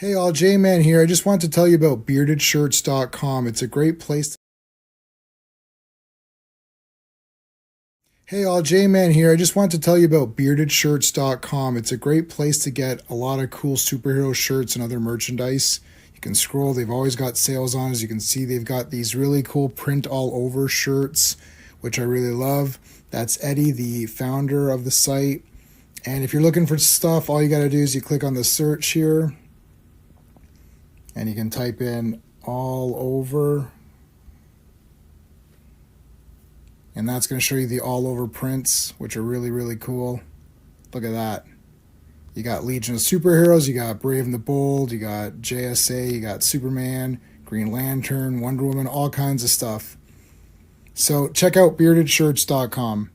Hey all, J-Man here. I just want to tell you about beardedshirts.com. It's a great place. Hey all, J-Man here. I just want to tell you about beardedshirts.com. It's a great place to get a lot of cool superhero shirts and other merchandise. You can scroll, they've always got sales on. As you can see, they've got these really cool print all over shirts, which I really love. That's Eddie, the founder of the site. And if you're looking for stuff, all you got to do is you click on the search here and you can type in all over, and that's going to show you the all over prints, which are really, really cool. Look at that. You got Legion of Superheroes, you got Brave and the Bold, you got JSA, you got Superman, Green Lantern, Wonder Woman, all kinds of stuff. So check out beardedshirts.com.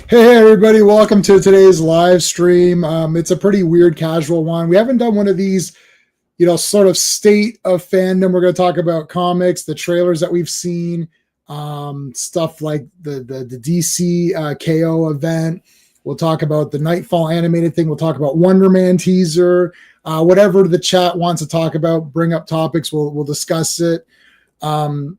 Hey everybody, welcome to today's live stream. It's a pretty weird casual one. We haven't done one of these, sort of state of fandom. We're going to talk about comics, the trailers that we've seen, stuff like the DC KO event. We'll talk about the Nightfall animated thing. We'll talk about Wonder Man teaser, whatever the chat wants to talk about. Bring up topics. We'll discuss it. Got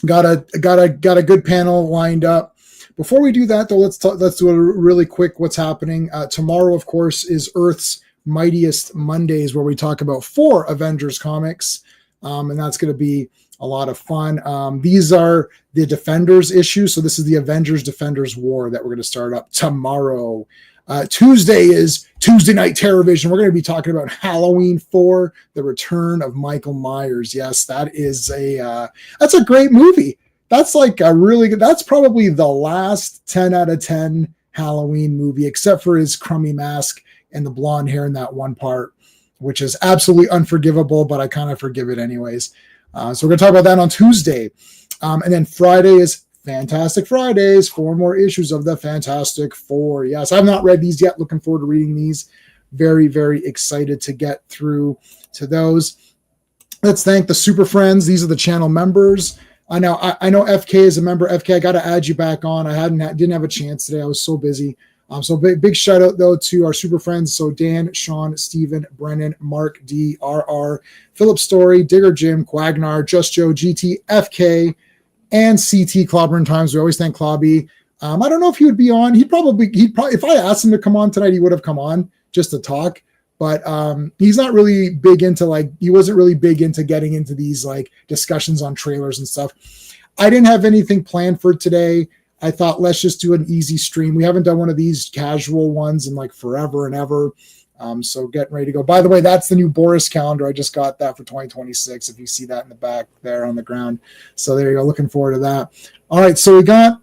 a good panel lined up. Before we do that, though, let's do a really quick what's happening. Tomorrow, of course, is Earth's Mightiest Mondays, where we talk about 4 Avengers comics, and that's going to be a lot of fun. These are the Defenders issues, so this is the Avengers Defenders War that we're going to start up tomorrow. Tuesday is Tuesday Night Terrorvision. We're going to be talking about Halloween 4, the return of Michael Myers. Yes, that's a great movie. That's like that's probably the last 10 out of 10 Halloween movie, except for his crummy mask and the blonde hair in that one part, which is absolutely unforgivable, but I kind of forgive it anyways. So we're going to talk about that on Tuesday. And then Friday is Fantastic Fridays, 4 more issues of the Fantastic Four. Yes, I've not read these yet. Looking forward to reading these. Very, very excited to get through to those. Let's thank the Super Friends. These are the channel members. I know FK is a member. FK, I got to add you back on. I didn't have a chance today. I was so busy. So big shout out though to our super friends. So Dan, Sean, Steven, Brennan, Mark, D, RR, Philip Story, Digger Jim, Quagnar, Just Joe, GT, FK, and CT Clobberin Times. We always thank Clobby. I don't know if he would be on. He'd probably if I asked him to come on tonight, he would have come on just to talk. But he's not really big into he wasn't really big into getting into these discussions on trailers and stuff. I didn't have anything planned for today. I thought let's just do an easy stream. We haven't done one of these casual ones in forever and ever. So getting ready to go. By the way, that's the new Boris calendar. I just got that for 2026. If you see that in the back there on the ground. So there you go. Looking forward to that. All right. So we got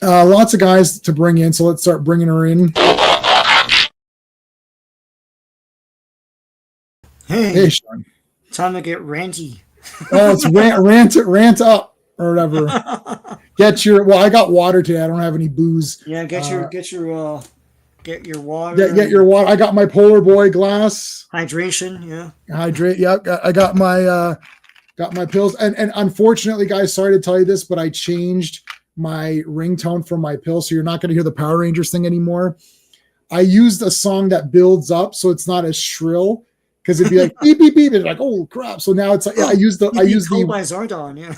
lots of guys to bring in. So let's start bringing her in. Hey, Sean. Time to get ranty. Oh, it's rant up or whatever. I got water today. I don't have any booze. Yeah, get your water. Get your water. I got my Polar Boy glass. Hydration, yeah. Hydrate. Yep. I got my pills. And unfortunately, guys, sorry to tell you this, but I changed my ringtone for my pill, so you're not going to hear the Power Rangers thing anymore. I used a song that builds up, so it's not as shrill. Because it'd be like beep beep beep, and like oh crap! So now it's like I use the by Zordon, yeah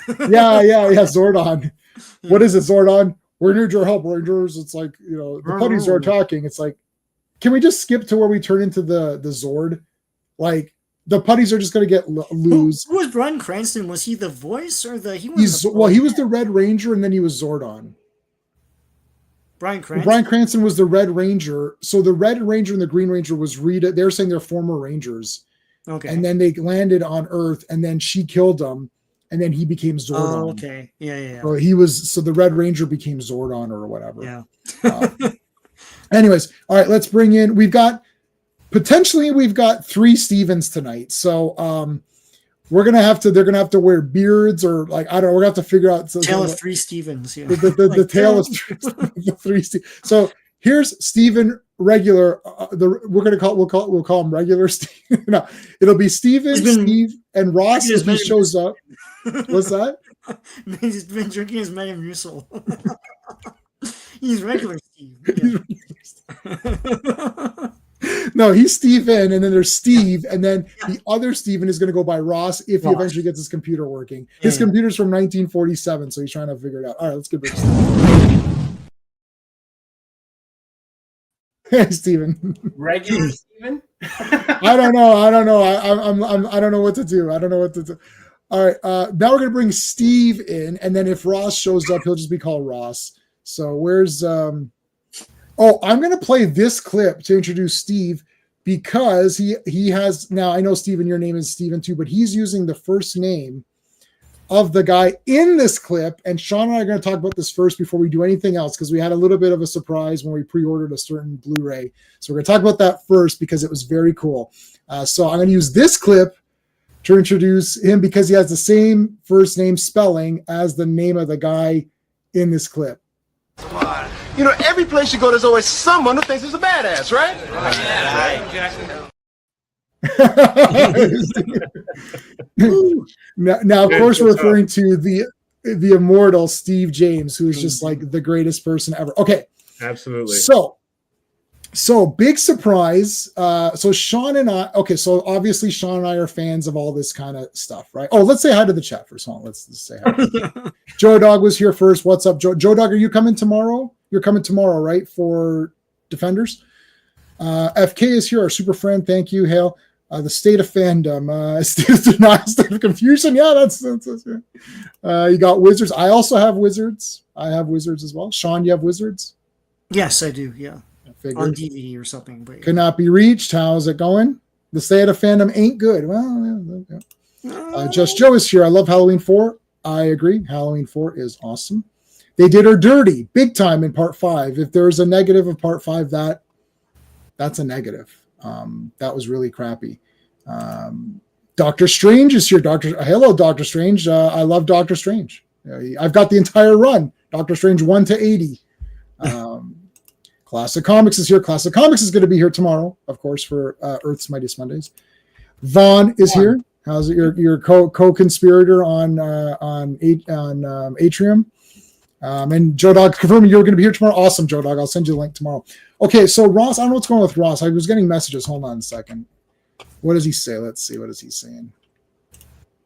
Zordon. Yeah. What is it, Zordon? We need your help, Rangers. It's like the putties are talking. It's like, can we just skip to where we turn into the Zord? Like the putties are just gonna lose. Who was Bryan Cranston? Was he the voice or the? He was the Red Ranger, and then he was Zordon. Bryan Cranston was the Red Ranger. So the Red Ranger and the Green Ranger was Rita. They're saying they're former Rangers. Okay. And then they landed on Earth, and then she killed them, and then he became Zordon. Oh, okay. Yeah. So the Red Ranger became Zordon or whatever. Yeah. Anyways, all right, let's bring in. We've got 3 Stevens tonight. So they're gonna have to wear beards or I don't know. We're gonna have to figure out tale of 3 Stevens. Yeah. The tale of the 3 Stevens. So here's Steven regular. We'll call him regular Steve. No, it'll be Steven, Steve, and Ross if he shows up. What's that? He's been drinking his Metamucil. He's regular Steve. No, he's Steven, and then there's Steve, and then the other Steven is going to go by Ross if he Ross. eventually gets his computer working. Yeah, His computer's from 1947, so he's trying to figure it out. All right, let's get rid of Steven. Hey, Steven. Regular Steven? I don't know. I don't know what to do. All right. Now we're gonna bring Steve in, and then if Ross shows up, he'll just be called Ross. So where's Oh, I'm gonna play this clip to introduce Steve because he has now. I know Steven, your name is Steven too, but he's using the first name of the guy in this clip. And Sean and I are going to talk about this first before we do anything else, because we had a little bit of a surprise when we pre-ordered a certain Blu-ray. So we're going to talk about that first because it was very cool. So I'm going to use this clip to introduce him because he has the same first name spelling as the name of the guy in this clip. You know, every place you go, there's always someone who thinks he's a badass, right? Now, of course, we're referring to the immortal Steve James, who is just like the greatest person ever. Okay, absolutely. So big surprise. So Sean and I. Okay, so obviously Sean and I are fans of all this kind of stuff, right? Oh, let's say hi to the chat first. Hold on, let's say hi. Joe Dog was here first. What's up, Joe? Joe Dog, are you coming tomorrow? You're coming tomorrow, right? For Defenders. FK is here, our super friend. Thank you, Hale. The State of Fandom, state of denial, state of confusion. Yeah, that's you got Wizards. I also have Wizards. I have Wizards as well. Sean, you have Wizards? Yes, I do. Yeah, on DVD or something. But could not be reached. How's it going? The State of Fandom ain't good. Well, yeah. Just Joe is here. I love Halloween 4. I agree. Halloween 4 is awesome. They did her dirty big time in Part 5. If there's a negative of Part 5, that's a negative. That was really crappy. Doctor Strange is here. Hello, Doctor Strange. I love Doctor Strange. I've got the entire run. Doctor Strange 1 to 80. Classic Comics is here. Classic Comics is going to be here tomorrow, of course, for Earth's Mightiest Mondays. Vaughn is here. How's it? Your co-conspirator on Atrium. And Joe Dog confirming you're going to be here tomorrow. Awesome, Joe Dog. I'll send you the link tomorrow. Okay, so Ross, I don't know what's going on with Ross. I was getting messages. Hold on a second. What does he say? Let's see. What is he saying?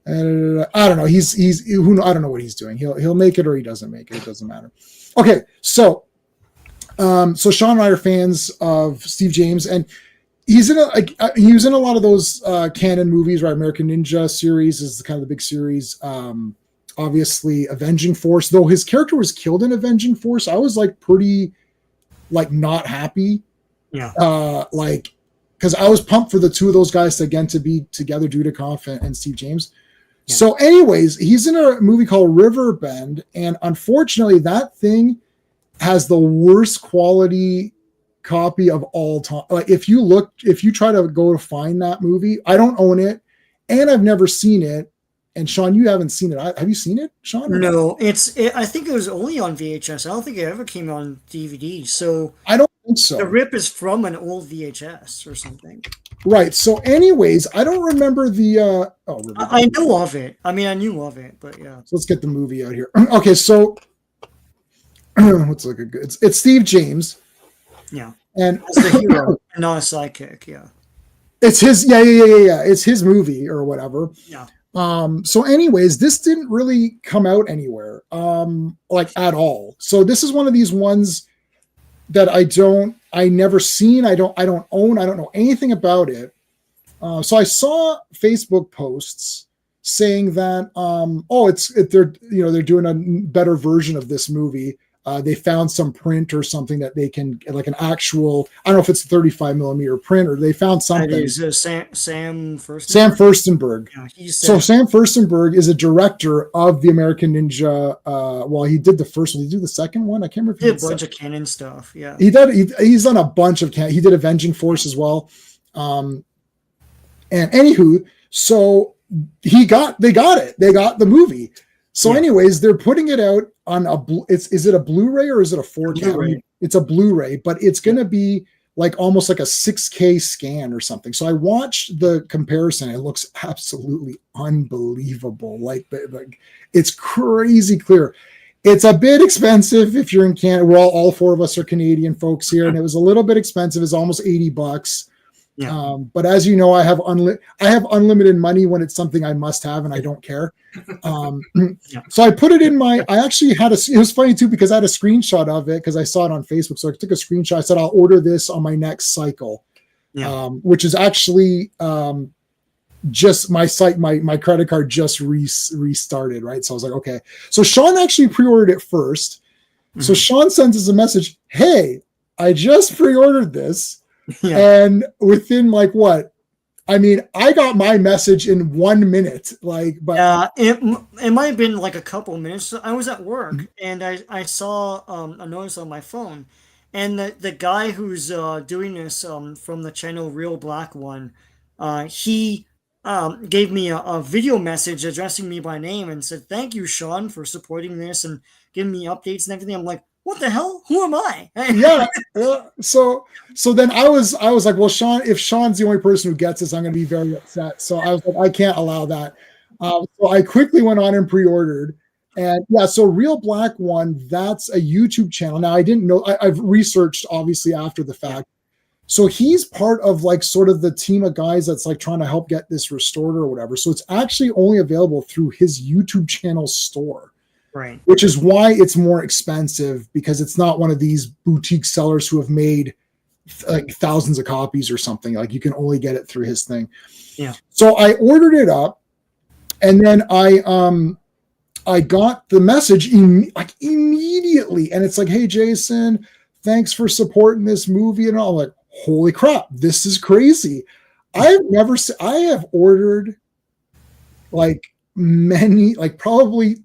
I don't know. I don't know what he's doing. He'll make it or he doesn't make it. It doesn't matter. Okay, so Sean and I are fans of Steve James, and he was in a lot of those canon movies, right? American Ninja series is kind of the big series. Obviously, Avenging Force, though his character was killed in Avenging Force, I was like pretty not happy. Yeah. Because I was pumped for the two of those guys to be together, Dudikoff and Steve James. Yeah. So anyways, he's in a movie called Riverbend, and unfortunately that thing has the worst quality copy of all time. Like if you try to go to find that movie, I don't own it and I've never seen it. And Sean, you haven't seen it. Have you seen it, Sean? No, I think it was only on VHS. I don't think it ever came on DVD. So I don't think so. The rip is from an old VHS or something. Right. So anyways, I don't remember the I know of it. I mean, I knew of it, but yeah. So let's get the movie out here. Okay, so what's looking good? It's Steve James. Yeah. And as the hero, not a sidekick, yeah. It's his It's his movie or whatever. Yeah. So anyways, this didn't really come out anywhere, at all. So this is one of these ones that I never seen. I don't own. I don't know anything about it. So I saw Facebook posts saying that, they're doing a better version of this movie. They found some print or something that they can like an actual, I don't know if it's 35 millimeter print or they found something. Sam Furstenberg. Sam Furstenberg. Yeah, Sam Furstenberg is a director of the American Ninja. He did the first one. Did he do the second one? I can't remember. He did a bunch of canon stuff. Yeah. He's done a bunch of canon. He did Avenging Force as well. And anywho, so they got it. They got the movie. So anyways, they're putting it out on is it a Blu-ray or is it a 4K? It's a Blu-ray, but it's going to be almost like a 6K scan or something. So I watched the comparison. It looks absolutely unbelievable. Like it's crazy clear. It's a bit expensive if you're in Canada. We're all four of us are Canadian folks here, and it was a little bit expensive. It's almost $80. Yeah. But as you know, I have unlimited money when it's something I must have, and I don't care. So I put it in my. I actually had a. It was funny too because I had a screenshot of it because I saw it on Facebook. So I took a screenshot. I said I'll order this on my next cycle, which is actually just my site. My credit card just restarted, right? So I was like, okay. So Sean actually pre-ordered it first. So Sean sends us a message. Hey, I just pre-ordered this. Yeah. And within like what? I mean, I got my message in 1 minute. Like, but it might have been like a couple minutes. I was at work and I saw a notice on my phone, and the guy who's doing this from the channel Real Black One, he gave me a video message addressing me by name and said, "Thank you, Sean, for supporting this and giving me updates and everything." I'm like, what the hell? Who am I? Yeah. So then I was like, well, Sean, if Sean's the only person who gets this, I'm going to be very upset. So I was like, I can't allow that. So I quickly went on and pre-ordered. And yeah, so Real Black One, that's a YouTube channel. Now I didn't know, I've researched obviously after the fact. So he's part of like sort of the team of guys that's like trying to help get this restored or whatever. So it's actually only available through his YouTube channel store. Right. Which is why it's more expensive, because it's not one of these boutique sellers who have made like thousands of copies or something. Like you can only get it through his thing. Yeah. So I ordered it up, and then I got the message immediately, and it's like, "Hey Jason, thanks for supporting this movie," and all. I'm like, holy crap, this is crazy. I have ordered like many, like probably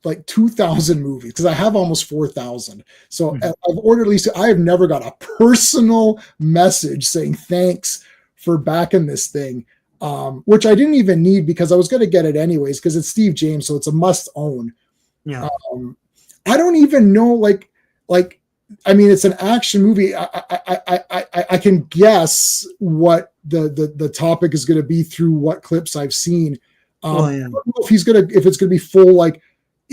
like 2,000 movies because I have almost 4,000. So I've ordered at least. I have never got a personal message saying thanks for backing this thing, which I didn't even need because I was going to get it anyways because it's Steve James, so it's a must own. Yeah. I don't even know like I mean, it's an action movie. I can guess what the topic is going to be through what clips I've seen. I don't know if it's gonna be full like.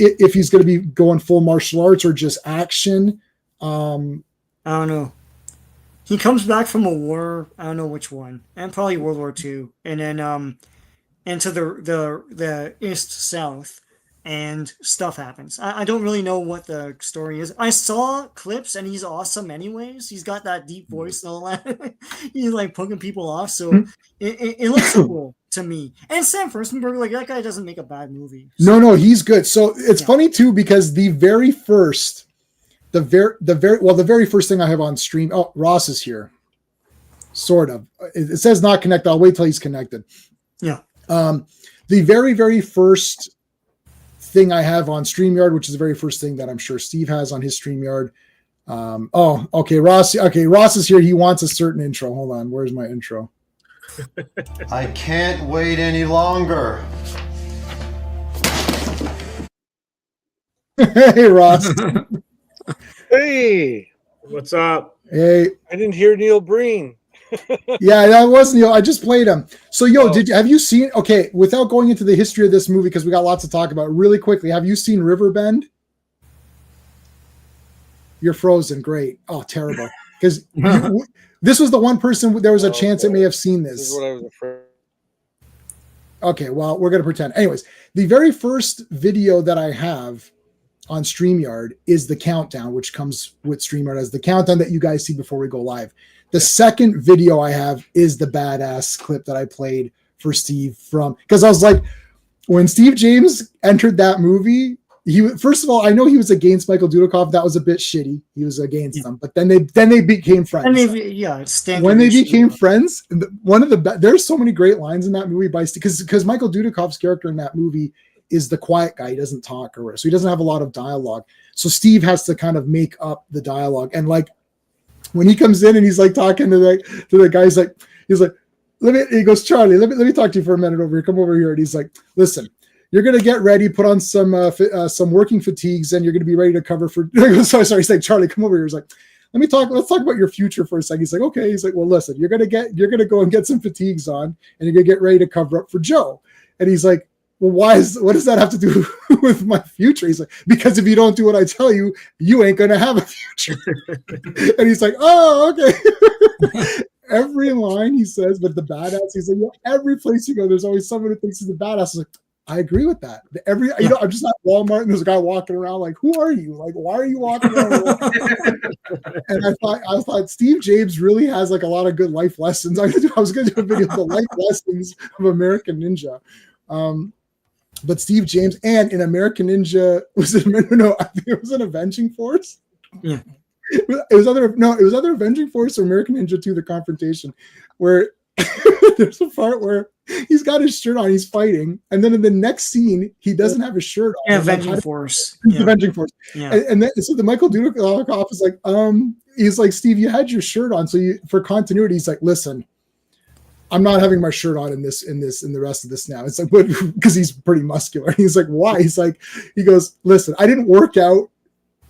If he's going to be going full martial arts or just action. I don't know. He comes back from a war. I don't know which one, and probably World War II, and then into the East South, and stuff happens. I don't really know what the story is. I saw clips, and he's awesome. Anyways, he's got that deep voice and all that. He's like poking people off, so it looks cool to me. And Sam Furstenberg, like that guy doesn't make a bad movie. So. No, he's good. So it's funny too because the very first thing I have on stream. Oh, Ross is here. Sort of. It says not connected. I'll wait till he's connected. Yeah. The very, very first thing I have on StreamYard, which is the very first thing that I'm sure Steve has on his StreamYard. Okay, Ross. Okay, Ross is here. He wants a certain intro. Hold on. Where's my intro? I can't wait any longer. Hey, Ross. Hey, what's up? Hey. I didn't hear Neil Breen. Yeah, that was Neil. I just played him. So, have you seen? Okay, without going into the history of this movie because we got lots to talk about, really quickly, have you seen Riverbend? You're frozen. Great. Oh, terrible. Because this was the one person. There was a chance it may have seen this. This is what I was afraid. Okay, well, we're gonna pretend. Anyways, the very first video that I have on StreamYard is the countdown, which comes with StreamYard as the countdown that you guys see before we go live. The second video I have is the badass clip that I played for Steve because I was like, when Steve James entered that movie, first of all, I know he was against Michael Dudikoff. That was a bit shitty. He was against them, but then they became friends. When they became friends, there's so many great lines in that movie because Michael Dudikoff's character in that movie is the quiet guy. He doesn't talk so he doesn't have a lot of dialogue. So Steve has to kind of make up the dialogue. And like when he comes in and he's like talking to the guy, he's like, he goes, Charlie, let me talk to you for a minute over here. Come over here. And he's like, listen, you're going to get ready, put on some working fatigues, and you're going to be ready to cover for, sorry. He's like, Charlie, come over here. He's like, let's talk about your future for a second. He's like, okay. He's like, well, listen, you're going to go and get some fatigues on and you're going to get ready to cover up for Joe. And he's like, well, what does that have to do with my future? He's like, because if you don't do what I tell you, you ain't going to have a future. And he's like, oh, okay. Every line he says, but the badass, he's like, every place you go, there's always someone who thinks he's a badass. Like, I agree with that. I'm just at Walmart and there's a guy walking around like, who are you? Like, why are you walking around? And I thought Steve James really has like a lot of good life lessons. I was going to do a video of the life lessons of American Ninja. But Steve James and in American Ninja, I think it was an Avenging Force. Yeah. It was either Avenging Force or American Ninja 2, The Confrontation, where there's a part where he's got his shirt on, he's fighting, and then in the next scene, he doesn't have his shirt on. Yeah, Avenging Force. Avenging Force. Yeah. And then so the Michael Dudikoff is like, he's like, Steve, you had your shirt on, so for continuity, he's like, listen, I'm not having my shirt on in the rest of this now. It's like, because he's pretty muscular. He's like, why? He goes, listen, I didn't work out,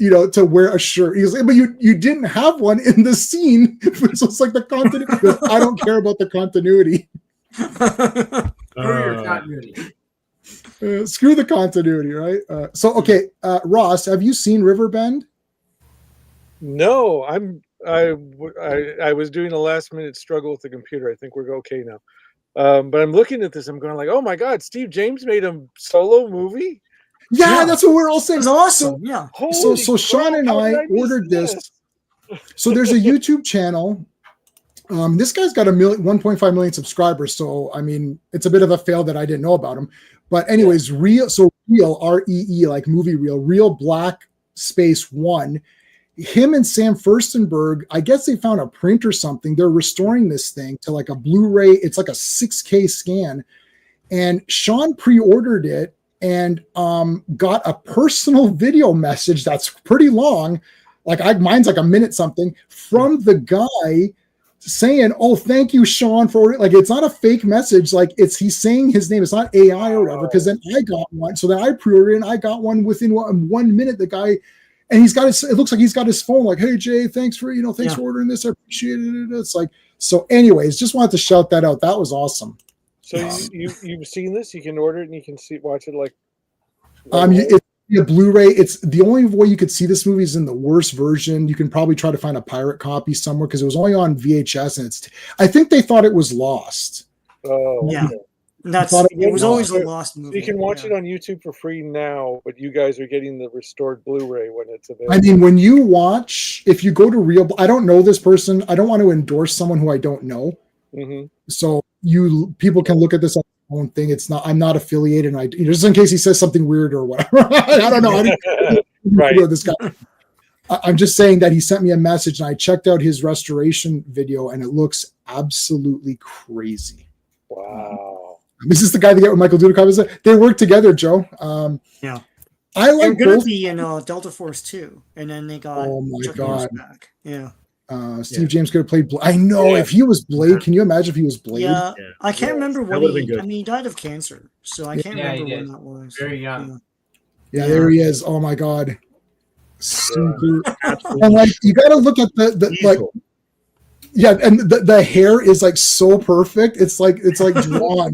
to wear a shirt. He goes, but you didn't have one in the scene. So it's like the continuity. He goes, I don't care about the continuity. Screw the continuity, right? Okay, Ross, have you seen Riverbend? No, I was doing a last minute struggle with the computer. I think we're okay now. But I'm looking at this. I'm going like, oh my God, Steve James made a solo movie. Yeah, that's what we're all saying. It's awesome. Yeah. So Sean and I ordered this. So there's a YouTube channel. This guy's got 1.5 million subscribers. So I mean, it's a bit of a fail that I didn't know about him. But anyways, Real REE, like movie Real Black Space 1. Him and Sam Furstenberg, I guess they found a print or something. They're restoring this thing to like a Blu-ray. It's like a 6K scan. And Sean pre-ordered it and got a personal video message that's pretty long. Mine's like a minute something from the guy saying, oh, thank you, Sean, for it. Like, it's not a fake message. Like, he's saying his name. It's not AI or whatever. Because then I got one. So then I pre-ordered it and I got one within 1 minute. The guy, and it looks like he's got his phone like, hey, Jay, thanks for ordering this. I appreciate it. It's like, so anyways, just wanted to shout that out. That was awesome. So you've seen this? You can order it and you can watch it like. It's a Blu-ray. It's the only way you could see this movie is in the worst version. You can probably try to find a pirate copy somewhere because it was only on VHS and I think they thought it was lost. Oh yeah. Okay. It was always a lost movie. You can watch it on YouTube for free now, but you guys are getting the restored Blu-ray when it's available. I mean, if you go to I don't know this person. I don't want to endorse someone who I don't know. Mm-hmm. So people can look at this on their own thing. It's not. I'm not affiliated, and just in case he says something weird or whatever. I don't know. Right. This guy. I'm just saying that he sent me a message, and I checked out his restoration video, and it looks absolutely crazy. Wow. This is the guy that got with Michael Dudikoff. They work together, Joe. Yeah. I like They're going to be in Delta Force 2, and then they got Chuck Norris back. Yeah. Steve James could have played Blade. I know if he was Blade. Can you imagine if he was Blade? Yeah, I can't remember what he died of cancer, so I can't remember when that was. Very young. Yeah, there he is. Oh my God, super. And like you got to look at the like. Yeah, and the hair is like so perfect. It's like drawn.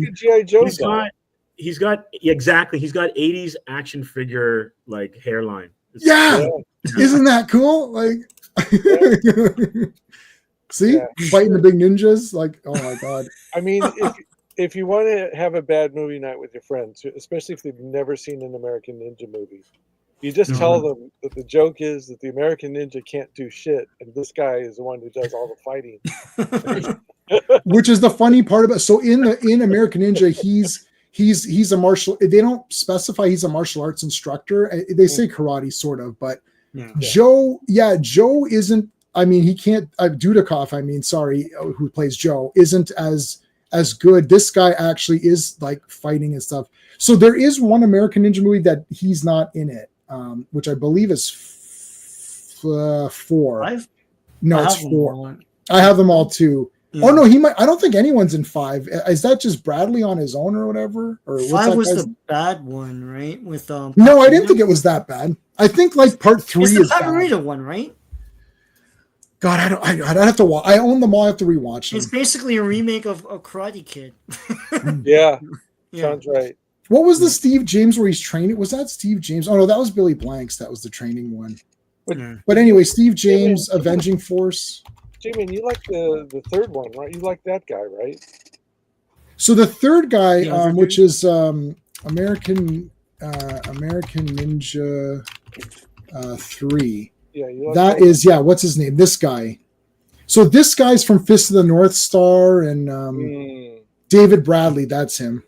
He's got 80s action figure like hairline. Isn't that cool? Like. See, fighting the big ninjas, like, oh my God. I mean, if you want to have a bad movie night with your friends, especially if they've never seen an American Ninja movie, you just tell them that the joke is that the American Ninja can't do shit, and this guy is the one who does all the fighting. Which is the funny part about. So in American Ninja, he's a martial. They don't specify he's a martial arts instructor. They say karate, sort of, but. Joe isn't. I mean, he can't. Dudikoff. Who plays Joe isn't as good. This guy actually is like fighting and stuff. So there is one American Ninja movie that he's not in it, which I believe is 4. No, it's 4. I have them all too. Yeah. Oh no, he might. I don't think anyone's in 5. Is that just Bradley on his own or whatever? Or 5 was the bad one, right? With no, I didn't think it was that bad. I think like part 3 is the Pat Morita one, right? God, I'd have to watch. I own them all. I have to rewatch them. It's basically a remake of Karate Kid. Yeah, sounds right. What was the Steve James where he's training? Was that Steve James? Oh no, that was Billy Blanks. That was the training one. But anyway, Steve James, Avenging Force. J-Man, you like the third one, right? You like that guy, right? So the third guy, Yeah, which is American Ninja 3. Yeah, you like That is, what's his name? This guy. So this guy's from Fist of the North Star and David Bradley. That's him.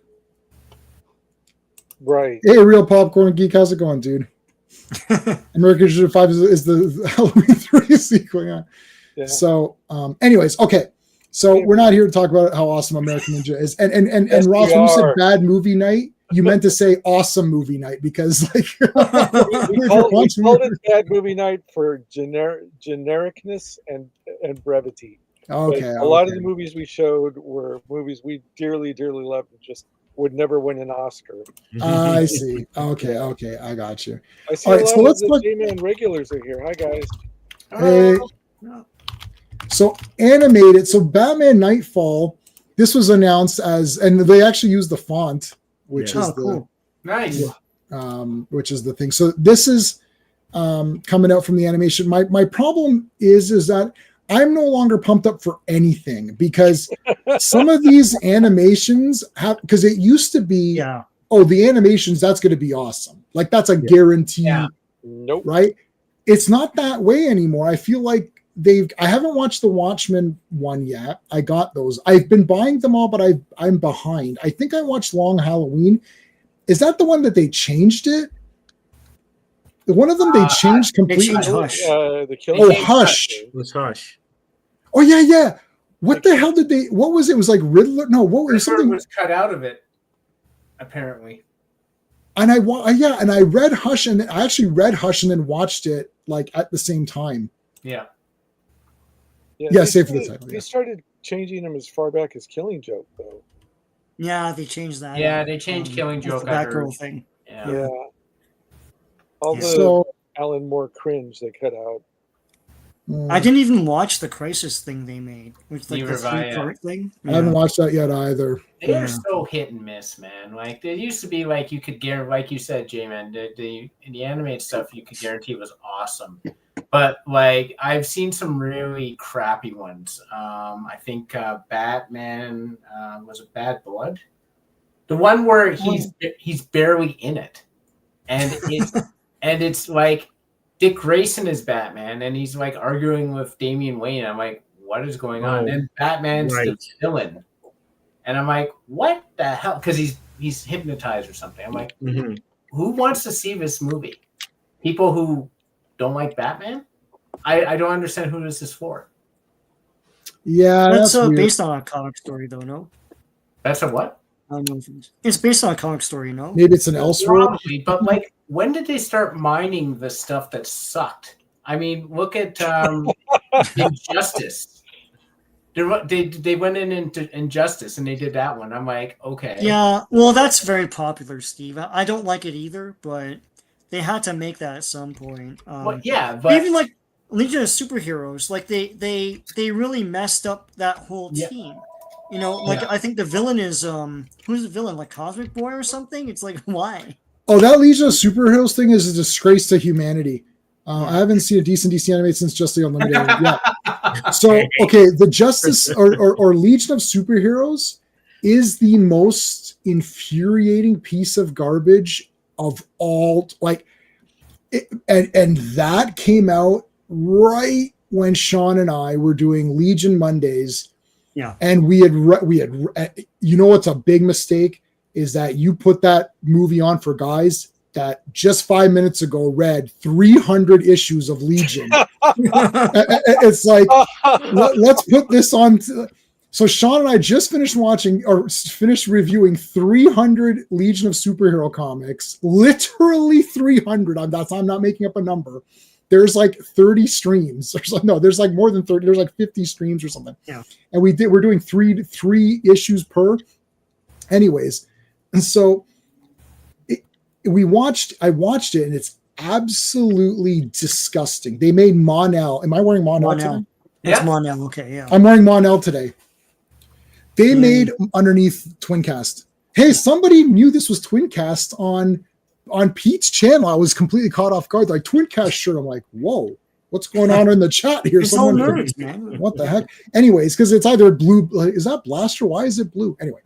Right. Hey, Real Popcorn Geek, how's it going, dude? American Ninja 5 is the Halloween 3 sequel. Yeah. Yeah. So, anyways, okay. So we're not here to talk about how awesome American Ninja is. And Yes, Ross, we when you said are. bad movie night, you meant to say awesome movie night because like We called it bad movie night for genericness and brevity. Okay. But a lot of the movies we showed were movies we dearly, dearly loved and just would never win an Oscar. I see. Okay, I got you. I see All a right, lot so of let's the look- J-Man regulars are here. Hi, guys. Hey. So animated. So Batman Nightfall. This was announced as, and they actually used the font, which is cool. Nice. which is the thing. So this is coming out from the animation. My problem is that I'm no longer pumped up for anything because some of these animations have, because it used to be, the animations, that's going to be awesome. Like that's a guarantee, Nope. right? It's not that way anymore. I feel like I haven't watched the Watchmen one yet. I got those. I've been buying them all, but I'm behind. I think I watched Long Halloween. Is that the one that they changed it? The one of them they changed completely. They changed Hush. The Killing. Oh, Hush. It was Hush. Oh yeah. What the hell did they? What was it? It was like Riddler. No, what was Riddler something? was cut out of it, apparently. And I read Hush, and I actually read Hush and then watched it like at the same time. Yeah. Yeah, they save for the started- title, They yeah. started changing them as far back as Killing Joke, though. Yeah, they changed that. Yeah, they changed Killing with Joke, The I Batgirl heard. thing. Yeah. All the So Alan Moore cringe they cut out. I didn't even watch the Crisis thing they made, which like Neither the have I, 3-part thing. I haven't watched that yet either. They are so hit and miss, man. Like there used to be, like you could guarantee, like you said, J-Man, the animated stuff you could guarantee was awesome. But like I've seen some really crappy ones. I think Batman was it Bad Blood, the one where he's barely in it, and it's like Dick Grayson is Batman, and he's like arguing with Damian Wayne. I'm like, what is going on? And Batman's the villain, and I'm like, what the hell? Because he's hypnotized or something. I'm like, who wants to see this movie? People who don't like Batman? I don't understand who this is for. Yeah, That's that's weird. based on a comic story, though. No, That's a what? I don't know if it's based on a comic story. No, Maybe it's an Elseworld. Probably, but like, when did they start mining the stuff that sucked? I mean, look at Injustice. They went into Injustice and they did that one. I'm like, okay. Yeah, well, that's very popular, Steve. I don't like it either, but they had to make that at some point. Well, yeah, but even like Legion of Superheroes, like they really messed up that whole team. You know, like I think the villain is who's the villain? Like Cosmic Boy or something? It's like why? Oh, that Legion of Superheroes thing is a disgrace to humanity. I haven't seen a decent DC anime since Justice Unlimited. Yeah. So, okay, the Justice or Legion of Superheroes is the most infuriating piece of garbage of all. Like, and that came out right when Sean and I were doing Legion Mondays. Yeah. And we had, you know, what's a big mistake is that you put that movie on for guys that just 5 minutes ago read 300 issues of Legion. It's like, let's put this on. So Sean and I just finished reviewing 300 Legion of Superhero comics, literally 300. I'm not making up a number. There's like 30 streams. There's like more than 30. There's like 50 streams or something. Yeah. And we're doing three issues per. Anyways, and so I watched it, and it's absolutely disgusting. They made Mon-El. Am I wearing Mon-El today? It's Mon-El. Okay, yeah. I'm wearing Mon-El today. They made underneath Twincast, hey, somebody knew this was Twincast on Pete's channel. I was completely caught off guard. Like, Twincast shirt. I'm like, whoa, what's going on in the chat here? It's all nerds, man. What the heck? Anyways, because it's either blue. Is that Blaster? Why is it blue? Anyway,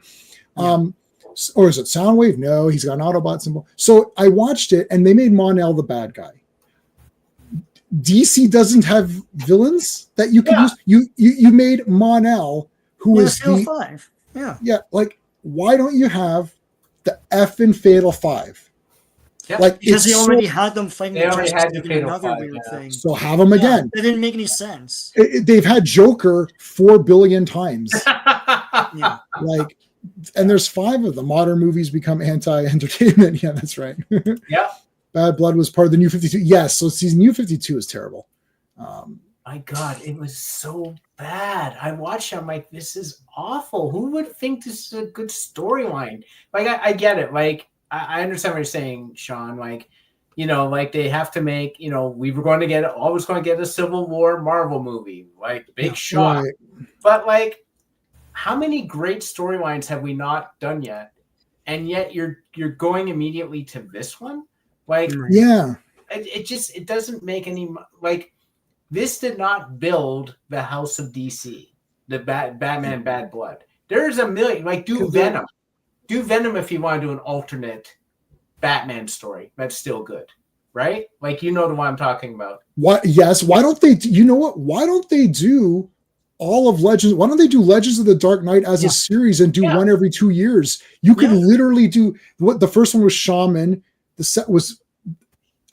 or is it Soundwave? No, he's got an Autobot symbol. So I watched it, and they made Mon-El the bad guy. DC doesn't have villains that you can use. You made Mon-El, who is Fatal 5. Yeah. Like, why don't you have the effing Fatal 5? Yeah. Like, Because they already had them fighting They already had the Justice League, Fatal another 5, weird yeah. thing. So have them again. That didn't make any sense. They've had Joker 4 billion times. Yeah. Like, and there's 5 of them. Modern movies become anti-entertainment. Yeah, that's right. Yeah. Bad Blood was part of the New 52. Yes, so season New 52 is terrible. My God, it was so bad. I watched it. I'm like, this is awful. Who would think this is a good storyline? Like, I get it. Like, I understand what you're saying, Sean. Like, you know, like they have to make, you know, we were going to get, always going to get a Civil War Marvel movie, like big shot. Right. But like, how many great storylines have we not done yet? And yet you're going immediately to this one? Like, Yeah. It doesn't make any, like, this did not build the House of DC, the Batman Bad Blood. There's a million, like, do Venom. Do Venom if you want to do an alternate Batman story. That's still good, right? Like, you know the one I'm talking about. What? Yes. Why don't they, you know what? Why don't they do all of Legends? Why don't they do Legends of the Dark Knight as a series and do one every 2 years? You could literally do what the first one was Shaman. The set was,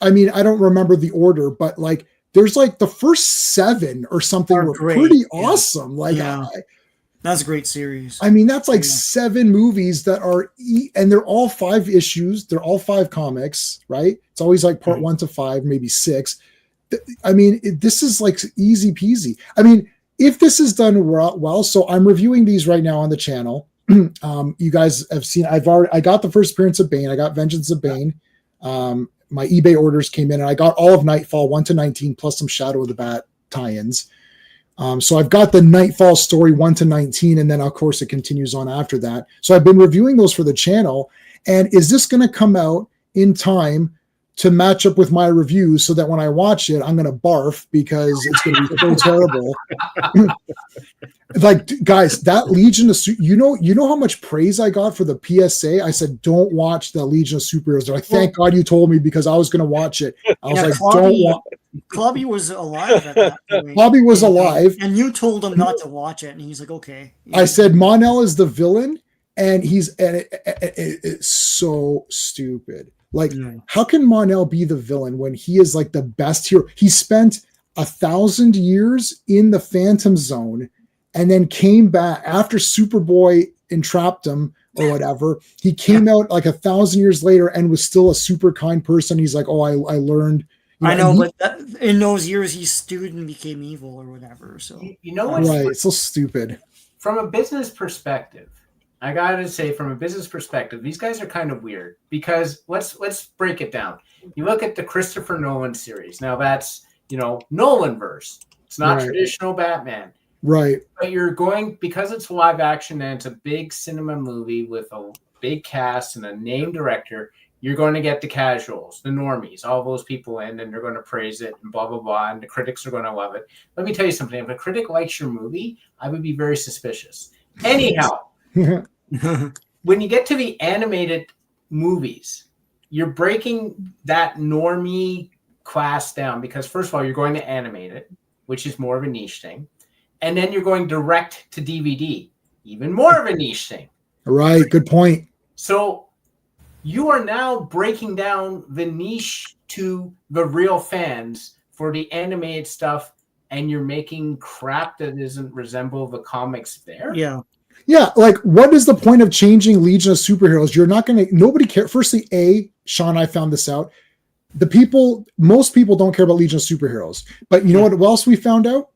I mean, I don't remember the order, but like, there's like the first 7 or something were pretty awesome. Like, That's a great series. I mean, that's like 7 movies that are, and they're all 5 issues. They're all 5 comics, right? It's always like part 1 to 5, maybe 6. I mean, this is like easy peasy. I mean, if this is done well, so I'm reviewing these right now on the channel. You guys have seen, I got the first appearance of Bane. I got Vengeance of Bane. My eBay orders came in, and I got all of Nightfall 1 to 19 plus some Shadow of the Bat tie-ins. So I've got the Nightfall story 1 to 19, and then of course it continues on after that. So I've been reviewing those for the channel. And is this going to come out in time to match up with my reviews so that when I watch it, I'm going to barf because it's going to be so terrible? Like, guys, that Legion of you know how much praise I got for the PSA. I said, don't watch the Legion of Superheroes. They're like, thank God you told me, because I was going to watch it. I was like, don't watch. Clobby was alive at that point. Clobby was alive, and you told him not to watch it, and he's like, okay. I said Mon-El is the villain, and it's so stupid. Like, how can Mon-El be the villain when he is like the best hero? He spent 1,000 years in the Phantom Zone, and then came back after Superboy entrapped him or whatever. He came out like 1,000 years later and was still a super kind person. He's like, oh, I learned. I know, but in those years he stewed and became evil or whatever. So you know what's right? It's so stupid. From a business perspective, I gotta say, from a business perspective, these guys are kind of weird, because let's break it down. You look at the Christopher Nolan series. Now that's, you know, Nolanverse. It's not traditional Batman. Right. But you're going, because it's live action and it's a big cinema movie with a big cast and a named director, you're going to get the casuals, the normies, all those people in, and they're going to praise it and blah, blah, blah, and the critics are going to love it. Let me tell you something. If a critic likes your movie, I would be very suspicious. Anyhow, when you get to the animated movies, you're breaking that normie class down, because first of all, you're going to animate it, which is more of a niche thing. And then you're going direct to DVD, even more of a niche thing. Right. Good point. So you are now breaking down the niche to the real fans for the animated stuff, and you're making crap that doesn't resemble the comics there. Yeah. Yeah. Like, what is the point of changing Legion of Superheroes? You're not going to, nobody cares. Firstly, Sean, I found this out. Most people don't care about Legion of Superheroes. But you know what else we found out?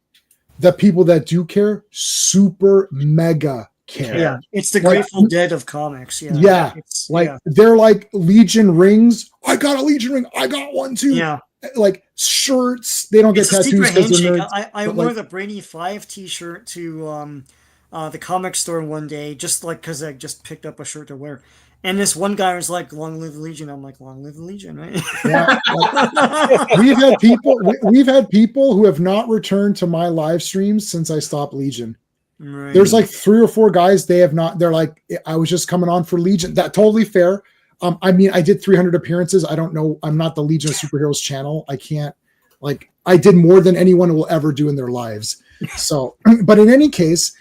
The people that do care, super mega care. Yeah, it's the Grateful Dead of comics. Yeah, yeah, they're like Legion rings. I got a Legion ring. I got one too. Yeah, like shirts. They don't get tattoos. I wore the Brady 5 T-shirt to the comic store one day, just like because I just picked up a shirt to wear. And this one guy was like, "Long live the Legion." I'm like, "Long live the Legion," right? Yeah, we've had people who have not returned to my live streams since I stopped Legion. Right. There's like 3 or 4 guys. They have not. They're like, I was just coming on for Legion. That totally fair. I mean, I did 300 appearances. I don't know. I'm not the Legion of Superheroes channel. I can't. Like, I did more than anyone will ever do in their lives. So, but in any case,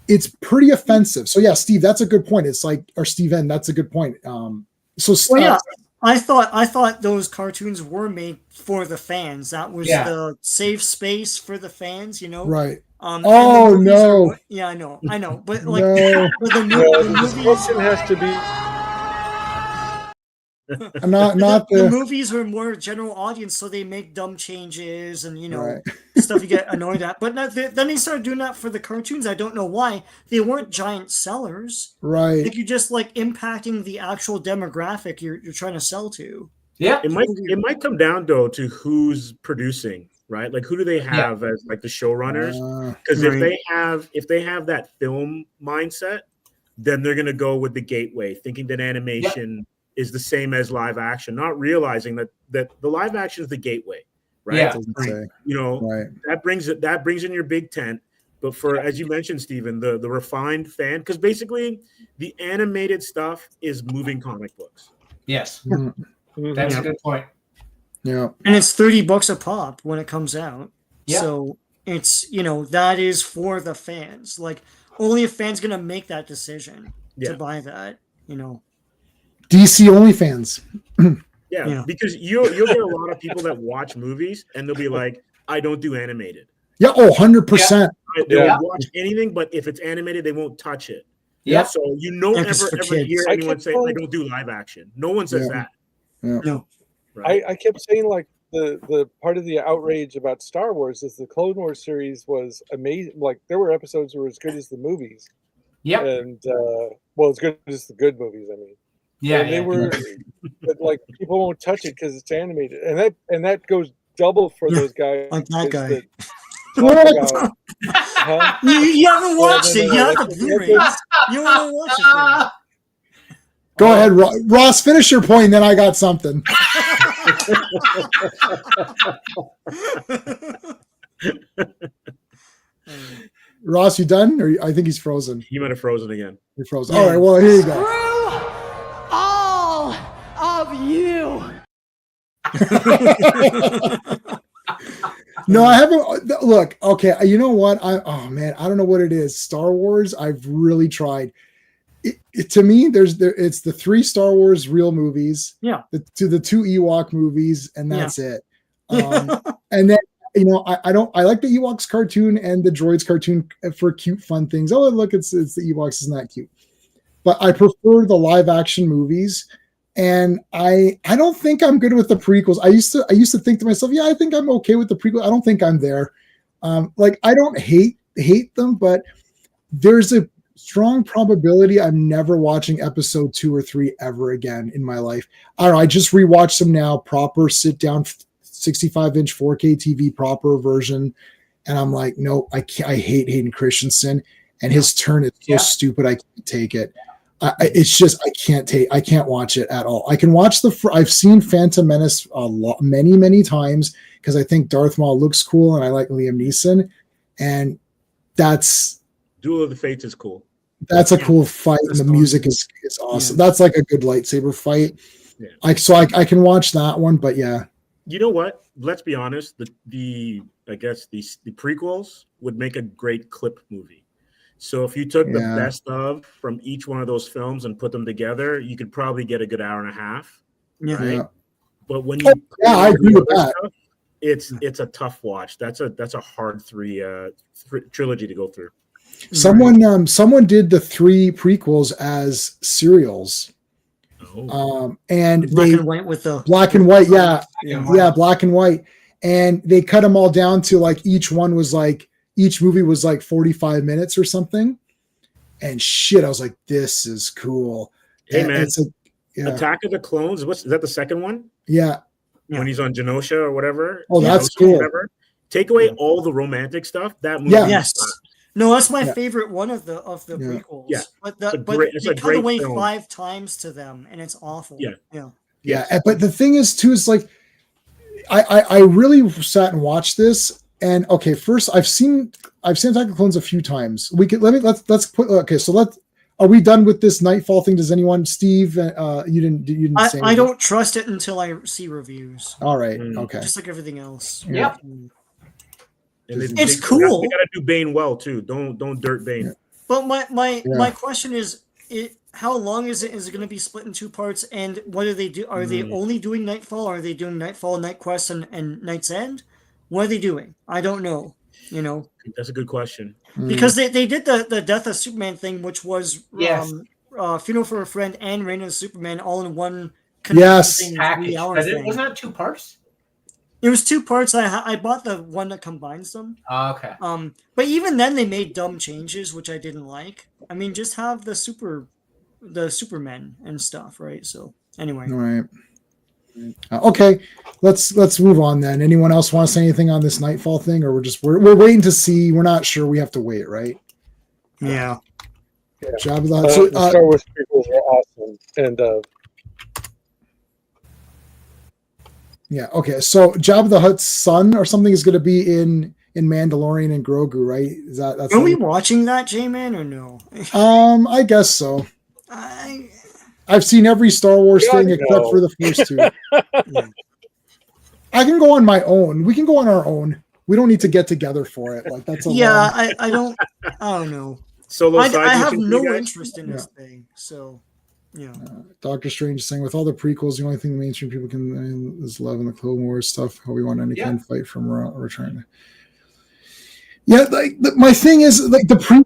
it's pretty offensive. So yeah, Steve, that's a good point. It's like, or Steven, that's a good point. Yeah, I thought those cartoons were made for the fans. That was the safe space for the fans, you know? Right. Oh no! Yeah, I know, but like, no. but the movies has to be. not the movies are more general audience, so they make dumb changes and right. stuff you get annoyed at. But then they started doing that for the cartoons. I don't know why. They weren't giant sellers, right? Like you're just like impacting the actual demographic you're trying to sell to. Yeah, it might come down though to who's producing, right? Like who do they have as like the showrunners? Because if they have that film mindset, then they're gonna go with the gateway, thinking that animation is the same as live action, not realizing that the live action is the gateway, right? Yeah. You know, that brings in your big tent. But for, as you mentioned, Stephen, the refined fan, because basically the animated stuff is moving comic books. Yes. That's a good point. Yeah. And it's $30 a pop when it comes out. Yeah. So it's, that is for the fans. Like only a fan's going to make that decision to buy that, DC only fans. Yeah, because you'll get a lot of people that watch movies and they'll be like, I don't do animated. Yeah, 100%. They won't watch anything, but if it's animated, they won't touch it. Yeah. So ever hear anyone say, I don't do live action. No one says that. Yeah. No. Right? I kept saying like the part of the outrage about Star Wars is the Clone Wars series was amazing. Like there were episodes that were as good as the movies. Yeah. And as good as the good movies, I mean. Yeah, and they were, but like people won't touch it because it's animated, and that goes double for those guys. Like that guy. You haven't watched it. You have the Blu-rays. You want to watch it. Go ahead, Ross. Finish your point, then I got something. Ross, you done? Or I think he's frozen. You might have frozen again. You're frozen. All right. Well, here you go. All of you. No, I haven't. Look, okay. You know what? I don't know what it is. Star Wars. I've really tried. To me, it's the 3 Star Wars real movies. Yeah. The 2 Ewok movies, and that's it. And then I like the Ewoks cartoon and the Droids cartoon for cute, fun things. Oh, look, it's the Ewoks. Isn't that cute? But I prefer the live action movies, and I don't think I'm good with the prequels. I used to think to myself, I think I'm okay with the prequel. I don't think I'm there. Like I don't hate them, but there's a strong probability I'm never watching episode 2 or 3 ever again in my life. I don't know. I just rewatched them now, proper sit down, 65-inch 4K TV proper version, and I'm like, no, I can't. I hate Hayden Christensen, and his turn is so stupid. I can't take it. It's just I can't watch it at all. I can watch I've seen Phantom Menace many times because I think Darth Maul looks cool and I like Liam Neeson, and that's Duel of the Fates is cool. That's a cool fight, and the music is awesome. That's like a good lightsaber fight. Yeah. I can watch that one, but yeah. You know what? Let's be honest. The prequels would make a great clip movie. So if you took the best of from each one of those films and put them together, you could probably get a good hour and a half. Yeah. Right? But when you I agree with that. Stuff, it's a tough watch. That's a hard trilogy to go through. Someone did the 3 prequels as serials. And black and white with the black and white, black and white, and they cut them all down to like each movie was like 45 minutes or something. And shit, I was like, this is cool. Hey and man, Attack of the Clones. Is that the second one? Yeah. When he's on Genosha or whatever. Oh, that's cool. Whatever. Take away all the romantic stuff. That movie. Yes. No, that's my Yeah. favorite one of the Yeah. prequels. Yeah. But It's they a cut great away film. 5 times to them, and it's awful. Yeah. Yeah. Yeah, Yes. but the thing is too is like I really sat and watched this, and okay, first I've seen Attack of the Clones a few times. Let's put okay. So are we done with this Nightfall thing? Does anyone, Steve? You didn't say. I don't trust it until I see reviews. All right, okay. Just like everything else. Yep. And It's cool. They gotta do Bane well too. Don't dirt Bane. Yeah. But my question is, how long is it? Is it going to be split in 2 parts? And what do they do? Are they only doing Nightfall? Or are they doing Nightfall, Night Quest, and Night's End? What are they doing? I don't know. You know, That's a good question. because they did the Death of Superman thing, which was Yes. Funeral for a Friend and Reign of Superman all in one. Yes. Package. 3-hour But thing. wasn't that 2 parts? It was 2 parts. I bought the one that combines them. Oh, okay. But even then they made dumb changes, which I didn't like. I mean, just have the Supermen and stuff, right? So anyway, All right. Okay, let's move on then. Anyone else want to say anything on this Nightfall thing, or we're waiting to see? We're not sure. We have to wait, right? yeah. Jabba the Hutt. The Star Wars prequels are awesome, and Yeah. Okay. So Jabba the Hutt's son or something is going to be in Mandalorian and Grogu, right? Is that's? Are we watching that, J-Man, or no? I guess so. I've seen every Star Wars thing except for the first 2. Yeah. I can go on my own. We can go on our own. We don't need to get together for it. Like that's a Yeah, long... I don't know. Solo I side have mission for no you guys? interest in this thing. So, yeah. Doctor Strange saying with all the prequels, the only thing the mainstream people can is love in the Clone Wars stuff. How we want Anakin fight from return. Yeah, like my thing is like the prequels.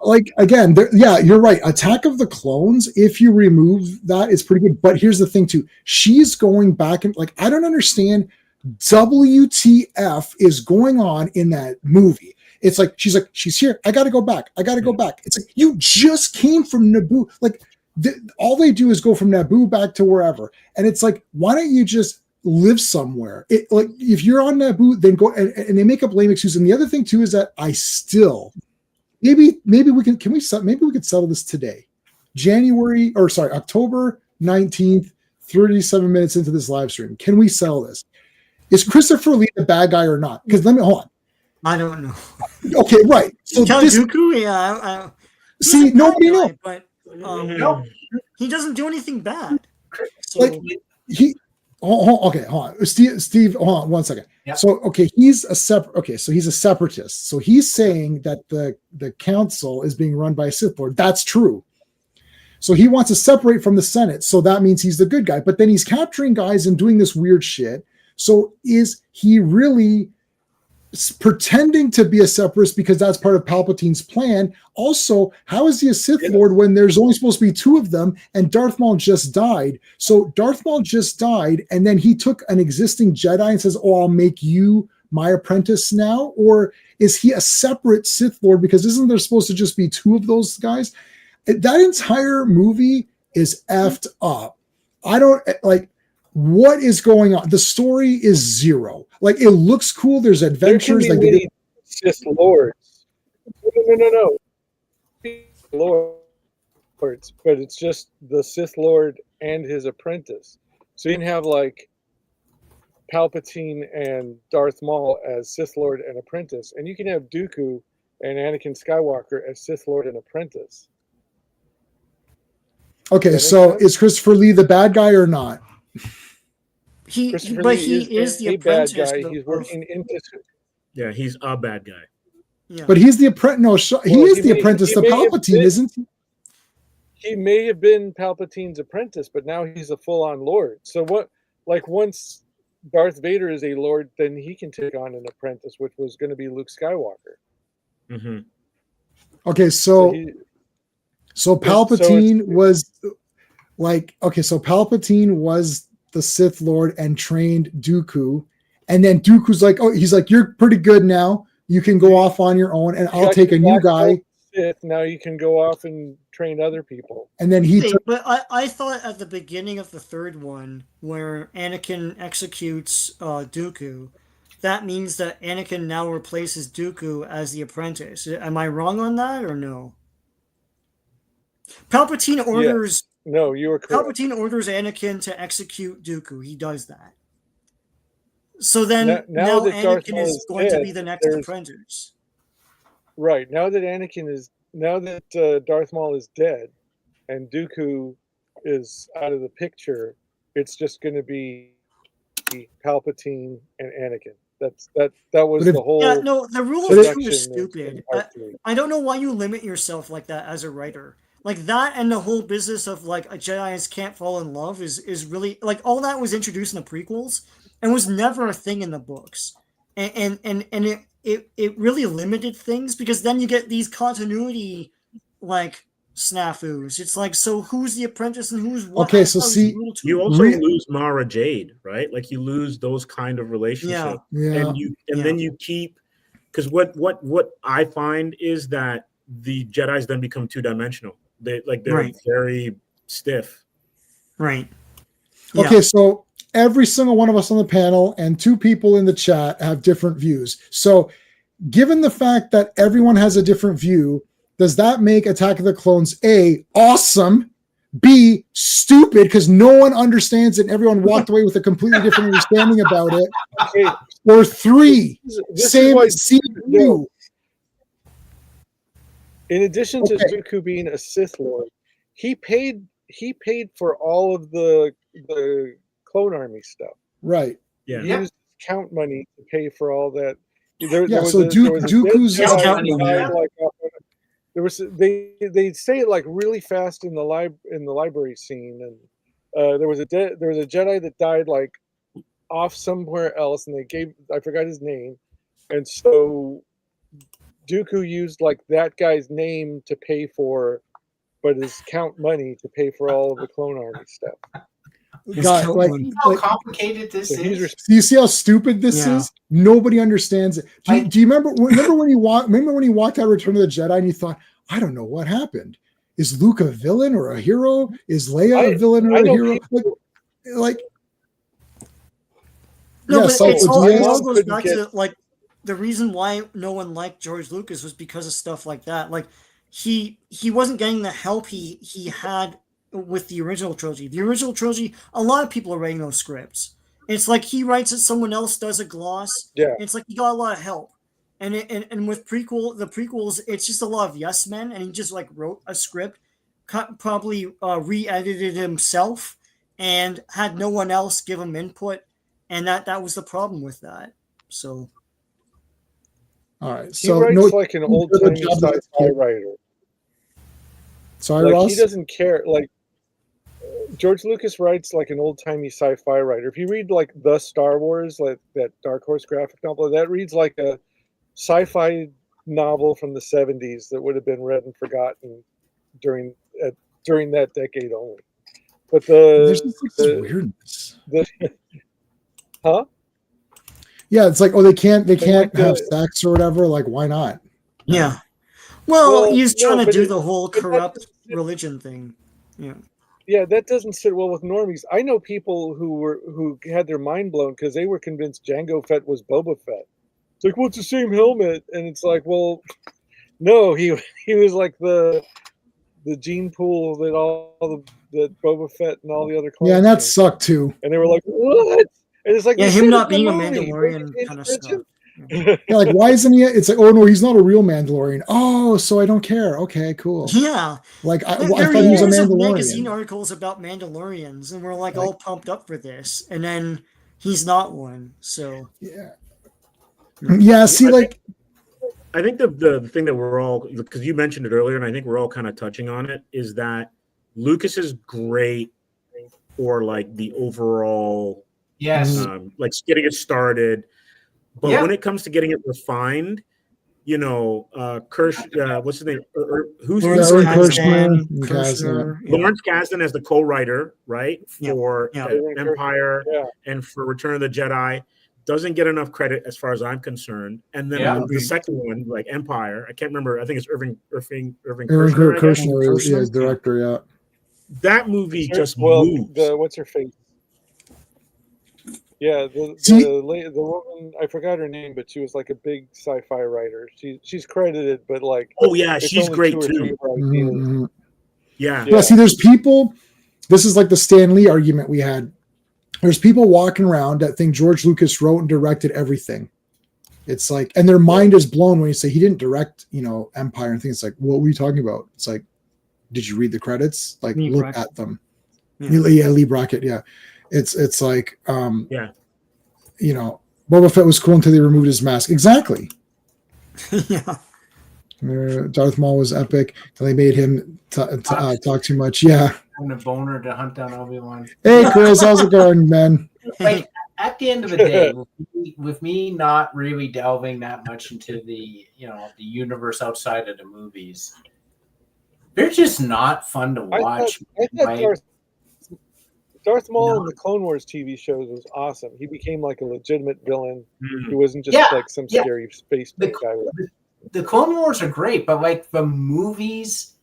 Like again, yeah, you're right. Attack of the Clones, if you remove that, is pretty good. But here's the thing too: she's going back and like I don't understand. WTF is going on in that movie? It's like she's here. I got to go back. It's like you just came from Naboo. Like all they do is go from Naboo back to wherever, and it's like why don't you just live somewhere? It like if you're on Naboo, then go and they make up lame excuses. And the other thing too is that I still. Maybe we could settle this today. October 19th, 37 minutes into this live stream. Can we settle this? Is Christopher Lee the bad guy or not? Because hold on. I don't know. Okay, right. So Count Dooku, yeah. See, nobody knows. But he doesn't do anything bad. So, like hold on. Steve, hold on 1 second. Yep. So he's a separatist. So he's saying that the council is being run by a Sith Lord. That's true. So he wants to separate from the Senate. So that means he's the good guy. But then he's capturing guys and doing this weird shit. So is he really pretending to be a separatist because that's part of Palpatine's plan? Also, how is he a Sith Lord when there's only supposed to be 2 of them and Darth Maul just died? So Darth Maul just died and then he took an existing Jedi and says, "Oh, I'll make you my apprentice now?" Or is he a separate Sith Lord because isn't there supposed to just be 2 of those guys? That entire movie is effed up. I don't like what is going on. The story is 0. Like it looks cool. There's adventures. There can be many Sith Lords. No. Lords, but it's just the Sith Lord and his apprentice. So you can have like Palpatine and Darth Maul as Sith Lord and apprentice, and you can have Dooku and Anakin Skywalker as Sith Lord and apprentice. Okay, so is Christopher Lee the bad guy or not? he is the bad apprentice. guy. He's working into. Yeah, he's a bad guy. Yeah. But he's the apprentice. No, he is the apprentice to Palpatine, isn't he? He may have been Palpatine's apprentice, but now he's a full-on Lord. So what? Like once Darth Vader is a Lord, then he can take on an apprentice, which was going to be Luke Skywalker. Mm-hmm. Okay, so Palpatine was like, okay, so Palpatine was the Sith Lord and trained Dooku, and then Dooku's like, oh, he's like, you're pretty good now. You can go off on your own, and I'll take a new guy. Now you can go off and train other people. And then but I thought at the beginning of the 3rd one, where Anakin executes Dooku, that means that Anakin now replaces Dooku as the apprentice. Am I wrong on that or no? Palpatine orders. No, you were correct. Palpatine orders Anakin to execute Dooku. He does that. So then now that Darth Anakin Maul is going to be the next apprentice. Right. Now that Darth Maul is dead and Dooku is out of the picture, it's just going to be Palpatine and Anakin. That was the whole. Yeah, no, the rule of two is stupid. I don't know why you limit yourself like that as a writer. Like that, and the whole business of like a Jedi's can't fall in love is really like all that was introduced in the prequels and was never a thing in the books, and it really limited things because then you get these continuity like snafus. It's like, so who's the apprentice and who's what? Okay, so see, you also lose Mara Jade, right? Like you lose those kind of relationships, and then you keep, because what I find is that the Jedi's then become two-dimensional. They're very stiff. Right. Okay, so every single one of us on the panel and 2 people in the chat have different views. So given the fact that everyone has a different view, does that make Attack of the Clones A, awesome, B, stupid because no one understands it and everyone walked away with a completely different understanding about it, or 3, same CPU? In addition to Dooku being a Sith Lord, he paid for all of the Clone Army stuff. Right. Yeah. He used count money to pay for all that. Dooku's they say it like really fast in the library scene, and there was a Jedi that died like off somewhere else, and I forgot his name, and so Dooku used like that guy's name to pay for, but his count money to pay for all of the Clone Army stuff. God, how complicated this is. Do you see how stupid this is? Nobody understands it. Do you remember when he walked out of Return of the Jedi and you thought, I don't know what happened. Is Luke a villain or a hero? Is Leia a villain or a hero? It all goes back to like the reason why no one liked George Lucas was because of stuff like that. Like he wasn't getting the help he had with the original trilogy. The original trilogy, a lot of people are writing those scripts. It's like he writes it, someone else does a gloss. Yeah. It's like he got a lot of help. And with the prequels, it's just a lot of yes men, and he just like wrote a script, probably re-edited himself, and had no one else give him input, and that was the problem with that. So, all right, he writes like an old-timey sci-fi writer. Sorry, Ross? He doesn't care. Like George Lucas writes like an old-timey sci-fi writer. If you read like The Star Wars, like that Dark Horse graphic novel, that reads like a sci-fi novel from the 70s that would have been read and forgotten during that decade only. But there's just like weirdness. Huh? Yeah, it's like, they can't have sex or whatever. Like, why not? Yeah. Well, he's trying to do the whole corrupt religion thing. Yeah. Yeah, that doesn't sit well with normies. I know people who had their mind blown because they were convinced Jango Fett was Boba Fett. It's like, well, it's the same helmet, and it's like, well, no, he was like the gene pool that Boba Fett and all the other clones. Yeah, and that sucked too. And they were like, what? And it's like, him not being a Mandalorian kind of stuff. Yeah, like why isn't he? It's like, oh no, he's not a real Mandalorian. Oh, so I don't care. Okay, cool. Yeah, like I thought he was a Mandalorian. Magazine articles about Mandalorians, and we're like all pumped up for this, and then he's not one. So yeah. See, I think the thing that we're all, because you mentioned it earlier, and I think we're all kind of touching on it, is that Lucas is great for like the overall, like getting it started. But when it comes to getting it refined, what's his name? Lawrence Kasdan as the co-writer, right, for Empire and for Return of the Jedi, doesn't get enough credit as far as I'm concerned. And then the second one, like Empire, I can't remember. I think it's Irving Kershner is director. Yeah, that movie just moved. What's her face? Yeah, the woman, I forgot her name, but she was like a big sci-fi writer. She's credited, but like, Oh yeah, it's she's only great 2 or 3 too. of her ideas. Mhm. Yeah. Yeah. See, there's people. This is like the Stan Lee argument we had. There's people walking around that think George Lucas wrote and directed everything. It's like, and their mind is blown when you say he didn't direct, Empire and things. It's like, what were you talking about? It's like, did you read the credits? Like, Lee look Brackett. at them. Yeah. Yeah, Lee Brackett. Yeah, it's like, Yeah. Boba Fett was cool until they removed his mask. Exactly. Yeah. Darth Maul was epic until they made him talk too much. Yeah. Having a boner to hunt down Obi-Wan. Hey, Chris, how's it going, man? Like, at the end of the day, with me not really delving that much into the universe outside of the movies, they're just not fun to watch. I thought Darth Maul in the Clone Wars TV shows was awesome. He became like a legitimate villain. He wasn't just like some scary space guy. The Clone Wars are great, but like the movies,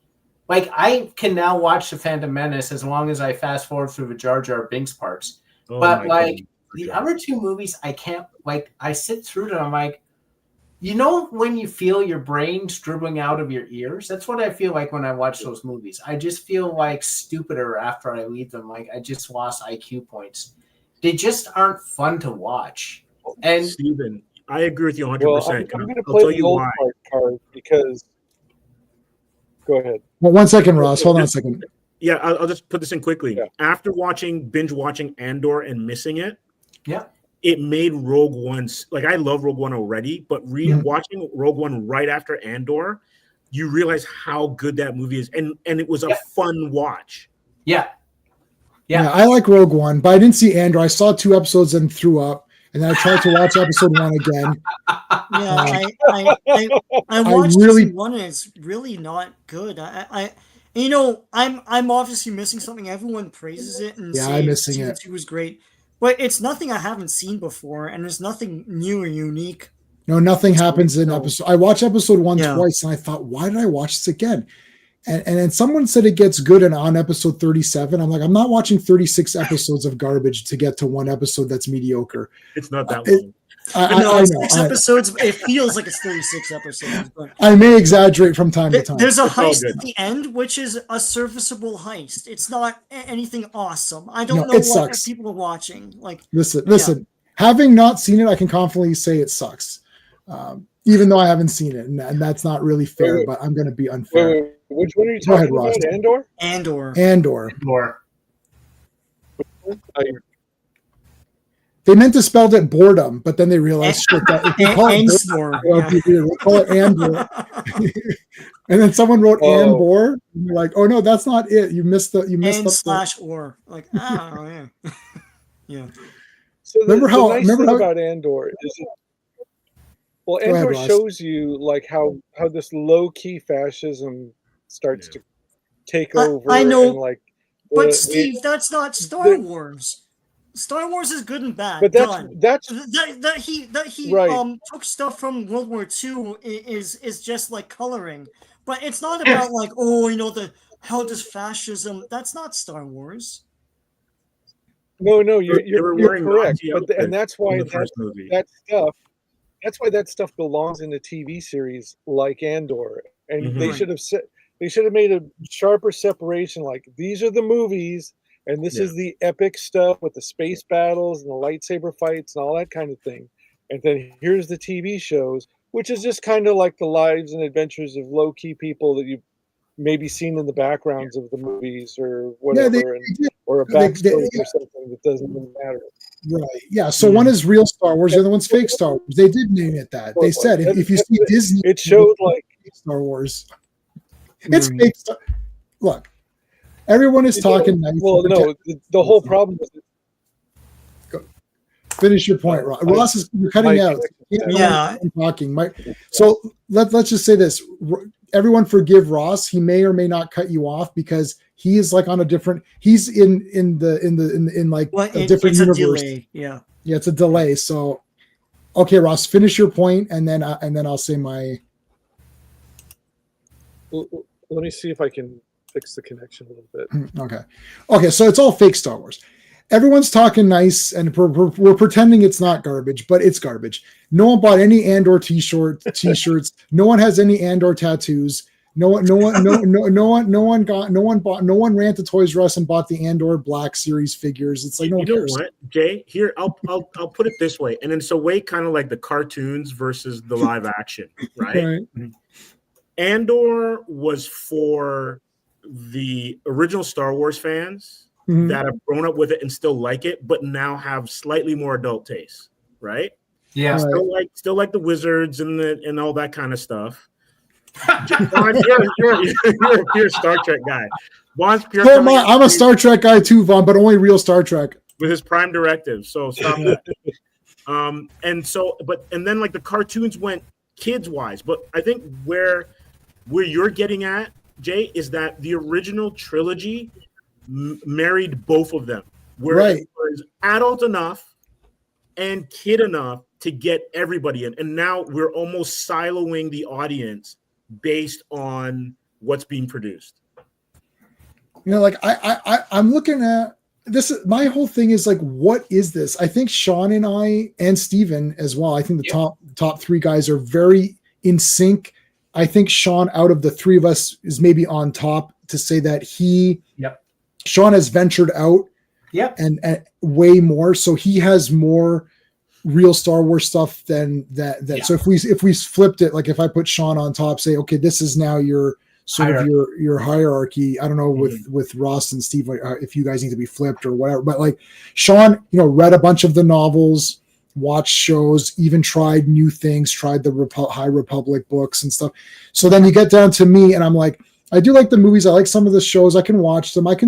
like I can now watch the Phantom Menace as long as I fast forward through the Jar Jar Binks parts. Oh but my like God. the other 2 movies, I can't. Like I sit through them, I'm like, when you feel your brain dribbling out of your ears? That's what I feel like when I watch those movies. I just feel like stupider after I leave them. Like I just lost IQ points. They just aren't fun to watch. And Steven, I agree with you 100%. Well, I'm going to play the old part card because. Go ahead. Well, 1 second, Ross. Hold on a second. Yeah, I'll just put this in quickly. Yeah. After binge watching Andor and missing it, yeah, it made Rogue One, like I love Rogue One already, but watching Rogue One right after Andor, you realize how good that movie is, and it was a fun watch. Yeah, I like Rogue One, but I didn't see Andor. I saw 2 episodes and threw up, and then I tried to watch episode 1 again. Yeah, I watched season 1 and it's really not good. I'm obviously missing something. Everyone praises it and I'm missing season it. 2 was great, but it's nothing I haven't seen before, and there's nothing new or unique. No, nothing happens in episode. I watched episode 1 twice, and I thought, why did I watch this again? And then someone said it gets good on episode 37. I'm like, I'm not watching 36 episodes of garbage to get to 1 episode that's mediocre. It's not that long. I 6 episodes. It feels like it's 36 episodes. But I may exaggerate from time to time. There's a heist at the end, which is a serviceable heist. It's not anything awesome. I don't know what people are watching. Like, listen. Having not seen it, I can confidently say it sucks. Even though I haven't seen it, and that's not really fair. But I'm going to be unfair. Wait. Which one are you talking about? Andor. They meant to spell it boredom, but then they realized that if you call it Andor. And then someone wrote Andor, and you're like, oh no, that's not it. You missed the /or. Like, oh yeah. So remember how about Andor is it? Well, Andor shows you like how this low key fascism starts to take over. I know, and but Steve, that's not Star Wars. Star Wars is good and bad. But that he right. Took stuff from World War II is just like coloring. But it's not about like, how does fascism? That's not Star Wars. No, you're correct. And that's why that stuff belongs in a TV series like Andor. And they should have made a sharper separation. Like, these are the movies, and this is the epic stuff with the space battles and the lightsaber fights and all that kind of thing. And then here's the TV shows, which is just kind of like the lives and adventures of low-key people that you've maybe seen in the backgrounds of the movies or whatever, or a backstory or something that doesn't even matter. Right. Yeah. So one is real Star Wars, the other one's fake Star Wars. They did name it that. They said if you see Disney, it showed like Star Wars. It's fake Star. Look, everyone is talking. Well, no, the whole problem is. Finish your point, Ross. Ross is you're cutting out. Yeah, I'm talking. So let's just say this. Everyone forgive Ross. He may or may not cut you off because he is like on a different. He's in like a different universe. Delay. Yeah, it's a delay. So, okay, Ross, finish your point, and then I'll say my. Let me see if I can fix the connection a little bit. Okay. So it's all fake Star Wars. everyone's talking nice, and we're pretending it's not garbage, but it's garbage. No one bought any Andor t-shirts. No one has any Andor tattoos. No one ran to Toys R Us and bought the Andor Black Series figures. It's like, no one cares. What, Jay? Here, I'll put it this way, and in some way, kind of like the cartoons versus the live action, right? Andor was for the original Star Wars fans that have grown up with it and still like it, but now have slightly more adult taste, right? Yeah, still like the wizards and all that kind of stuff. Vaughn, you're a Star Trek guy. Vaughn's pure. I'm a Star Trek guy too, Vaughn, but only real Star Trek with his Prime Directive. So stop that. And then like the cartoons went kids wise, but I think where you're getting at, Jay, is that the original trilogy married both of them, where it was adult enough and kid enough to get everybody in, and now we're almost siloing the audience based on what's being produced. Like I'm looking at this. My whole thing is like, what is this? I think Sean and I and Steven as well. I think the top three guys are very in sync. I think Sean, out of the three of us, is maybe on top to say that Sean has ventured out and way more. So he has more real Star Wars stuff than that. So if we flipped it, like if I put Sean on top, say, okay, this is now your sort of your hierarchy. I don't know with Ross and Steve, if you guys need to be flipped or whatever, but like Sean, read a bunch of the novels, watched shows, even tried new things, tried the High Republic books and stuff. So then you get down to me and I'm like, I do like the movies. I like some of the shows. I can watch them. I like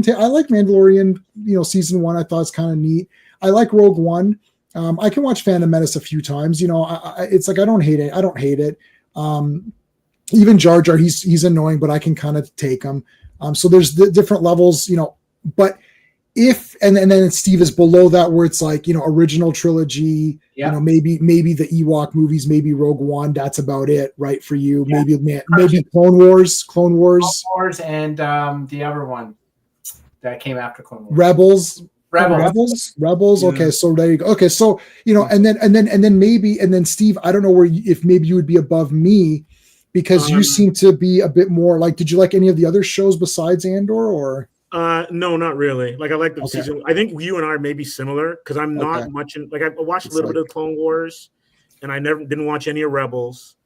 Mandalorian, season 1. I thought it's kind of neat. I like Rogue One. I can watch Phantom Menace a few times. It's like I don't hate it. Even Jar Jar, he's annoying, but I can kind of take him. So there's the different levels, But if and then Steve is below that, where it's like original trilogy, maybe the Ewok movies, maybe Rogue One. That's about it, right, for you? Yeah. Maybe Clone Wars, and the other one that came after Clone Wars, Rebels. Okay, so there you go. Okay, so and then Steve, I don't know if maybe you would be above me because you seem to be a bit more like. Did you like any of the other shows besides Andor or? No, not really. Like I like the season. I think you and I are maybe similar because I'm not much in. Like I watched a little bit of Clone Wars, and I didn't watch any of Rebels,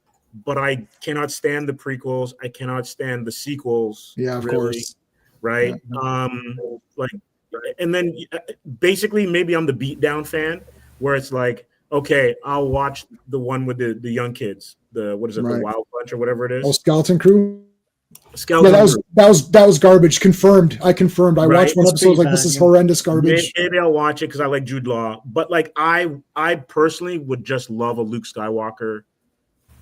but I cannot stand the prequels. I cannot stand the sequels. Yeah, of course. Right. Yeah. And then basically maybe I'm the beatdown fan, where it's like, okay, I'll watch the one with the young kids. The Wild Bunch or whatever it is. Oh, Skeleton Crew. That was garbage. Confirmed. I watched one episode. Like, this is horrendous garbage. Maybe I'll watch it because I like Jude Law. But like, I personally would just love a Luke Skywalker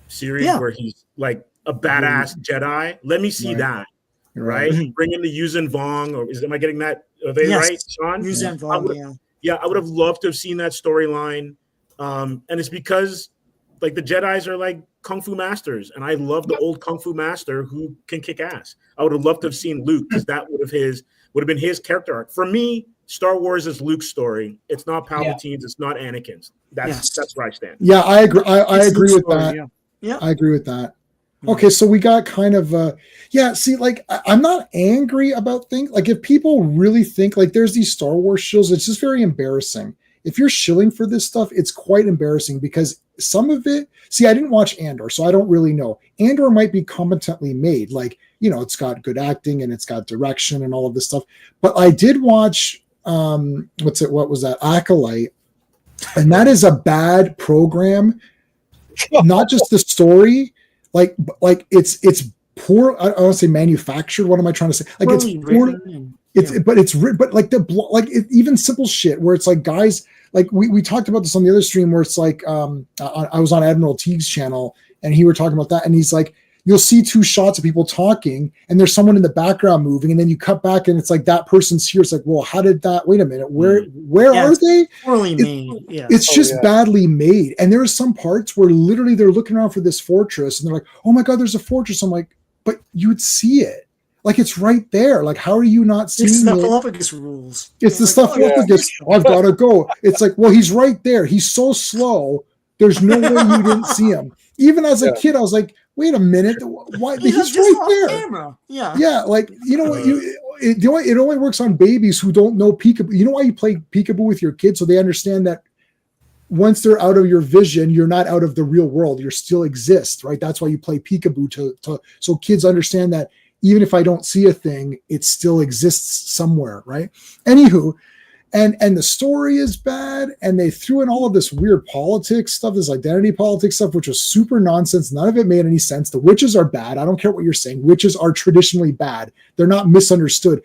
series where he's like a badass Jedi. Let me see that. Right? Bring in the Yuuzhan Vong, or am I getting that? Are they right, Sean? Yuuzhan Vong. I would have loved to have seen that storyline. And it's because like the Jedis are like kung fu masters, and I love the old kung fu master who can kick ass. I would have loved to have seen Luke because that would have been his character arc. For me, Star Wars is Luke's story. It's not Palpatine's. It's not Anakin's. That's where I stand. Yeah, I agree. I agree with that. Yeah, I agree with that. Okay, so we got kind of see, like I'm not angry about things. Like if people really think like there's these Star Wars shows, it's just very embarrassing. If you're shilling for this stuff, it's quite embarrassing because some of it, I didn't watch Andor, so I don't really know. Andor might be competently made. Like, it's got good acting and it's got direction and all of this stuff. But I did watch, what was that? Acolyte. And that is a bad program. Not just the story, like it's poor. I don't want to say manufactured. What am I trying to say? Like it's poor. Even simple shit where it's like guys, like we talked about this on the other stream where it's like I was on Admiral Teague's channel and he were talking about that and he's like, you'll see 2 shots of people talking and there's someone in the background moving and then you cut back and it's like that person's here. It's like, well, how did that? Wait a minute, where are they? Poorly made. Yeah, it's just badly made. And there are some parts where literally they're looking around for this fortress and they're like, oh my god, there's a fortress. I'm like, but you would see it. Like it's right there. Like how are you not It's seeing it? Snuffleupagus rules. It's the like, Snuffleupagus. I've got to go. It's like, well, he's right there. He's so slow. There's no way you didn't see him. Even as a kid, I was like, wait a minute. Why? He's right there. Camera. Yeah. Yeah. Like, you know what? It only works on babies who don't know peekaboo. You know why you play peekaboo with your kids? So they understand that once they're out of your vision, you're not out of the real world. You still exist, right? That's why you play peekaboo so kids understand that even if I don't see a thing, it still exists somewhere, right? Anywho, and the story is bad, and they threw in all of this weird politics stuff, this identity politics stuff, which was super nonsense. None of it made any sense. The witches are bad. I don't care what you're saying. Witches are traditionally bad. They're not misunderstood.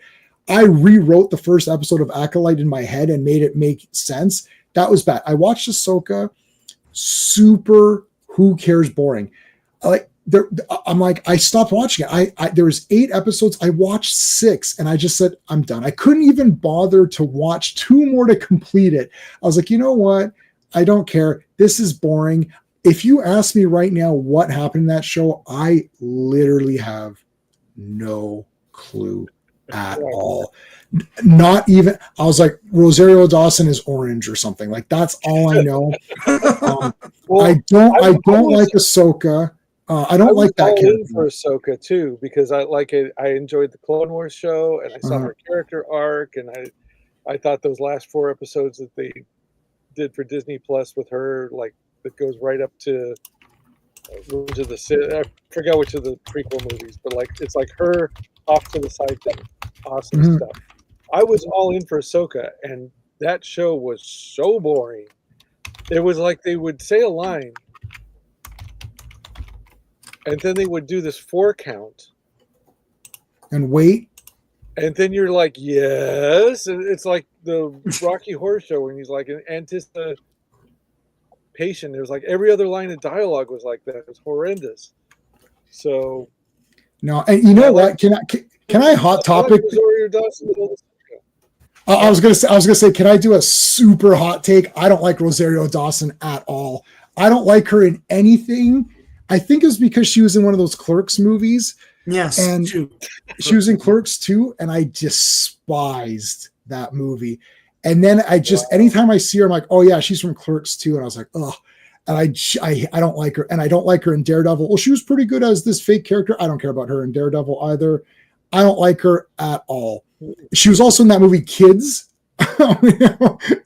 I rewrote the first episode of Acolyte in my head and made it make sense. That was bad. I watched Ahsoka. Super, who cares, boring. I'm like, I stopped watching it. There was 8 episodes. I watched 6 and I just said, I'm done. I couldn't even bother to watch 2 more to complete it. I was like, you know what? I don't care. This is boring. If you ask me right now what happened in that show, I literally have no clue at all. Not even, I was like, Rosario Dawson is orange or something. Like that's all I know. I don't like Ahsoka. I don't like that character. For Ahsoka too, because I like it. I enjoyed the Clone Wars show, and I saw her character arc, and I thought those last 4 episodes that they did for Disney Plus with her, like that goes right up to Revenge of the Sith. I forgot which of the prequel movies, but like it's like her off to the side thing. Awesome stuff. I was all in for Ahsoka, and that show was so boring. It was like they would say a line, and then they would do this 4 count. And wait. And then you're like, yes. And it's like the Rocky Horror Show when he's like an anticipation. It was like every other line of dialogue was like that. It was horrendous. So. No, and you know what? Can I hot topic? I was gonna say, can I do a super hot take? I don't like Rosario Dawson at all. I don't like her in anything. I think it was because she was in one of those Clerks movies. Yes. And she was in Clerks too, and I despised that movie. And then anytime I see her, I'm like, oh yeah, she's from Clerks too. And I was like, oh, and I don't like her. And I don't like her in Daredevil. Well, she was pretty good as this fake character. I don't care about her in Daredevil either. I don't like her at all. She was also in that movie Kids,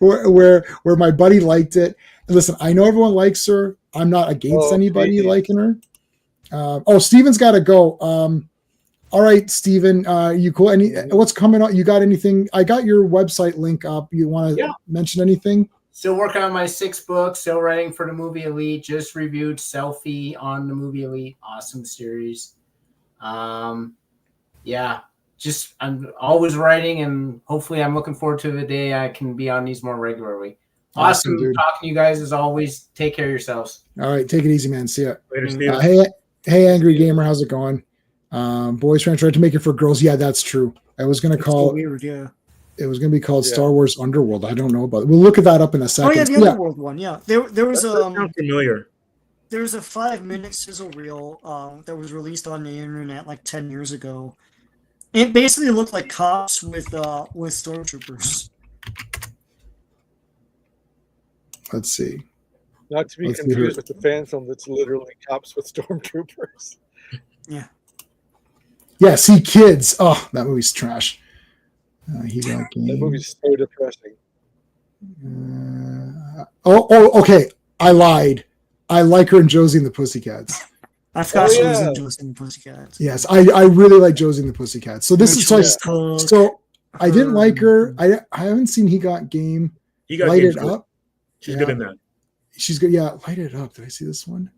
where my buddy liked it. And listen, I know everyone likes her. I'm not against anybody liking her. Steven's got to go. All right, Steven, you cool? What's coming up? You got anything? I got your website link up. You want to mention anything? Still working on my 6th book. Still writing for the Movie Elite. Just reviewed Selfie on the Movie Elite. Awesome series. Just I'm always writing, and hopefully I'm looking forward to the day I can be on these more regularly. Awesome talking to you guys as always. Take care of yourselves. All right, take it easy, man. See ya. Later, Steve. Hey, Angry Gamer, how's it going? Boys trying to make it for girls. Yeah, that's true. I was gonna call. Weird, yeah. It was gonna be called Star Wars Underworld. I don't know about it. We'll look at that up in a second. Oh yeah, the Underworld one. Yeah, there was sounds familiar. There was a 5-minute sizzle reel that was released on the internet like 10 years ago. It basically looked like cops with stormtroopers. Let's see. Not to be confused with the fan film that's literally cops with stormtroopers. Yeah. Yeah, see Kids. Oh, that movie's trash. He got game. That movie's so depressing. Okay. I lied. I like her in Josie and the Pussycats. I forgot she was in Josie and the Pussycats. Yes, I really like Josie and the Pussycats. So this so I didn't like her. I haven't seen He Got Game. He Got Light Game. It Up. She's good in that. She's good. Yeah, Light It Up. Did I see this one?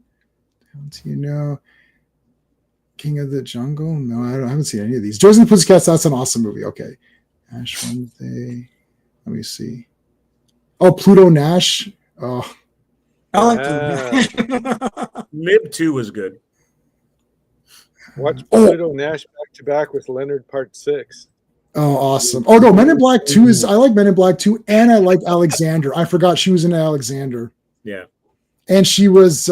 Don't you know? King of the Jungle? No, I haven't seen any of these. Josie and the Pussycats, that's an awesome movie. Okay. Ash Wednesday. Let me see. Oh, Pluto Nash. Oh. I like Pluto. Mib 2 was good. Watch Pluto Nash back to back with Leonard Part 6. Oh, awesome. Oh, no, Men in Black 2 is, I like Men in Black 2, and I like Alexander. I forgot she was in Alexander. Yeah. And she was,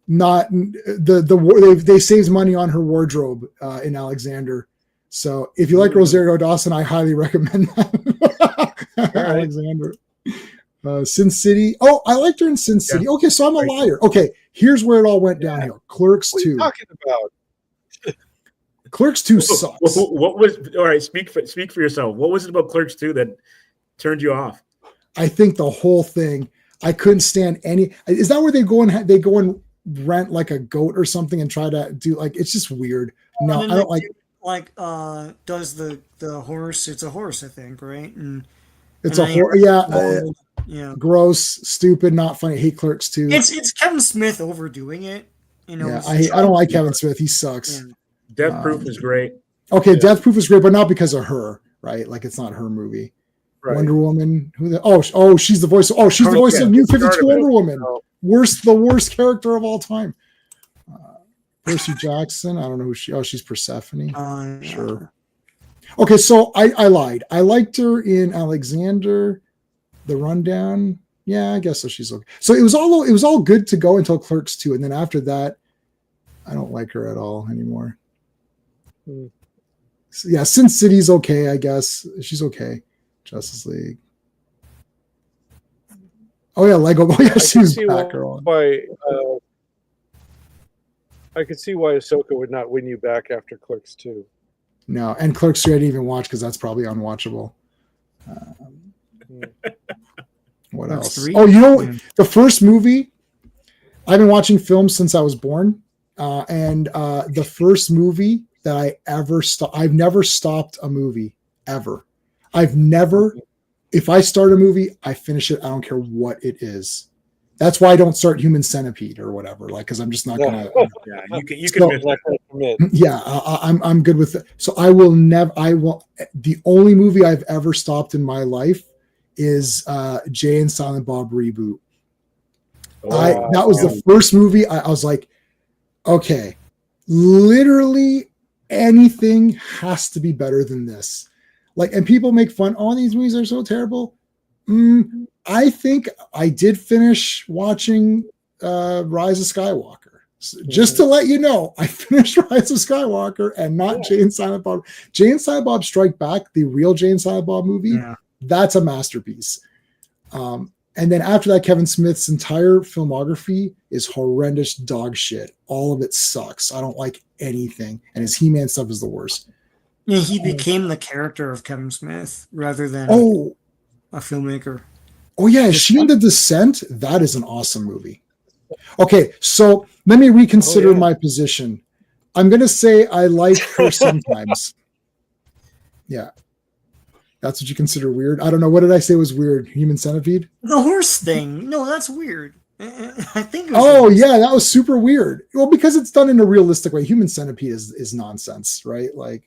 not they saved money on her wardrobe in Alexander. So if you like Rosario Dawson, I highly recommend that. Alexander. Sin City. Oh, I liked her in Sin City. Okay, so I'm a liar. Okay, here's where it all went downhill. Clerks 2. What are you talking about? Clerks 2 sucks. What was all right? Speak for yourself. What was it about Clerks 2 that turned you off? I think the whole thing. I couldn't stand any. Is that where they go and rent like a goat or something and try to do like? It's just weird. No, I don't like. Does the horse? It's a horse, I think, right? And it's a horse. Yeah. Gross, stupid, not funny. I hate Clerks 2. It's Kevin Smith overdoing it. You know. Yeah, I don't like Kevin Smith. He sucks. Yeah. Death Proof is great. Okay, Death Proof is great, but not because of her, right? Like it's not her movie. Right. Wonder Woman. She's the voice. She's the voice of New 52 Wonder Woman. The worst character of all time. Percy Jackson. I don't know who she. Oh, she's Persephone. Sure. Okay, so I lied. I liked her in Alexander, The Rundown. Yeah, I guess so. She's okay. So it was all good to go until Clerks 2, and then after that, I don't like her at all anymore. So, yeah, Sin City's okay. I guess she's okay. Justice League. Oh yeah, Lego. Oh yeah, she's Batgirl. I could see why Ahsoka would not win you back after Clerks 2. No, and Clerks 3 I didn't even watch because that's probably unwatchable. What else? 3? Oh, the first movie. I've been watching films since I was born, and the first movie that I ever stopped. I've never stopped a movie ever. I've never. If I start a movie, I finish it. I don't care what it is. That's why I don't start Human Centipede or whatever. Like, because I'm just not gonna. Yeah, you can. Yeah, I'm good with it. So I will never. The only movie I've ever stopped in my life is Jay and Silent Bob Reboot. That was the first movie I was like, okay, literally anything has to be better than this. Like, and people make fun. Oh, these movies are so terrible. I think I did finish watching Rise of Skywalker. So just to let you know, I finished Rise of Skywalker and not Jay and Silent Bob. Jay and Silent Bob Strike Back, the real Jay and Silent Bob movie, that's a masterpiece. And then after that, Kevin Smith's entire filmography is horrendous dog shit. All of it sucks. I don't like anything. And his He-Man stuff is the worst. Yeah, he became the character of Kevin Smith rather than a filmmaker. Oh, yeah. Is she in The Descent? That is an awesome movie. Okay, so let me reconsider my position. I'm going to say I like her sometimes. Yeah. That's what you consider weird? I don't know. What did I say was weird? Human Centipede? The horse thing. No, that's weird. I think it was that was super weird. Well, because it's done in a realistic way. Human Centipede is nonsense, right? Like,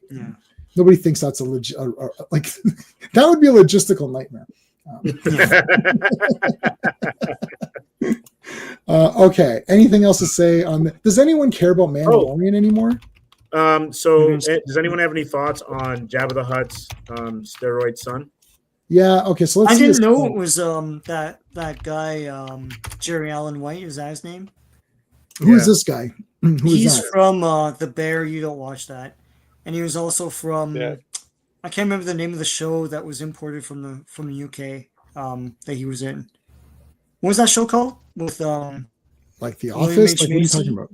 nobody thinks that's like, that would be a logistical nightmare. Okay. Anything else to say on does anyone care about Mandalorian anymore? So does anyone have any thoughts on Jabba the Hutt's steroid son? Yeah, okay, so let's I didn't know it was that guy Jerry Allen White, is that his name? Who is this guy? He's from The Bear, you don't watch that. And he was also from I can't remember the name of the show that was imported from the UK that he was in. What was that show called? With like The Office? Like, what are you talking about?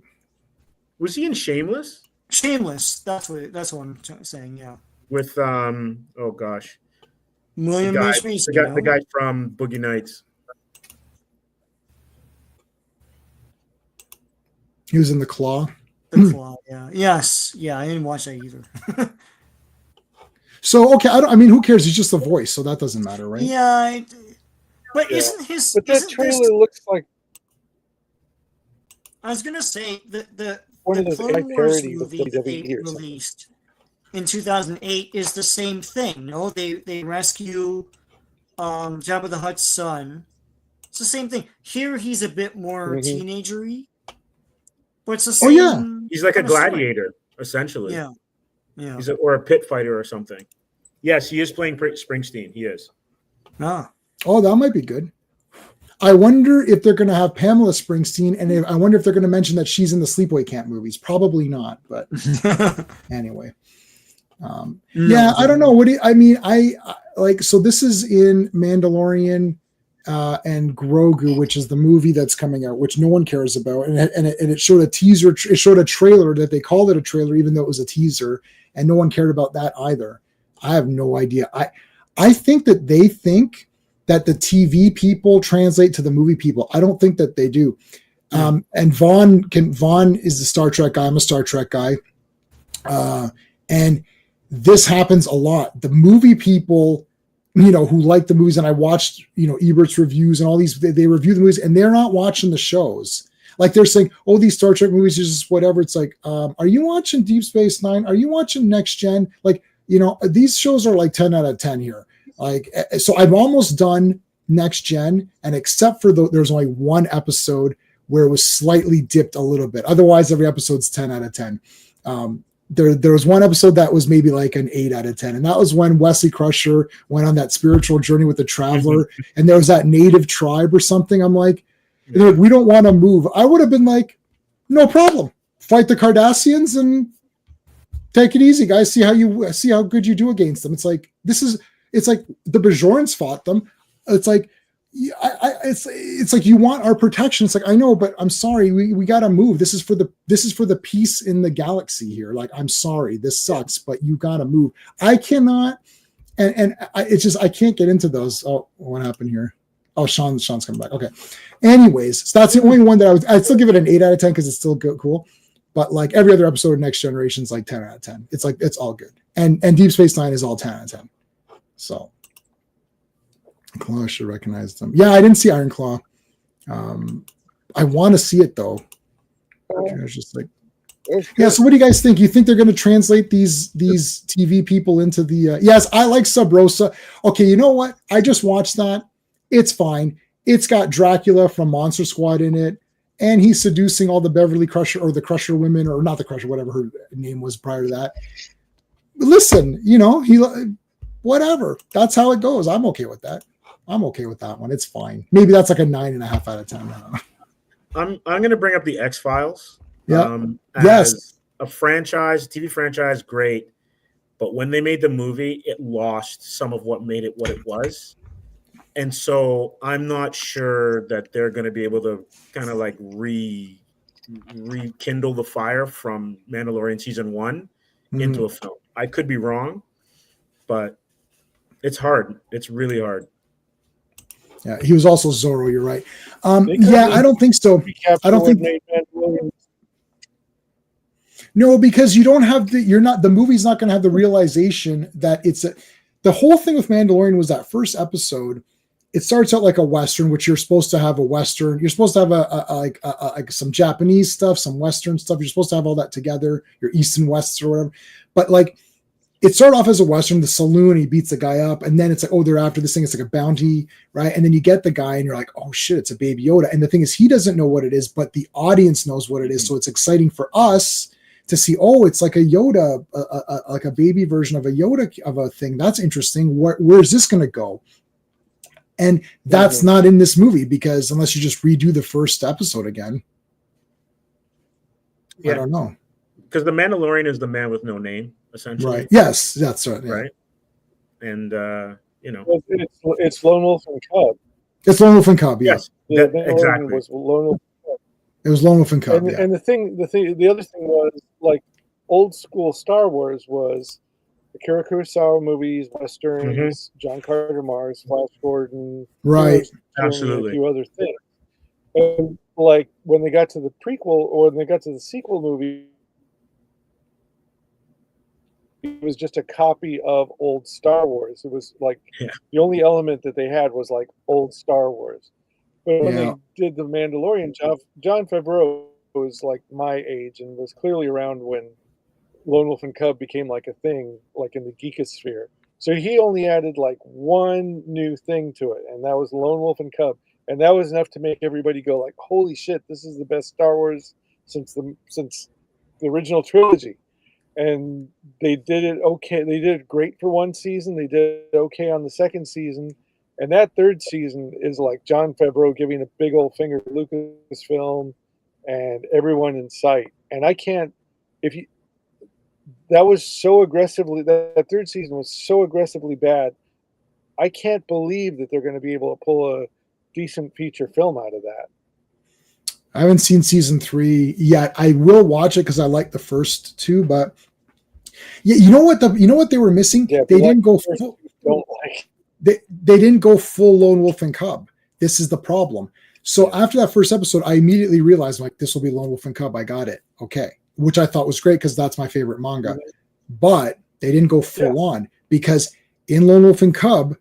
Was he in Shameless? Shameless. That's what I'm saying. Yeah. With oh gosh, William H. Macy, the guy from Boogie Nights. He was in The Claw. The Claw. Yeah. Yes. Yeah. I didn't watch that either. So okay, I mean, who cares? He's just a voice, so that doesn't matter, right? Yeah. But isn't his? But that trailer looks like. I was gonna say the one of those Clone Wars movie that they released in 2008 is the same thing. No, they rescue Jabba the Hutt's son. It's the same thing. Here he's a bit more teenagery, but it's the same. Oh yeah, he's like a gladiator essentially. Yeah, yeah. Or a pit fighter or something. Yes, he is playing Springsteen. He is. Ah. Oh, that might be good. I wonder if they're going to have Pamela Springsteen, and I wonder if they're going to mention that she's in the Sleepaway Camp movies. Probably not, but anyway. Yeah, I don't know. What do you, I mean? I like, so this is in Mandalorian and Grogu, which is the movie that's coming out, which no one cares about, and it showed a teaser. It showed a trailer that they called it a trailer, even though it was a teaser, and no one cared about that either. I have no idea. I think that they think that the TV people translate to the movie people. I don't think that they do. And Vaughn is the Star Trek guy. I'm a Star Trek guy. And this happens a lot. The movie people, who like the movies, and I watched, Ebert's reviews and all these, they review the movies and they're not watching the shows. Like they're saying, oh, these Star Trek movies are just whatever. It's like, are you watching Deep Space Nine? Are you watching Next Gen? Like, these shows are like 10 out of 10 here. Like, so I've almost done Next Gen, and except for there's only one episode where it was slightly dipped a little bit. Otherwise, every episode's 10 out of 10. There was one episode that was maybe like an 8 out of 10. And that was when Wesley Crusher went on that spiritual journey with the Traveler. And there was that native tribe or something. I'm like, we don't want to move. I would have been like, no problem. Fight the Cardassians and take it easy, guys. See how good you do against them. It's like, it's like the Bajorans fought them. It's like, it's like you want our protection. It's like, I know, but I'm sorry, we got to move. This is for the peace in the galaxy here. Like, I'm sorry, this sucks, but you got to move. I cannot, it's just I can't get into those. Oh, what happened here? Oh, Sean's coming back. Okay. Anyways, so that's the only one that I'd still give it an 8 out of 10 because it's still cool. But like every other episode of Next Generation is like 10 out of 10. It's like, it's all good. And Deep Space Nine is all 10 out of 10. So Claw should recognize them. Yeah, I didn't see Iron Claw. I want to see it though. I was just like, yeah. So what do you guys think? You think they're going to translate these TV people into the? Yes, I like Sub Rosa. Okay, you know what? I just watched that. It's fine. It's got Dracula from Monster Squad in it, and he's seducing all the Beverly Crusher or the Crusher women, or not the Crusher, whatever her name was prior to that. Listen, he whatever. That's how it goes. I'm okay with that. I'm okay with that one. It's fine. Maybe that's like a 9.5 out of 10. I don't know. I'm going to bring up the X-Files. Yeah. As a franchise, TV franchise, great. But when they made the movie, it lost some of what made it what it was. And so I'm not sure that they're going to be able to kind of like rekindle the fire from Mandalorian season 1 into a film. I could be wrong, but it's hard. It's really hard. Yeah, he was also Zorro. You're right. Yeah, I don't think so. I don't think. No, because you don't have the movie's not going to have the realization that the whole thing with Mandalorian was that first episode. It starts out like a Western, which you're supposed to have a Western. You're supposed to have like some Japanese stuff, some Western stuff. You're supposed to have all that together, your East and West or whatever. But like, it started off as a Western, the saloon, he beats the guy up. And then it's like, oh, they're after this thing. It's like a bounty, right? And then you get the guy and you're like, oh shit, it's a Baby Yoda. And the thing is, he doesn't know what it is, but the audience knows what it is. So it's exciting for us to see, oh, it's like a Yoda, like a baby version of a Yoda of a thing. That's interesting. Where's this going to go? And that's not in this movie, because unless you just redo the first episode again. I don't know. Because the Mandalorian is the man with no name, essentially. Right. Yes, that's right. Yeah. Right. And, it's Lone Wolf and Cub. It's Lone Wolf and Cub, yes. Exactly. Was Lone Wolf and Cub. It was Lone Wolf and Cub, and the other thing was, like, old school Star Wars was the Akira Kurosawa movies, Westerns, John Carter Mars, Flash Gordon, right? Absolutely, a few other things. And like when they got to the prequel or when they got to the sequel movie, it was just a copy of old Star Wars. It was like the only element that they had was like old Star Wars. But when they did the Mandalorian, John Favreau was like my age and was clearly around when Lone Wolf and Cub became like a thing, like in the geekosphere. So he only added like one new thing to it, and that was Lone Wolf and Cub, and that was enough to make everybody go like, "Holy shit, this is the best Star Wars since the original trilogy." And they did it okay. They did it great for one season. They did it okay on the second season, And that third season is like Jon Favreau giving a big old finger to Lucasfilm and everyone in sight. And I can't, if you, that was so aggressively, that third season was so aggressively bad. I can't believe that they're going to be able to pull a decent feature film out of that. I haven't seen season 3 yet. I will watch it because I like the first 2, but yeah, you know what they were missing? Yeah, they didn't go full, don't like. they didn't go full Lone Wolf and Cub. This is the problem. So after that first episode, I immediately realized like this will be Lone Wolf and Cub. I got it. Okay. Which I thought was great because that's my favorite manga. But they didn't go full on because in Lone Wolf and Cub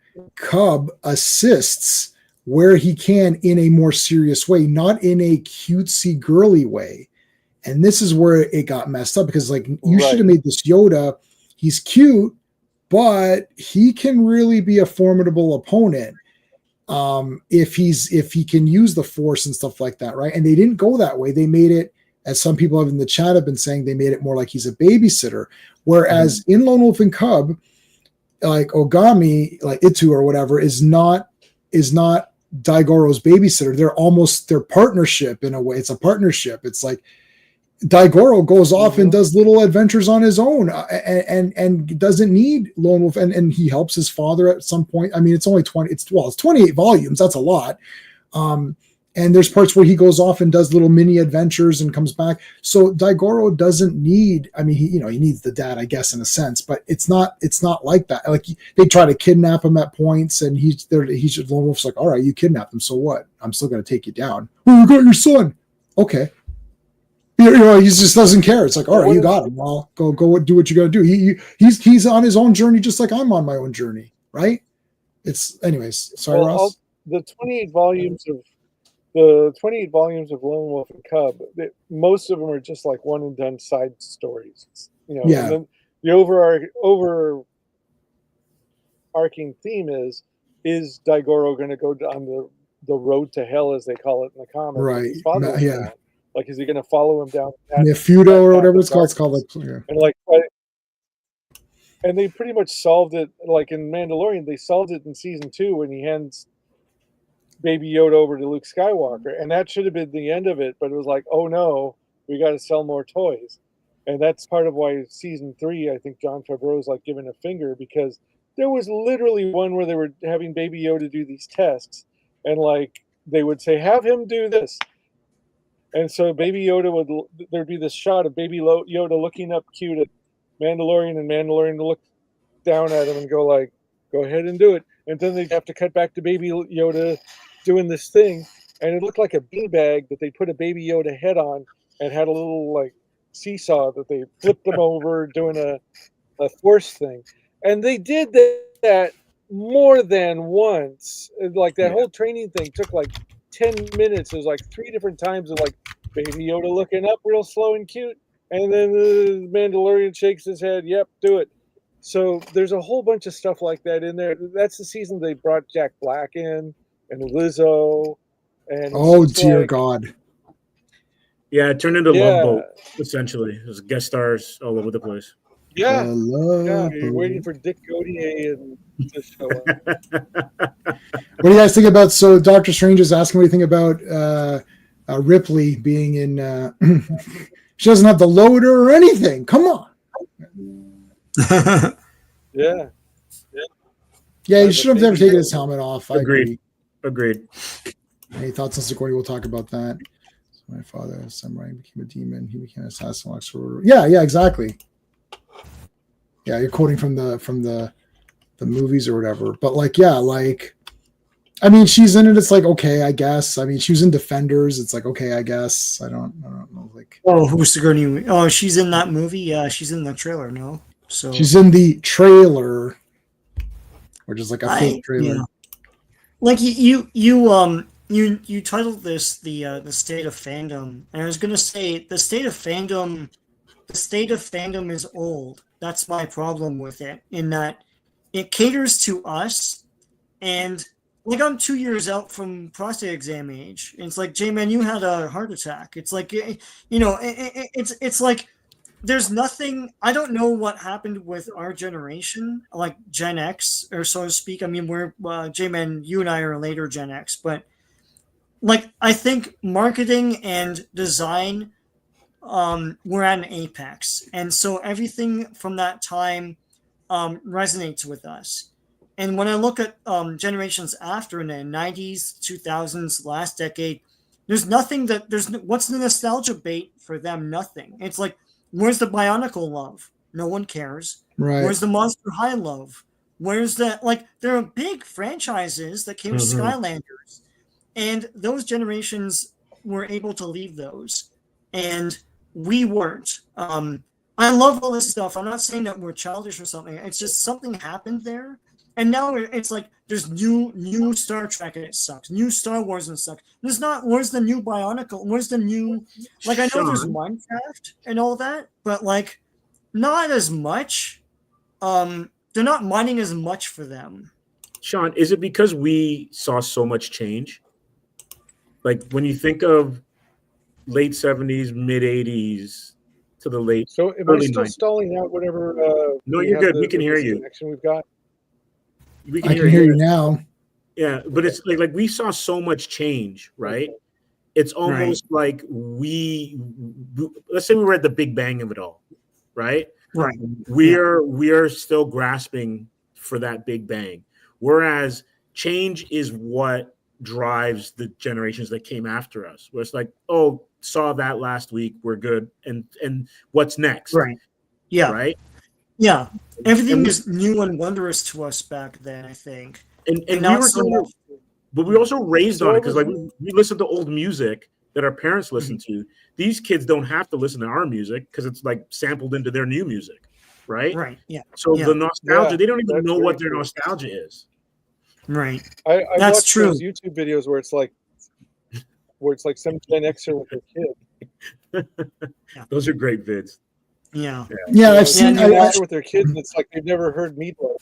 assists where he can in a more serious way, not in a cutesy girly way. And this is where it got messed up because like you should have made this Yoda. He's cute, but he can really be a formidable opponent if he can use the Force and stuff like that, right? And they didn't go that way. They made it, as some people in the chat have been saying, they made it more like he's a babysitter. Whereas in Lone Wolf and Cub, like Ogami, like Itu or whatever, is not Daigoro's babysitter. They're almost their partnership in a way. It's a partnership. It's like Daigoro goes off and does little adventures on his own and doesn't need Lone Wolf. And he helps his father at some point. I mean, it's only 28 volumes. That's a lot. And there's parts where he goes off and does little mini adventures and comes back. So Daigoro doesn't need, I mean, he needs the dad, I guess, in a sense, but it's not like that. Like they try to kidnap him at points and he's Lone Wolf's like, all right, you kidnapped him. So what? I'm still going to take you down. Oh, you got your son. Okay. He just doesn't care. It's like, all right, you got him. Well, go do what you got to do. He's on his own journey, just like I'm on my own journey. Right. Anyways. Sorry, Ross. The 28 volumes of Lone Wolf and Cub, most of them are just like one and done side stories. And then the overarching theme is Daigoro going to go on the road to hell, as they call it in the comics? Right. Like, is he going to follow him down? Feudo or whatever it's called. It's called and they pretty much solved it. Like in Mandalorian, they solved it in season 2 when he hands Baby Yoda over to Luke Skywalker, and that should have been the end of it. But it was like, oh no, we got to sell more toys, and that's part of why season 3, I think Jon Favreau's like giving a finger, because there was literally one where they were having Baby Yoda do these tests, and like they would say, have him do this. And so Baby Yoda there'd be this shot of Baby Yoda looking up cute at Mandalorian, and Mandalorian would look down at him and go like, go ahead and do it. And then they'd have to cut back to Baby Yoda doing this thing. And it looked like a beanbag that they put a Baby Yoda head on and had a little like seesaw that they flipped them over doing a Force thing. And they did that more than once. Like that whole training thing took like 10 minutes. It was like 3 different times of like Baby Yoda looking up real slow and cute, and then the Mandalorian shakes his head, yep, do it. So there's a whole bunch of stuff like that in there. That's the season they brought Jack Black in and Lizzo, and dear God. Yeah, it turned into Love Boat, essentially. There's guest stars all over the place. Yeah, you're waiting for Dick Gautier and to show up. What do you guys think about? So Doctor Strange is asking what do you think about Ripley being in? She doesn't have the loader or anything. Come on. Yeah. You should have never taken his helmet off. Agreed. Any thoughts on Sigourney? We'll talk about that. So my father, a samurai, became a demon. He became an assassin. Yeah, exactly. Yeah, you're quoting from the movies or whatever. But I mean, she's in it. It's like, okay, I guess. I mean, she was in Defenders. It's like, okay, I guess. I don't know. Like, who's Sigourney? Oh, she's in that movie. Yeah, she's in the trailer. No, so she's in the trailer, which is like a fake trailer. Yeah. Like you titled this the State of Fandom, and I was gonna say the State of Fandom is old. That's my problem with it, in that it caters to us, and like I'm 2 years out from prostate exam age. And it's like, J-Man, you had a heart attack. It's like, it's like there's nothing. I don't know what happened with our generation, like Gen X, or so to speak. I mean, we're J-Man, you and I are later Gen X, but like I think marketing and design were at an apex, and so everything from that time resonates with us. And when I look at generations after in the 90s, 2000s, last decade, there's nothing that what's the nostalgia bait for them? Nothing. It's like, where's the Bionicle love? No one cares. Right. Where's the Monster High love? Where's the, like, there are big franchises that came with Skylanders, and those generations were able to leave those, and we weren't. I love all this stuff. I'm not saying that we're childish or something. It's just something happened there. And now it's like there's new Star Trek and it sucks. New Star Wars and it sucks. There's not. Where's the new Bionicle? Where's the new? Like, I know there's Minecraft and all that, but like not as much. They're not mining as much for them. Sean, is it because we saw so much change? Like when you think of late 70s, mid 80s to the late. So am I still 90s. Stalling out whatever? No, you're good. We can hear you. Connection we've got. We can hear you now. Yeah, but it's like we saw so much change, right? It's almost like let's say we were at the Big Bang of it all, right? Right. We are still grasping for that Big Bang, whereas change is what drives the generations that came after us. Where it's like, oh, saw that last week, we're good, and what's next? Right. Yeah. Right. Yeah. Everything is new and wondrous to us back then, I think. And we were but we also raised on it because like we listened to old music that our parents listened to. These kids don't have to listen to our music because it's like sampled into their new music, right? Right. Yeah. So the nostalgia, they don't even know what their nostalgia is. Right. I That's watched true. those YouTube videos where it's like some Gen Xer with their kid. Those are great vids. Yeah. Yeah, I've seen with their kids, and it's like they've never heard Meatloaf.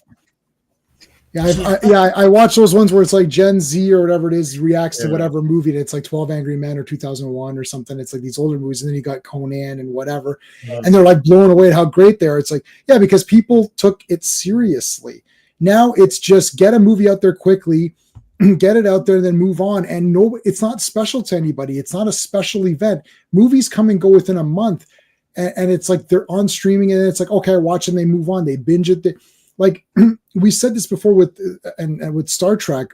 Yeah, I watch those ones where it's like Gen Z or whatever it is reacts to whatever movie. And it's like 12 Angry Men or 2001 or something. It's like these older movies, and then you got Conan and whatever, and they're like blown away at how great they are. It's like, yeah, because people took it seriously. Now it's just get a movie out there quickly, get it out there, and then move on. And no, it's not special to anybody. It's not a special event. Movies come and go within a month. And it's like they're on streaming, and it's like, okay, I watch and they move on. They binge it. Like we said this before with Star Trek,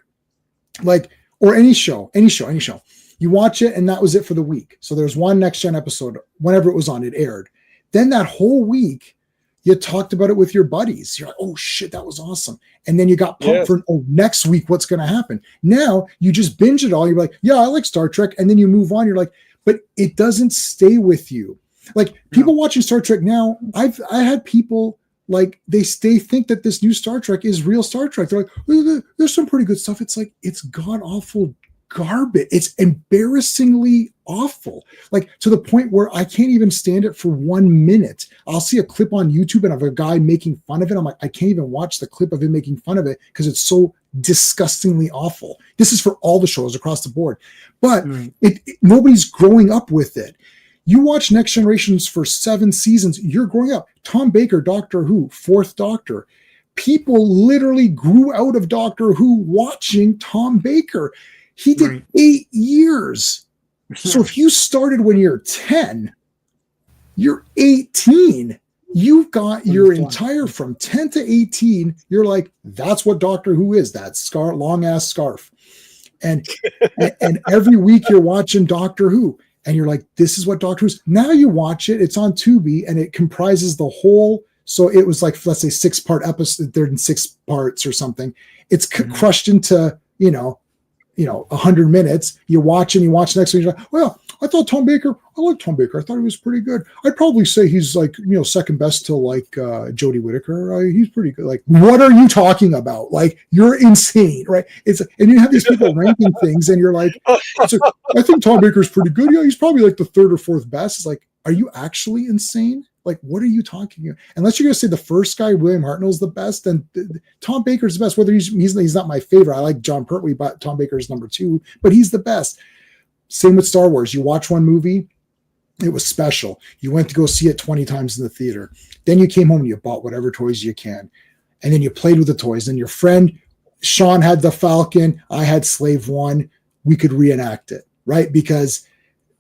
like, or any show. You watch it, and that was it for the week. So there's one Next Gen episode whenever it was on, it aired. Then that whole week, you talked about it with your buddies. You're like, oh shit, that was awesome. And then you got pumped for next week, what's going to happen? Now you just binge it all. You're like, yeah, I like Star Trek, and then you move on. You're like, but it doesn't stay with you. Like people watching Star Trek now, I had people like they think that this new Star Trek is real Star Trek. They're like, there's some pretty good stuff. It's like, it's god awful garbage. It's embarrassingly awful. Like to the point where I can't even stand it for 1 minute. I'll see a clip on YouTube and of a guy making fun of it. I'm like, I can't even watch the clip of him making fun of it because it's so disgustingly awful. This is for all the shows across the board, but nobody's growing up with it. You watch Next Generations for 7 seasons, you're growing up. Tom Baker, Doctor Who, 4th Doctor. People literally grew out of Doctor Who watching Tom Baker. He did 8 years. So if you started when you're 10, you're 18. You've got your entire from 10 to 18. You're like, that's what Doctor Who is. That long ass scarf. And every week you're watching Doctor Who. And you're like, this is what Doctor Who's. Now you watch it, it's on Tubi, and it comprises the whole. So it was like, let's say 6-part episode, they're in 6 parts or something. It's crushed into, 100 minutes. You watch and you watch the next one. You're like, well, I like Tom Baker. I thought he was pretty good. I'd probably say he's like, second best to like Jodie Whittaker. He's pretty good. Like, what are you talking about? Like, you're insane, right? And you have these people ranking things, and you're like, I think Tom Baker's pretty good. Yeah, he's probably like the 3rd or 4th best. It's like, are you actually insane? Like, what are you talking about? Unless you're going to say the first guy, William Hartnell's the best, then Tom Baker's the best. Whether he's not my favorite. I like John Pertwee, but Tom Baker's number 2, but he's the best. Same with Star Wars. You watch one movie, It was special. You went to go see it 20 times in the theater. Then you came home and you bought whatever toys you can. And then you played with the toys. And your friend, Sean, had the Falcon. I had Slave One. We could reenact it, right? Because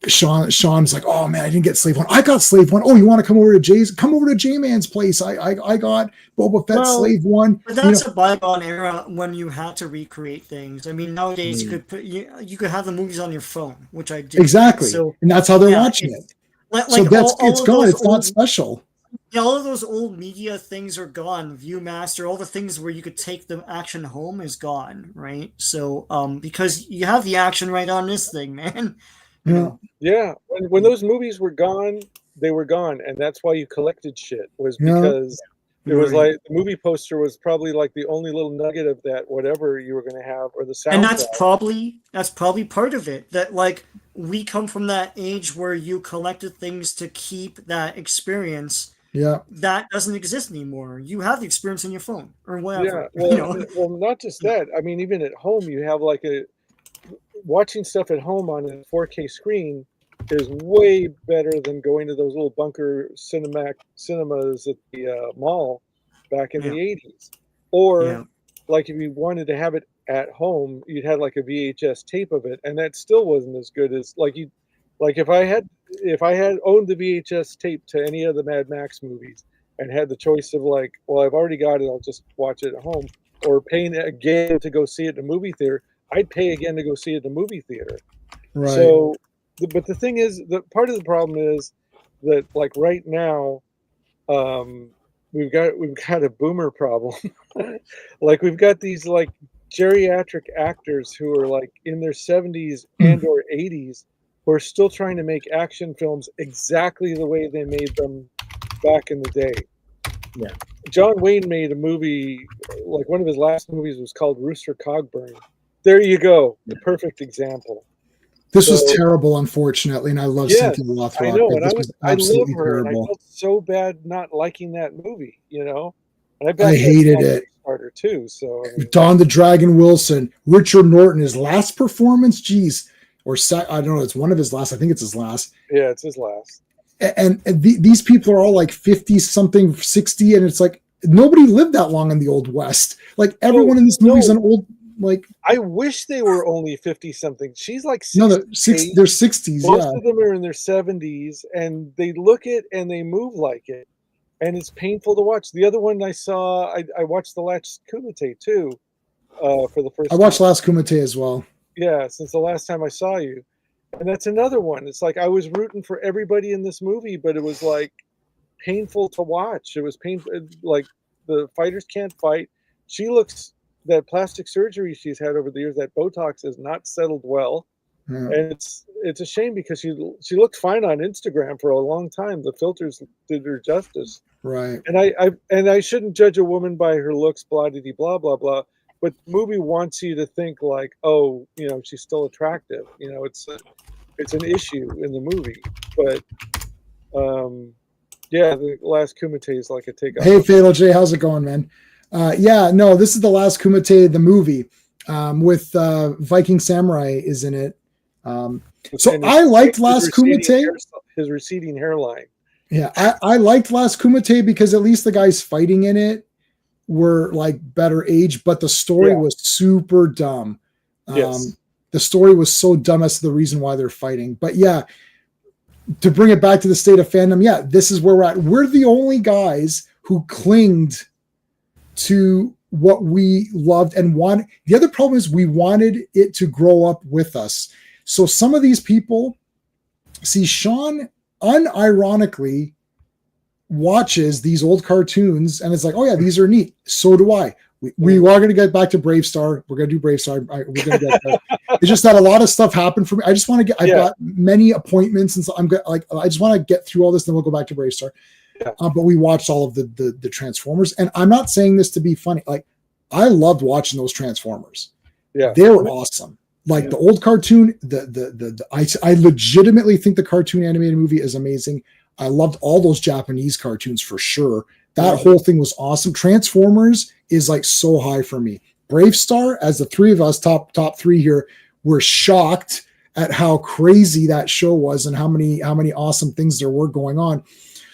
Sean's like, oh man, I didn't get Slave One. I got Slave One. Oh, you want to come over to Jay's? Come over to J-Man's place. I got Boba Fett Slave One. But that's a bygone era when you had to recreate things. I mean, nowadays you could have the movies on your phone, which I did. Exactly. So, and that's how they're watching it. Like so it's gone. It's not special. Yeah, all of those old media things are gone. Viewmaster, all the things where you could take the action home is gone, right? So, because you have the action right on this thing, man. Yeah. When those movies were gone, they were gone, and that's why you collected shit. Was because it was like the movie poster was probably like the only little nugget of that whatever you were going to have, or the soundtrack. And that's probably part of it. That like we come from that age where you collected things to keep that experience. Yeah, that doesn't exist anymore. You have the experience on your phone or whatever. Yeah, well, not just that. I mean, even at home, you have like watching stuff at home on a 4K screen is way better than going to those little bunker cinemas at the mall back in the 80s. Or like if you wanted to have it at home, you'd have like a VHS tape of it, and that still wasn't as good as if I had owned the VHS tape to any of the Mad Max movies and had the choice of like, well, I've already got it, I'll just watch it at home, or paying again to go see it in a movie theater, I'd pay again to go see it in a movie theater. Right. So, but the thing is, that part of the problem is that like right now, we've got a boomer problem. Like we've got these like geriatric actors who are like in their 70s and or 80s who are still trying to make action films exactly the way they made them back in the day. Yeah. John Wayne made a movie, like one of his last movies was called Rooster Cogburn. There you go. The perfect example. This was terrible, unfortunately, and I love Cynthia Rothrock. I know, and I love her, terrible. and I felt so bad not liking that movie, you know? And I hated it. Harder too, so I mean, Don the Dragon Wilson, Richard Norton, his last performance, geez. I don't know, it's one of his last. I think it's his last. Yeah, it's his last. And these people are all like 50 something, 60, and it's like nobody lived that long in the Old West. Like everyone in this movie is an old. Like I wish they were only 50 something. She's like 60, they're 60s. Most of them are in their 70s, and they look it and they move like it, and it's painful to watch. The other one I saw, I watched The Last Kumite too, for the first. I watched Last Kumite as well. Yeah, since the last time I saw you. And that's another one. It's like I was rooting for everybody in this movie, but it was like painful to watch. It was painful. Like the fighters can't fight. That plastic surgery she's had over the years, that Botox has not settled well. Yeah. And it's a shame because she looked fine on Instagram for a long time. The filters did her justice. Right. And I shouldn't judge a woman by her looks, blah, blah, blah, blah. But the movie wants you to think like, oh, you know, she's still attractive. You know, it's an issue in the movie. But The Last Kumite is like a take. Hey, Fatal J, how's it going, man? This is The Last Kumite, the movie, with Viking Samurai is in it. So I liked Last Kumite. His receding hairline. Yeah, I liked Last Kumite because at least the guys fighting in it were like better age, but the story was super dumb. Yes. The story was so dumb as to the reason why they're fighting. But yeah, to bring it back to the State of Fandom, this is where we're at. We're the only guys who clinged to what we loved and wanted. The other problem is we wanted it to grow up with us. So some of these people see Sean unironically watches these old cartoons and it's like, oh yeah, these are neat. So do I. We are going to get back to Brave Star. We're going to do Brave Star. We're going to get there. It's just that a lot of stuff happened for me. I just want to get. I've got many appointments, and so I'm like. I just want to get through all this, then we'll go back to Brave Star. Yeah. But we watched all of the Transformers, and I'm not saying this to be funny. Like I loved watching those Transformers. Yeah, they were awesome. Like the old cartoon. I legitimately think the cartoon animated movie is amazing. I loved all those Japanese cartoons for sure. That whole thing was awesome. Transformers is like so high for me. Brave Star, as the three of us, top three here, were shocked at how crazy that show was and how many awesome things there were going on.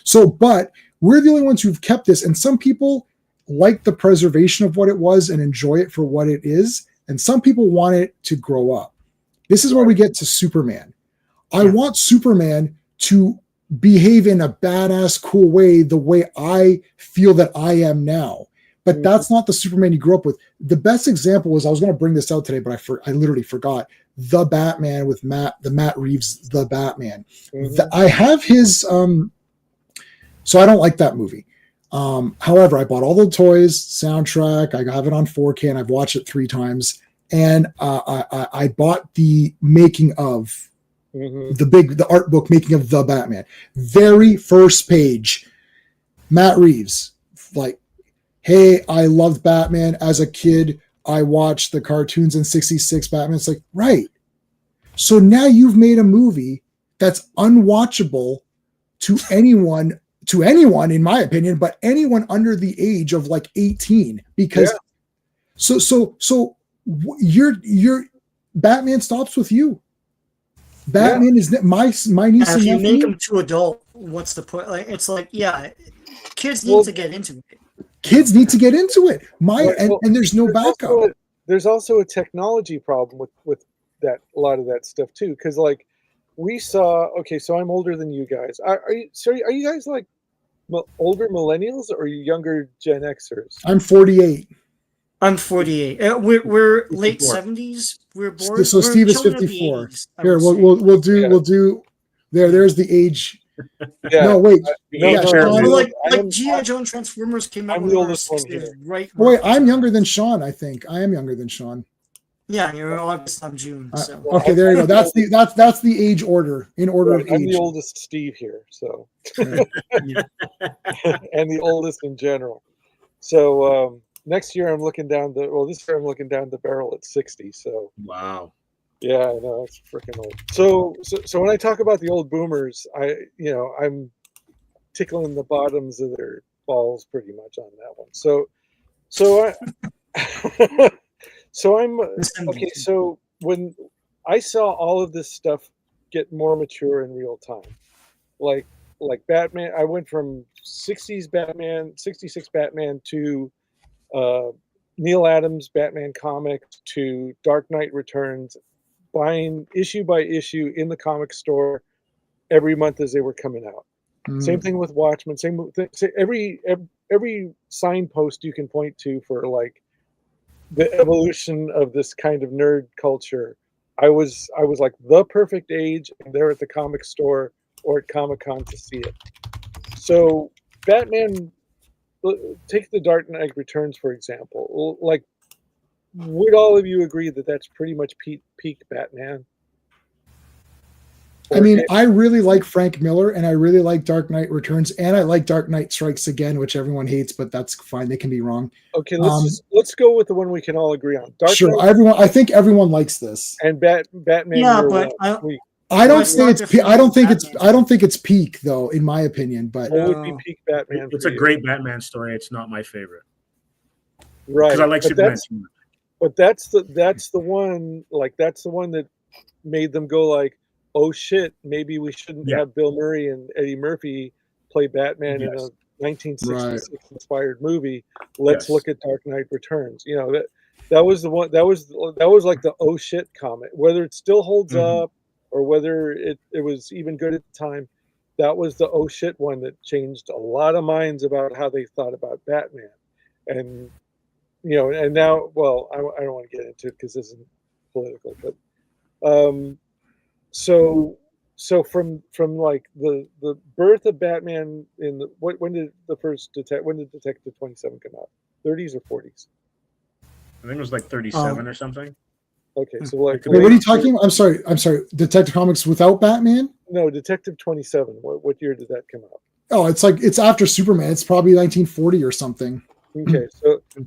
So, but we're the only ones who've kept this, and some people like the preservation of what it was and enjoy it for what it is, and some people want it to grow up. This is where we get to Superman. I want Superman to behave in a badass, cool way, the way I feel that I am now. But that's not the Superman you grew up with. The best example was, I was going to bring this out today, but I literally forgot. The Batman with the Matt Reeves, The Batman. I have his, so I don't like that movie. However, I bought all the toys, soundtrack. I have it on 4K, and I've watched it 3 times. And I bought the making of the art book making of The Batman. Very first page, Matt Reeves, like, hey, I loved Batman as a kid. I watched the cartoons in '66 Batman. It's like, right. So now you've made a movie that's unwatchable to anyone, in my opinion, but anyone under the age of like 18, because so your Batman stops with you. Batman is my niece and if you nephew. make them too adult, what's the point? Like, it's like, kids need to get into it. Kids need to get into it. And there's no backup. There's also a technology problem with that, a lot of that stuff too, because like we saw. Okay, so I'm older than you guys. Are you guys like older millennials or younger Gen Xers? I'm 48. I'm 48. We're late 70s. We're born. So Steve is 54. Here, we'll do. There's the age. No, wait. Like G.I. Joe and Transformers came out. I'm the oldest one here. Right. Wait, I'm younger than Sean. I think I am younger than Sean. Yeah, you're August. I'm June. So. Okay, there you go. That's the age order in order of age. I'm the oldest Steve here, so and the oldest in general. So next year I'm looking down this year I'm looking down the barrel at 60. So wow. Yeah, I know, it's freaking old. So when I talk about the old boomers, I'm tickling the bottoms of their balls pretty much on that one. I'm okay. So when I saw all of this stuff get more mature in real time, like Batman, I went from 60s Batman, 66 Batman to Neil Adams Batman comics to Dark Knight Returns, buying issue by issue in the comic store every month as they were coming out. Same thing with Watchmen. Same thing. Every signpost you can point to for like the evolution of this kind of nerd culture. I was like the perfect age, and there at the comic store or at Comic-Con to see it. So Batman, take the Dark Knight Returns for example. Like, would all of you agree that that's pretty much peak Batman? I mean, I really like Frank Miller, and I really like Dark Knight Returns, and I like Dark Knight Strikes Again, which everyone hates, but that's fine. They can be wrong. Okay, let's go with the one we can all agree on. Dark Knight, I think everyone likes this. And Batman. Yeah, but I don't think it's peak though, in my opinion. But what would be peak Batman? It's a great Batman story. It's not my favorite. Right. Because I like Superman. But that's the one. Like, that's the one that made them go like, oh shit, maybe we shouldn't have Bill Murray and Eddie Murphy play Batman in a 1966 inspired movie. Let's look at Dark Knight Returns. You know, that was the one. That was like the oh shit comment. Whether it still holds up or whether it was even good at the time, that was the oh shit one that changed a lot of minds about how they thought about Batman. And and now, well, I don't want to get into it because this isn't political, but so from like the birth of Batman in the when did Detective 27 come out? 30s or 40s? I think it was like 37 or something. Okay, so like wait, what are you talking about? I'm sorry. Detective Comics without Batman? No, Detective 27. What year did that come out? Oh, it's after Superman. It's probably 1940 or something. Okay,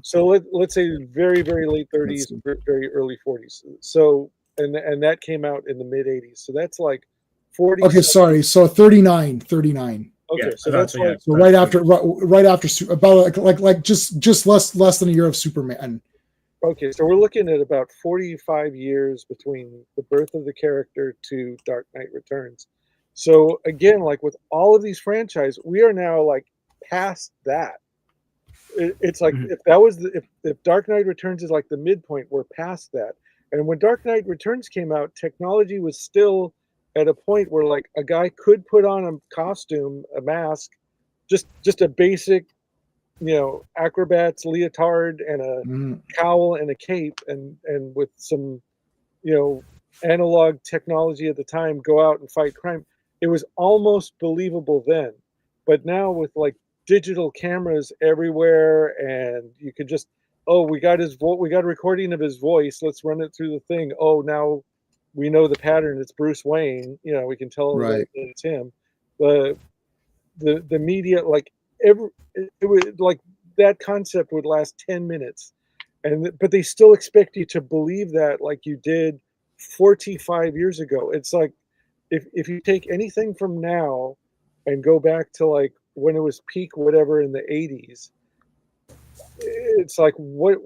so let's say very, very late 30s, very early 40s. So and that came out in the mid 80s. So that's like 40. Okay, sorry. So 39. Okay, so that's like so right after about like just less than a year of Superman. okay, so we're looking at about 45 years between the birth of the character to Dark Knight Returns. So again, like with all of these franchise, we are now like past that. It's like Mhm. if that was if Dark Knight Returns is like the midpoint, we're past that. And when Dark Knight Returns came out, technology was still at a point where like a guy could put on a costume, a mask, just a basic, acrobat's leotard and a Mm. cowl and a cape and with some, you know, analog technology at the time, go out and fight crime. It was almost believable then. But now with like digital cameras everywhere and you could just, oh, we got we got a recording of his voice, let's run it through the thing. Oh, now we know the pattern, it's Bruce Wayne, we can tell that Right. it's him. The media, like it would like that concept would last 10 minutes, but they still expect you to believe that like you did 45 years ago. It's like if you take anything from now and go back to like when it was peak whatever in the 80s, it's like what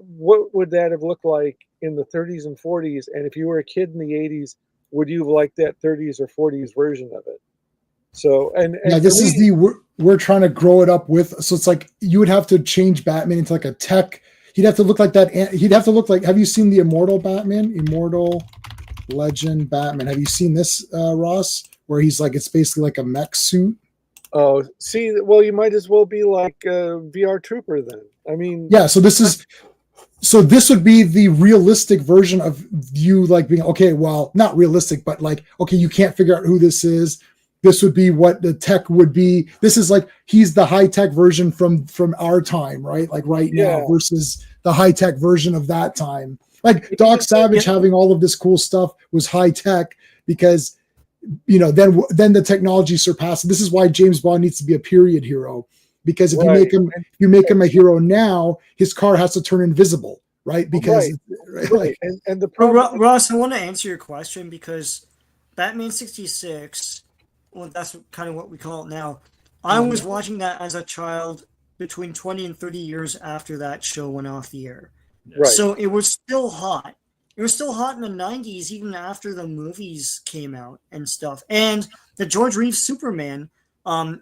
would that have looked like in the 30s and 40s? And if you were a kid in the 80s, would you have liked that 30s or 40s version of it? So and Yeah, for this is me, we're trying to grow it up with. So it's like you would have to change Batman into like a tech. He'd have to look like that. He'd have to look like. Have you seen the Immortal Batman? Immortal Legend Batman. Have you seen this, Ross? Where he's like, it's basically like a mech suit. oh, see, well, you might as well be like a VR Trooper then. I mean, Yeah. So this would be the realistic version of you like being okay. Well, not realistic, but like okay, you can't figure out who this is. This would be what the tech would be. This is like he's the high tech version from our time, right? Like right now yeah. versus the high tech version of that time. Like Doc Savage having all of this cool stuff was high tech because then the technology surpassed. This is why James Bond needs to be a period hero because if you make him a hero now, his car has to turn invisible, right? Because right. And the problem, Ross, I want to answer your question because Batman 66. Well, that's kind of what we call it now. I was watching that as a child between 20 and 30 years after that show went off the air. right. So it was still hot. It was still hot in the 90s, even after the movies came out and stuff. And the George Reeves Superman,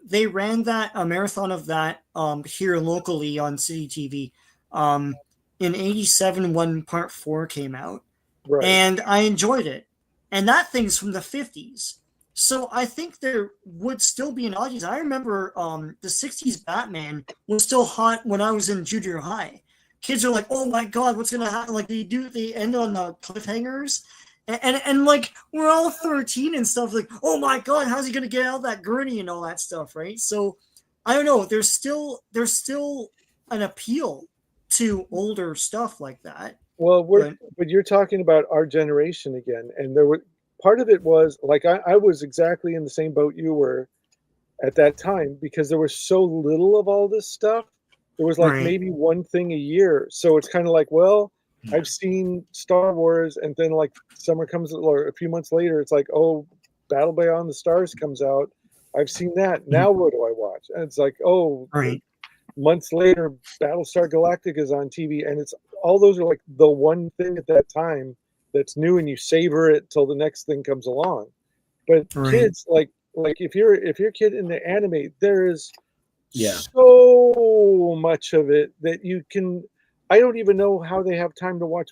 they ran a marathon of that here locally on City TV in 87 when Part 4 came out. Right. And I enjoyed it. And that thing's from the 50s. So I think there would still be an audience. I remember the 60s Batman was still hot when I was in junior high. Kids are like, oh my God, what's going to happen? Like they end on the cliffhangers. And like, we're all 13 and stuff like, oh my God, how's he going to get out of that gurney and all that stuff, right? So I don't know. There's still an appeal to older stuff like that. Well, but you're talking about our generation again. And part of it was like I was exactly in the same boat you were at that time because there was so little of all this stuff. There was like maybe one thing a year. So it's kind of like, well, I've seen Star Wars, and then like summer comes or a few months later, it's like, oh, Battle Beyond the Stars comes out. I've seen that. Now what do I watch? And it's like, oh, months later, Battlestar Galactica is on TV, and it's all those are like the one thing at that time that's new, and you savor it till the next thing comes along. But kids, like if you're a kid in the anime, there is so much of it that you can. I don't even know how they have time to watch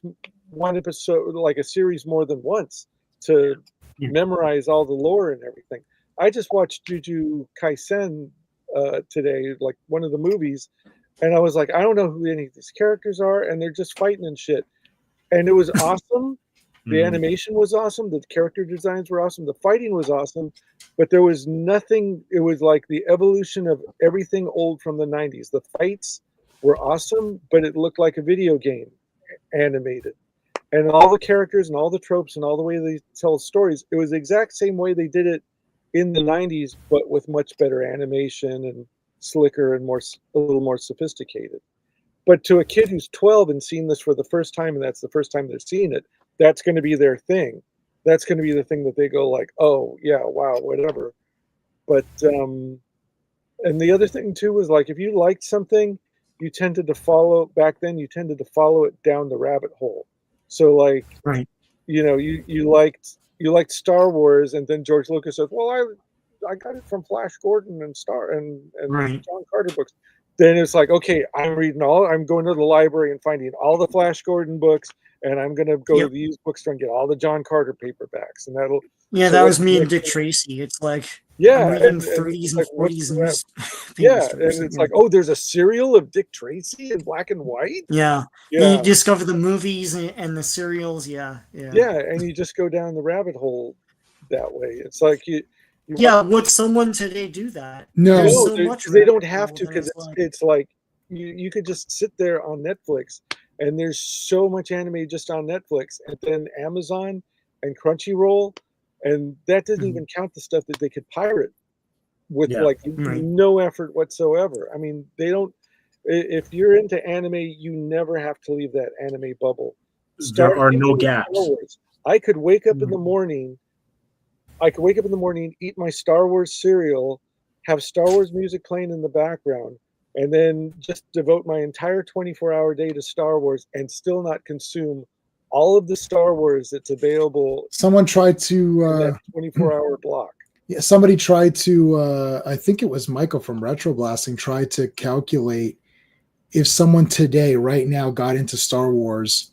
one episode, like a series, more than once to memorize all the lore and everything. I just watched Jujutsu Kaisen today, like one of the movies, and I was like, I don't know who any of these characters are, and they're just fighting and shit. And it was awesome. The animation was awesome. The character designs were awesome. The fighting was awesome. But there was nothing. It was like the evolution of everything old from the 90s. The fights were awesome, but it looked like a video game animated. And all the characters and all the tropes and all the way they tell stories, it was the exact same way they did it in the 90s, but with much better animation and slicker and a little more sophisticated. But to a kid who's 12 and seen this for the first time, and that's the first time they're seeing it, that's going to be their thing. That's going to be the thing that they go like, oh, yeah, wow, whatever. But, and the other thing too was like, if you liked something, you tended to follow back then. You tended to follow it down the rabbit hole. So like, Right. You liked Star Wars, and then George Lucas said, "Well, I got it from Flash Gordon and Right. John Carter books." Then it's like, okay, I'm going to the library and finding all the Flash Gordon books, and I'm going to go to the used bookstore and get all the John Carter paperbacks, and that'll. Yeah, that was me and Dick Tracy. It's like, I'm reading 30s and 40s news. And it's like, oh, there's a serial of Dick Tracy in black and white. Yeah. And you discover the movies and the serials. Yeah. And you just go down the rabbit hole that way. It's like would someone today do that? No, so much they don't have to, because like, it's like you could just sit there on Netflix, and there's so much anime just on Netflix, and then Amazon and Crunchyroll, and that doesn't even count the stuff that they could pirate with no effort whatsoever. I mean, they don't. If you're into anime, you never have to leave that anime bubble. There are no gaps. I could wake up in the morning. Eat my Star Wars cereal, have Star Wars music playing in the background, and then just devote my entire 24-hour day to Star Wars and still not consume all of the Star Wars that's available. Someone tried to in that 24-hour block. Yeah, somebody tried to. I think it was Michael from Retro Blasting tried to calculate if someone today, right now, got into Star Wars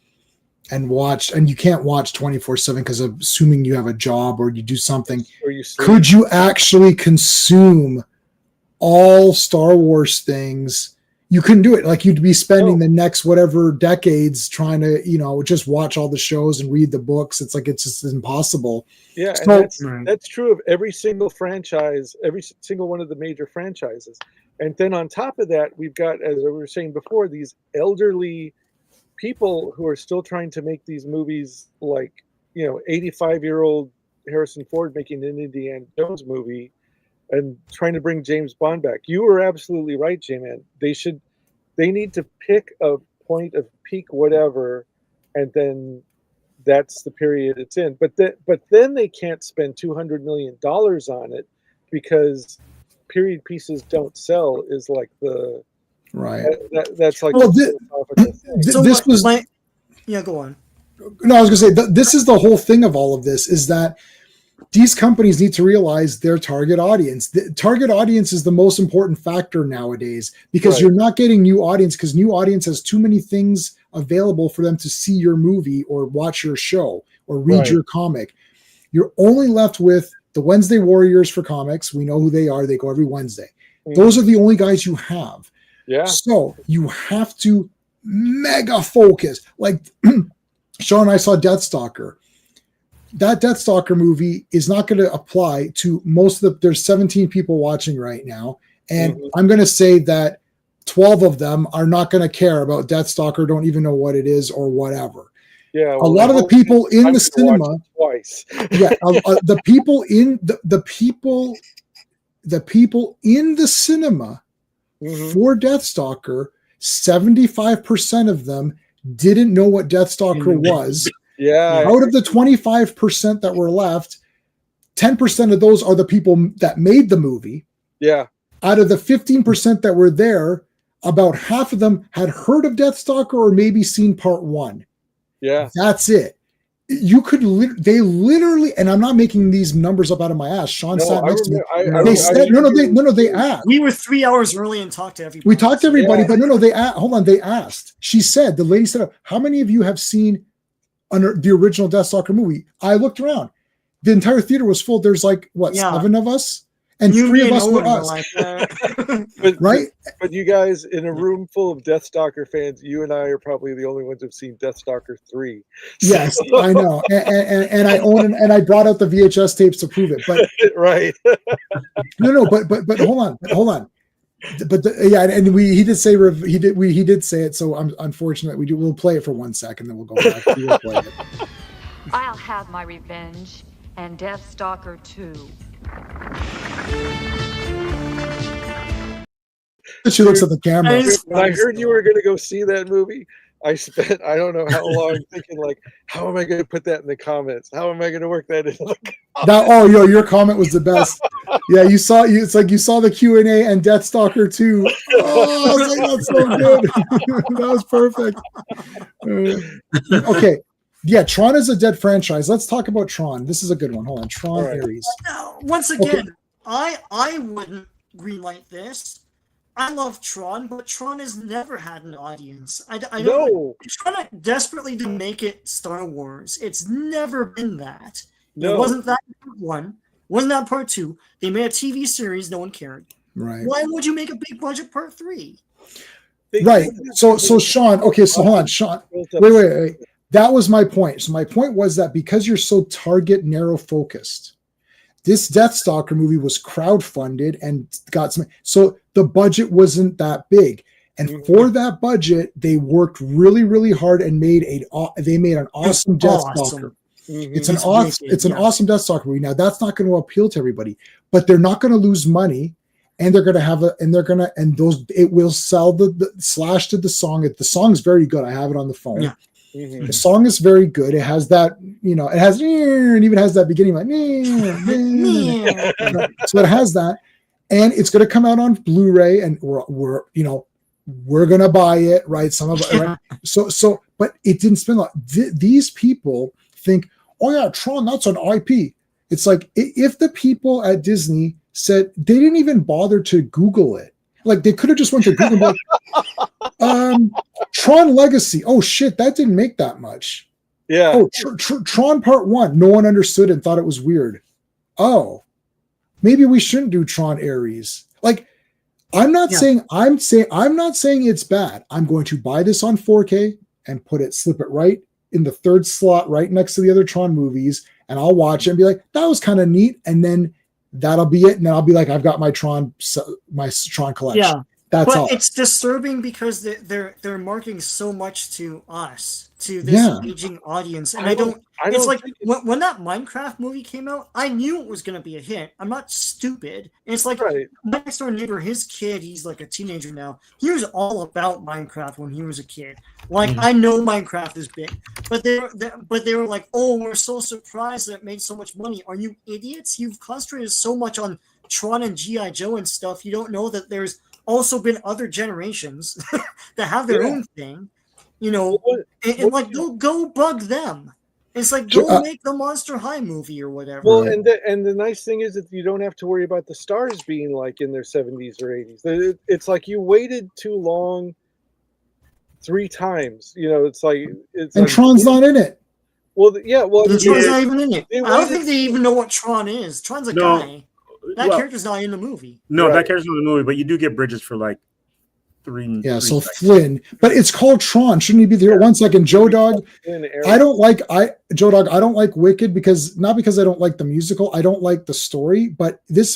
and watched, and you can't watch 24/7 because of assuming you have a job or you do something. Could you actually consume all Star Wars things? You couldn't do it. Like, you'd be spending the next whatever decades trying to, just watch all the shows and read the books. It's like, it's just impossible. Yeah, so, and that's true of every single franchise, every single one of the major franchises. And then on top of that, we've got, as we were saying before, these elderly people who are still trying to make these movies, like 85-year-old Harrison Ford making an Indiana Jones movie and trying to bring James Bond back. You were absolutely right, J-Man. They need to pick a point of peak whatever, and then that's the period it's in. But then they can't spend $200 million on it, because period pieces don't sell is like the right. That's like this was go on. No, I was going to say this is the whole thing of all of this, is that these companies need to realize their target audience. The target audience is the most important factor nowadays, because you're not getting new audience, because new audience has too many things available for them to see your movie or watch your show or read your comic. You're only left with the Wednesday Warriors for comics. We know who they are. They go every Wednesday. Those are the only guys you have. Yeah. So you have to mega focus. Like Sean and I saw Deathstalker. That Deathstalker movie is not going to apply to most of there's 17 people watching right now. And I'm going to say that 12 of them are not going to care about Deathstalker, don't even know what it is or whatever. Yeah, well, a lot of the people in the cinema, twice. The people in the people in the cinema for Deathstalker, 75% of them didn't know what Deathstalker was. Yeah. Out of the 25% that were left, 10% of those are the people that made the movie. Yeah. Out of the 15% that were there, about half of them had heard of Deathstalker or maybe seen part 1. Yeah. That's it. You could they literally, and I'm not making these numbers up out of my ass. Sean sat next to me. They said they asked. We were 3 hours early and talked to everybody. We talked to everybody, but they asked. Hold on, they asked. She said, the lady said, "How many of you have seen the original Deathstalker movie?" I looked around. The entire theater was full. There's like 7 of us, and 3 of us were us. Right? But you guys, in a room full of Deathstalker fans, you and I are probably the only ones who've seen Deathstalker 3. Yes, I know, and I own and I brought out the VHS tapes to prove it. But right, but hold on. But he did say he did say it. So I'm unfortunate. We'll play it for 1 second, then we'll go back. We'll play it. I'll have my revenge, and Deathstalker 2. She looks at the camera. When I heard you were going to go see that movie, I spent I don't know how long thinking like, how am I going to put that in the comments? How am I going to work that in? Your comment was the best. Yeah, it's like you saw the Q&A and Deathstalker 2. Oh, I was like, that's so good. That was perfect. Okay. Yeah, Tron is a dead franchise. Let's talk about Tron. This is a good one. Hold on. Tron Ares. Once again, I wouldn't greenlight this. I love Tron, but Tron has never had an audience. I don't know. Trying desperately to make it Star Wars. It's never been that. No. It wasn't that part one. Wasn't that part two. They made a TV series. No one cared. Right. Why would you make a big budget part 3? Right. So Sean. Okay. So hold on, Sean. Wait. That was my point. So my point was that because you're so target narrow focused, this Deathstalker movie was crowdfunded and got some. So the budget wasn't that big, and for that budget, they worked really, really hard and made an awesome Deathstalker. It's an awesome Deathstalker movie. Now that's not going to appeal to everybody, but they're not going to lose money, and they're going to have it will sell the Slash did the song. The song is very good. I have it on the phone. Yeah. Mm-hmm. The song is very good. It has that, it has, and even has that beginning like, so it has that, and it's going to come out on Blu-ray, and we're going to buy it, right? Some of it, right? So, but it didn't spend a lot. These people think, oh yeah, Tron, that's an IP. It's like if the people at Disney said they didn't even bother to Google it. Like they could have just went to Google and like, Tron Legacy. Oh shit, that didn't make that much. Yeah. Oh, Tron Part 1. No one understood and thought it was weird. Oh, maybe we shouldn't do Tron Ares. Like, I'm not saying it's bad. I'm going to buy this on 4K and slip it right in the third slot, right next to the other Tron movies, and I'll watch it and be like, that was kind of neat, and then that'll be it, and then I'll be like, I've got my Tron collection. Yeah, that's all. It's disturbing because they're marketing so much to us, to this aging audience, and I don't it's like when that Minecraft movie came out, I knew it was going to be a hit. I'm not stupid. And it's like my next door neighbor, his kid, he's like a teenager now. He was all about Minecraft when he was a kid. Like I know Minecraft is big, but they were like, oh, we're so surprised that it made so much money. Are you idiots? You've concentrated so much on Tron and G.I. Joe and stuff. You don't know that there's also been other generations that have their own thing, and like go bug them. It's like go make the Monster High movie or whatever. Well, and the nice thing is that you don't have to worry about the stars being like in their 70s or 80s. It's like you waited too long 3 times. It's like Tron's not in it. Well, yeah. Well, Tron's not even in it. I don't think they even know what Tron is. Tron's a guy. That character's not in the movie. No, that character's not in the movie, but you do get Bridges for like 3. Yeah, so seconds. Flynn, but it's called Tron. Shouldn't he be there? 1 second, Joe Dog. I don't like Wicked because I don't like the musical. I don't like the story, but this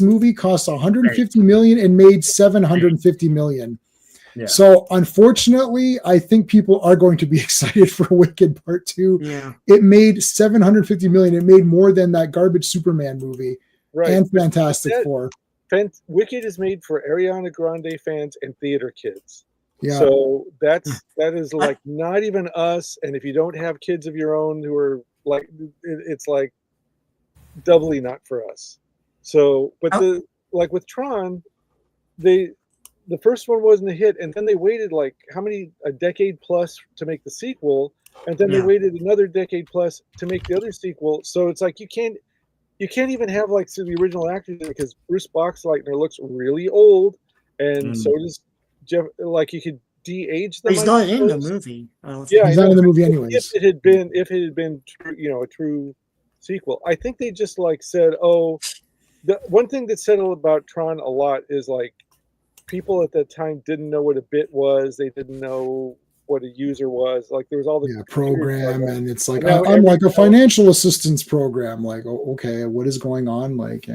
movie cost 150 million and made 750 million. Yeah. So unfortunately, I think people are going to be excited for Wicked Part 2. Yeah. It made 750 million. It made more than that garbage Superman movie. Right. And Fantastic Four. Wicked is made for Ariana Grande fans and theater kids. Yeah. So that is like not even us. And if you don't have kids of your own who are like, it's like doubly not for us. So, but like with Tron, the first one wasn't a hit, and then they waited like a decade plus to make the sequel, and then they waited another decade plus to make the other sequel. So it's like you can't even have like the original actors because Bruce Boxleitner looks really old, and so does Jeff. Like you could de-age them. He's not in the movie. Yeah, he's not in the movie anyways. If it had been a true sequel, I think they just like said, oh, the one thing that said about Tron a lot is like people at that time didn't know what a bit was. They didn't know what a user was. Like there was all the program, and it's like I'm like a financial assistance program. Like, okay, what is going on? Like,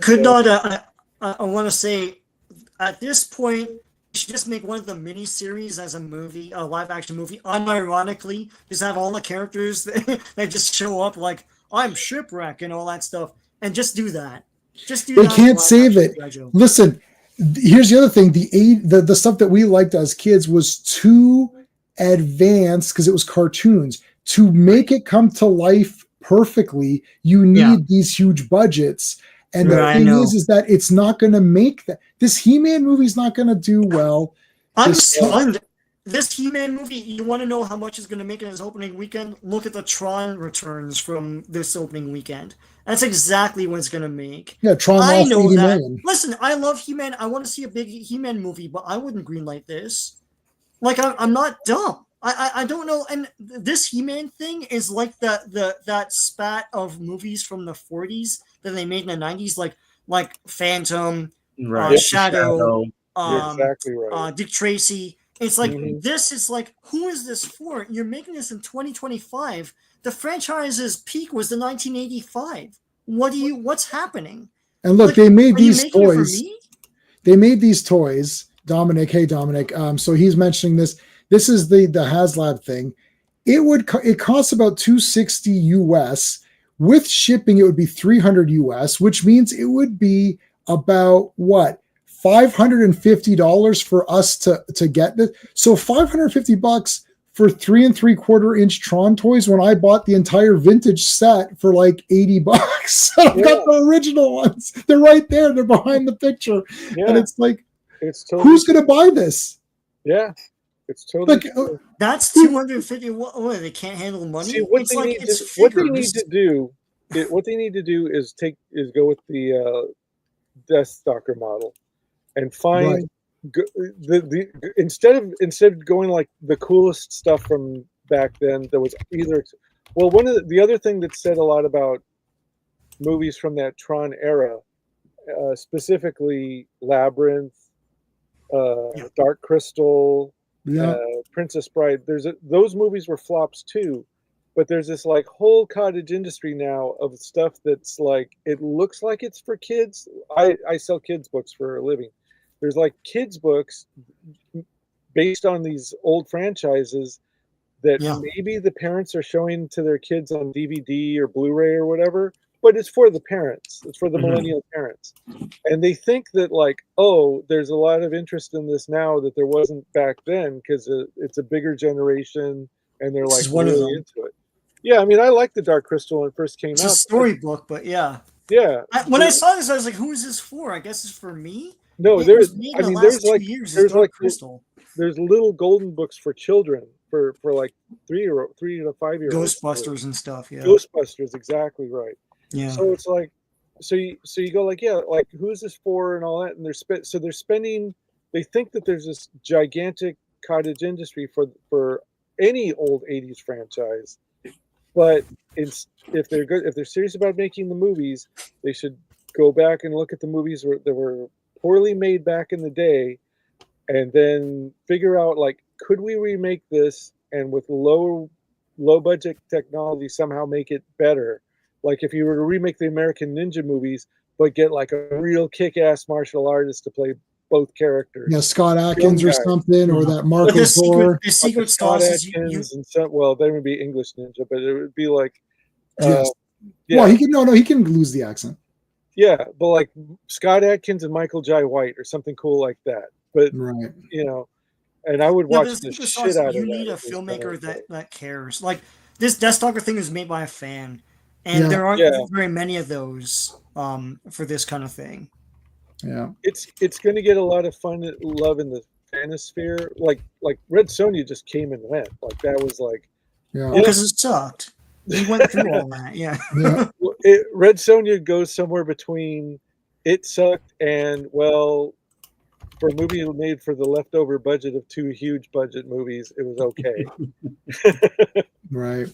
could not. I want to say at this point, you should just make one of the mini series as a movie, a live action movie. Unironically, just have all the characters that just show up. Like I'm Shipwreck and all that stuff, and just do that. They can't save it. Listen. here's the other thing: the stuff that we liked as kids was too advanced because it was cartoons. To make it come to life perfectly, you need these huge budgets. And the thing is that it's not going to make that. This He-Man movie is not going to do well. I'm stunned. This He-Man movie, you want to know how much it's going to make in its opening weekend? Look at the Tron returns from this opening weekend. That's exactly what it's going to make. Yeah, Tron I lost know 80 that. million. Listen, I love He-Man. I want to see a big He-Man movie, but I wouldn't greenlight this. Like, I'm not dumb. I don't know. And this He-Man thing is like that spat of movies from the 40s that they made in the 90s, like Phantom, Shadow, exactly right. Dick Tracy. It's like this is like, who is this for? You're making this in 2025. The franchise's peak was the 1985. What's happening? And look, they made these toys. They made these toys. Dominic, hey Dominic. So he's mentioning this. This is the HasLab thing. It costs about $260 US. With shipping, it would be $300 US, which means it would be about what? $550 for us to get this. So $550 for 3 3/4 inch Tron toys when I bought the entire vintage set for like $80. I've got the original ones. They're right there. They're behind the picture. Yeah. And it's like, who's going to buy this? Yeah. It's totally that's 250. What, they can't handle money. See, what they need to do is go with the Deathstalker model and find instead of going like the coolest stuff from back then. There was one of the other thing that said a lot about movies from that Tron era, specifically Labyrinth, Dark Crystal. Princess Bride. Those movies were flops too, but there's this like whole cottage industry now of stuff that's like it looks like it's for kids. I sell kids books for a living. There's like kids books based on these old franchises that maybe the parents are showing to their kids on DVD or Blu-ray or whatever, but it's for the parents. It's for the millennial parents. And they think that like, oh, there's a lot of interest in this now that there wasn't back then because it's a bigger generation and they're like really into it. Yeah, I mean, I liked the Dark Crystal when it first came out. It's a storybook, but yeah. When I saw this, I was like, who is this for? I guess it's for me? No, there's little golden books for children for like 3 to 5 years. Sposters and stuff, yeah. Ghostbusters, exactly right. Yeah. So it's like, so you go like, yeah, like who's this for and all that, and they're spending. They think that there's this gigantic cottage industry for any old '80s franchise, but if they're serious about making the movies, they should go back and look at the movies that were poorly made back in the day, and then figure out like, could we remake this and with low budget technology somehow make it better? Like if you were to remake the American Ninja movies, but get like a real kick-ass martial artist to play both characters. Yeah, Scott Adkins or something, or that Marco Thor. The secret sauce is well, they would be English Ninja, but it would be like yes. Well, he can lose the accent. Yeah, but like Scott Adkins and Michael Jai White or something cool like that. But and I would watch the shit out of that. You need a filmmaker that cares. Like this Deathstalker thing is made by a fan. And there aren't very many of those for this kind of thing. Yeah, it's going to get a lot of love in the fanosphere. Like Red Sonja just came and went. Like that was like, because it sucked. We went through all that. Yeah. Red Sonja goes somewhere between it sucked and for a movie made for the leftover budget of 2 huge budget movies, it was okay. Right.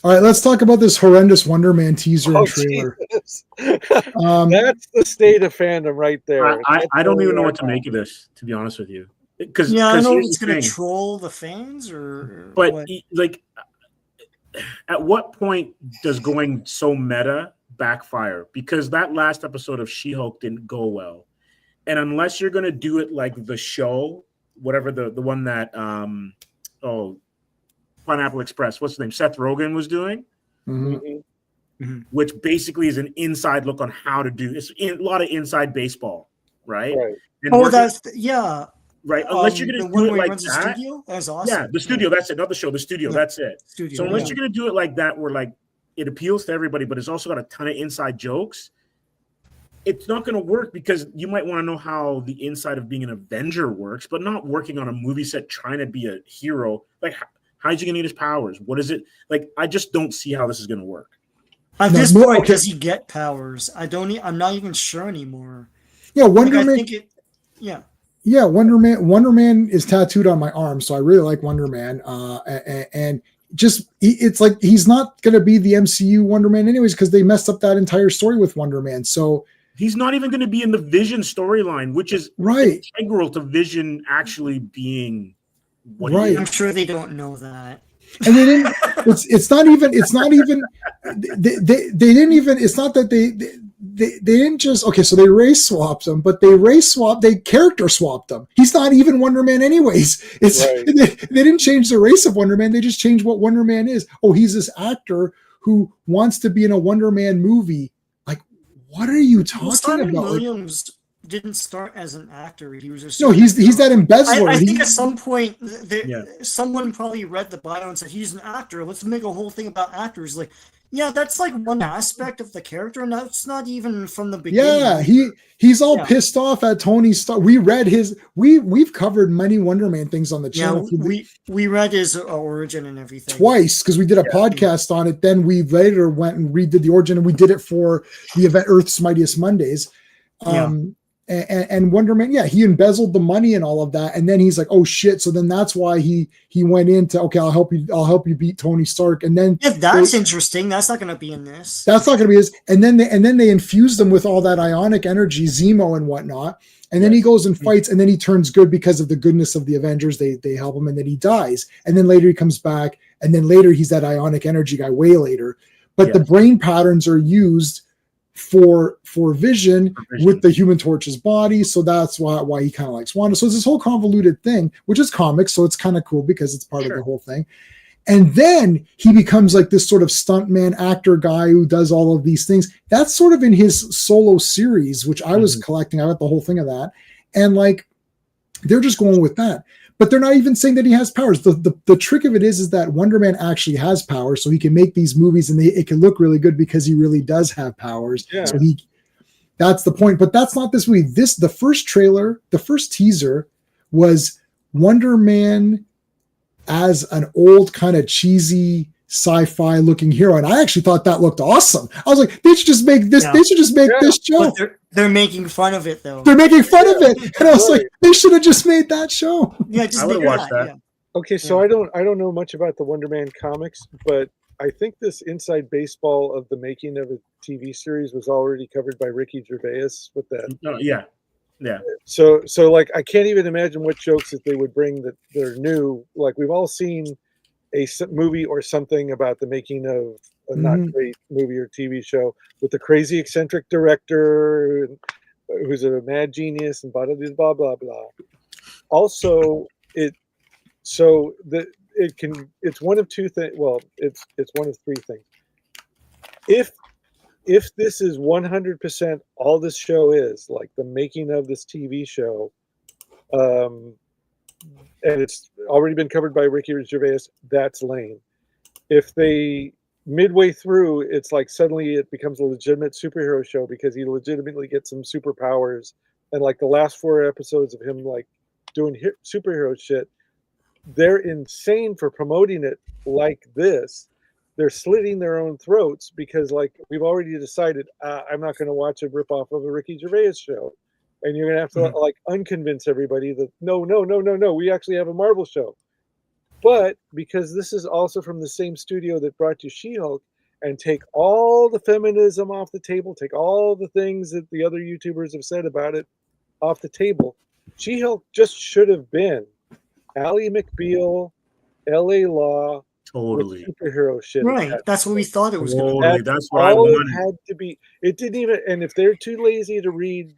All right, let's talk about this horrendous Wonder Man teaser and trailer. That's the state of fandom right there. I don't even know what to make of this, to be honest with you. I don't know if it's going to troll the fans but like, at what point does going so meta backfire? Because that last episode of She-Hulk didn't go well. And unless you're going to do it like the show, whatever the one that, Pineapple Express, what's his name? Seth Rogen was doing, which basically is an inside look on how to do it's a lot of inside baseball, right? and Oh, working, yeah. right? Unless you're The going to one do it where he like runs the that. studio. That's awesome. Yeah, the studio. That's it. Not the show. The studio. Yeah. That's it. Studio. So unless yeah. you're going to do it like that, where like it appeals to everybody, but it's also got a ton of inside jokes, it's not going to work, because you might want to know how the inside of being an Avenger works, but not working on a movie set trying to be a hero. Like, how's he going to get his powers? What is it? Like, I just don't see how this is going to work. At this point, does he get powers? I'm not even sure anymore. Yeah, Wonder like, Man. I think it. Yeah. Yeah, Wonder Man is tattooed on my arm, so I really like Wonder Man. And just it's like he's not going to be the MCU Wonder Man anyways, because they messed up that entire story with Wonder Man. So he's not even going to be in the Vision storyline, which is right integral to Vision actually being what right. I'm sure they don't know that. And they didn't. It's not even. They didn't even. It's not that they didn't just. Okay, so they race swapped him, but they character swapped him. He's not even Wonder Man anyways. It's Right. They didn't change the race of Wonder Man. They just changed what Wonder Man is. Oh, he's this actor who wants to be in a Wonder Man movie. Like, what are you talking Simon about? Williams didn't start as an actor. He was just he's that embezzler. I think at some point someone probably read the bio and said he's an actor. Let's make a whole thing about actors. Like, yeah, that's like one aspect of the character, and that's not even from the beginning. Yeah, he's all pissed off at Tony Stark. We read we've covered many Wonder Man things on the channel. Yeah, we read his origin and everything twice, because we did a podcast on it. Then we later went and redid the origin, and we did it for the event Earth's Mightiest Mondays. And Wonder Man, he embezzled the money and all of that, and then he's like, "Oh shit!" So then that's why he went into, "Okay, I'll help you beat Tony Stark." And then that's interesting. That's not going to be in this. That's not going to be his. And then they infused him with all that ionic energy, Zemo and whatnot. And then he goes and fights, and then he turns good because of the goodness of the Avengers. They help him, and then he dies. And then later he comes back, and then later he's that ionic energy guy way later. But the brain patterns are used for Vision with the Human Torch's body, so that's why he kind of likes Wanda. So it's this whole convoluted thing, which is comics, so it's kind of cool because it's part of the whole thing. And then he becomes like this sort of stuntman actor guy who does all of these things. That's sort of in his solo series, which I was collecting. I got the whole thing of that, and like they're just going with that. But they're not even saying that he has powers. The trick of it is that Wonder Man actually has powers, so he can make these movies, and it can look really good because he really does have powers. Yeah. So that's the point. But that's not this movie. The first trailer, the first teaser was Wonder Man as an old kind of cheesy sci-fi looking hero, and I actually thought that looked awesome. I was like, they should just make this. They should just make this show. But they're making fun of it though. They're making fun of it, and I was like, they should have just made that show. Yeah, just I would watch that. Yeah. Okay, so I don't know much about the Wonder Man comics, but I think this inside baseball of the making of a TV series was already covered by Ricky Gervais with that. Yeah. So like I can't even imagine what jokes that they would bring that they're new. Like we've all seen a movie or something about the making of a not great movie or TV show with the crazy eccentric director who's a mad genius and blah blah blah blah. Also, it's one of two things. Well, it's one of three things. If this is 100% all this show is, like the making of this TV show, and it's already been covered by Ricky Gervais, that's lame. If they midway through, it's like suddenly it becomes a legitimate superhero show because he legitimately gets some superpowers, and like the last 4 episodes of him like doing superhero shit, they're insane for promoting it like this. They're slitting their own throats because like we've already decided I'm not going to watch a ripoff of a Ricky Gervais show, and you're going to have to like unconvince everybody that no, we actually have a Marvel show. But because this is also from the same studio that brought you She-Hulk, and take all the feminism off the table, take all the things that the other YouTubers have said about it off the table, She-Hulk just should have been Ally McBeal, LA Law, Totally superhero shit. Right. That's what we thought it was going to be. That's what I wanted. It had to be. It didn't even. And if they're too lazy to read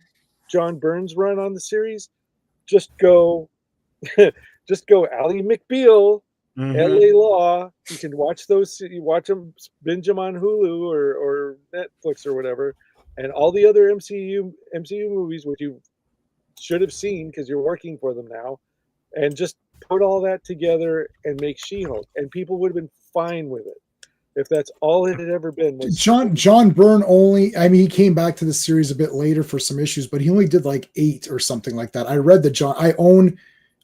John Byrne's run on the series, just go Ally McBeal, LA Law. You can watch those. You watch them, binge them on Hulu or Netflix or whatever, and all the other MCU movies, which you should have seen because you're working for them now, and just put all that together and make She-Hulk, and people would have been fine with it if that's all it had ever been. Was John Byrne only, I mean, he came back to the series a bit later for some issues, but he only did like 8 or something like that. I read that I own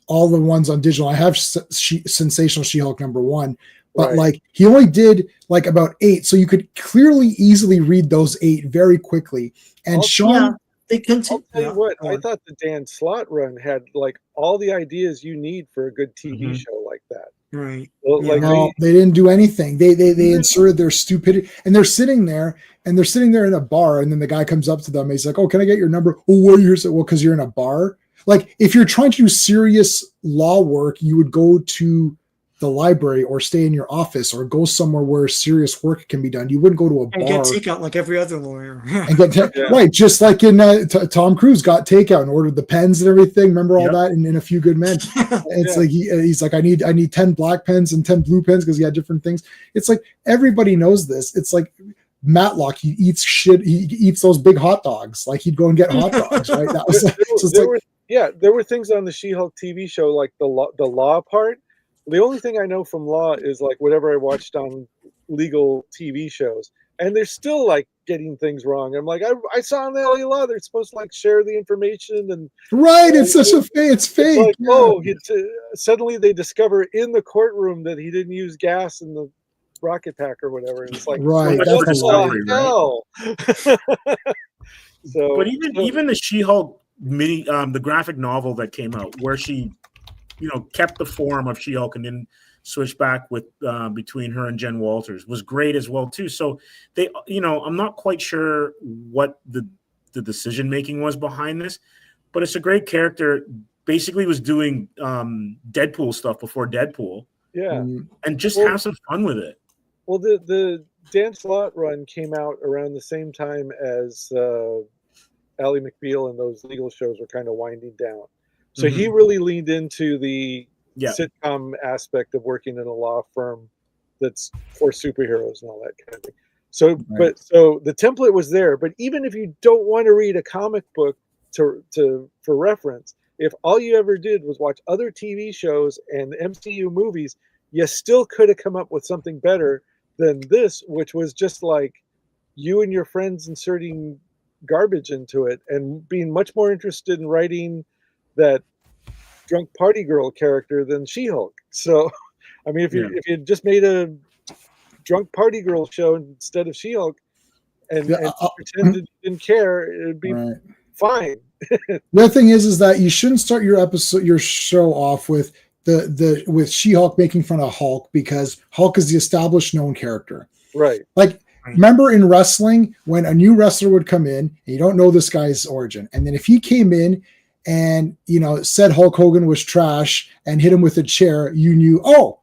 all the ones on digital. I have Sensational She-Hulk #1, but like he only did like about 8, so you could clearly easily read those 8 very quickly. And Sean, they I'll tell you what, I thought the Dan Slott run had like all the ideas you need for a good TV show like that. Right. Well, like no, they didn't do anything. They inserted their stupidity, and they're sitting there in a bar, and then the guy comes up to them and he's like, "Oh, can I get your number?" "Oh, what are you?" "Well, because you're in a bar." Like, if you're trying to do serious law work, you would go to the library or stay in your office or go somewhere where serious work can be done. You wouldn't go to a bar and get takeout like every other lawyer. and get right, just like in Tom Cruise got takeout and ordered the pens and everything. Remember all that in A Few Good Men? It's like he's like, I need 10 black pens and 10 blue pens because he had different things. It's like everybody knows this. It's like Matlock, he eats shit. He eats those big hot dogs. Like he'd go and get hot dogs, right? That was there were things on the She-Hulk TV show like the law part. The only thing I know from law is like whatever I watched on legal TV shows, and they're still like getting things wrong. I'm like, I saw in the LA law they're supposed to like share the information and it's such a it's fake. It's like, suddenly they discover in the courtroom that he didn't use gas in the rocket pack or whatever, and it's like, right, what the hell? So, but even the She-Hulk mini, the graphic novel that came out where she, kept the form of She-Hulk and then switched back with between her and Jen Walters was great as well too. So they, I'm not quite sure what the decision making was behind this, but it's a great character. Basically, was doing Deadpool stuff before Deadpool, and just have some fun with it. Well, the Dan Slott run came out around the same time as Ally McBeal and those legal shows were kind of winding down. So he really leaned into the sitcom aspect of working in a law firm that's for superheroes and all that kind of thing. So, so the template was there. But even if you don't want to read a comic book for reference, if all you ever did was watch other TV shows and MCU movies, you still could have come up with something better than this, which was just like you and your friends inserting garbage into it and being much more interested in writing that drunk party girl character than She-Hulk. So, I mean, if you just made a drunk party girl show instead of She-Hulk and pretended you didn't care, it'd be fine. The other thing is that you shouldn't start your show off with with She-Hulk making fun of Hulk, because Hulk is the established known character. Right. Like, remember in wrestling when a new wrestler would come in and you don't know this guy's origin, and then if he came in and said Hulk Hogan was trash and hit him with a chair, you knew, oh,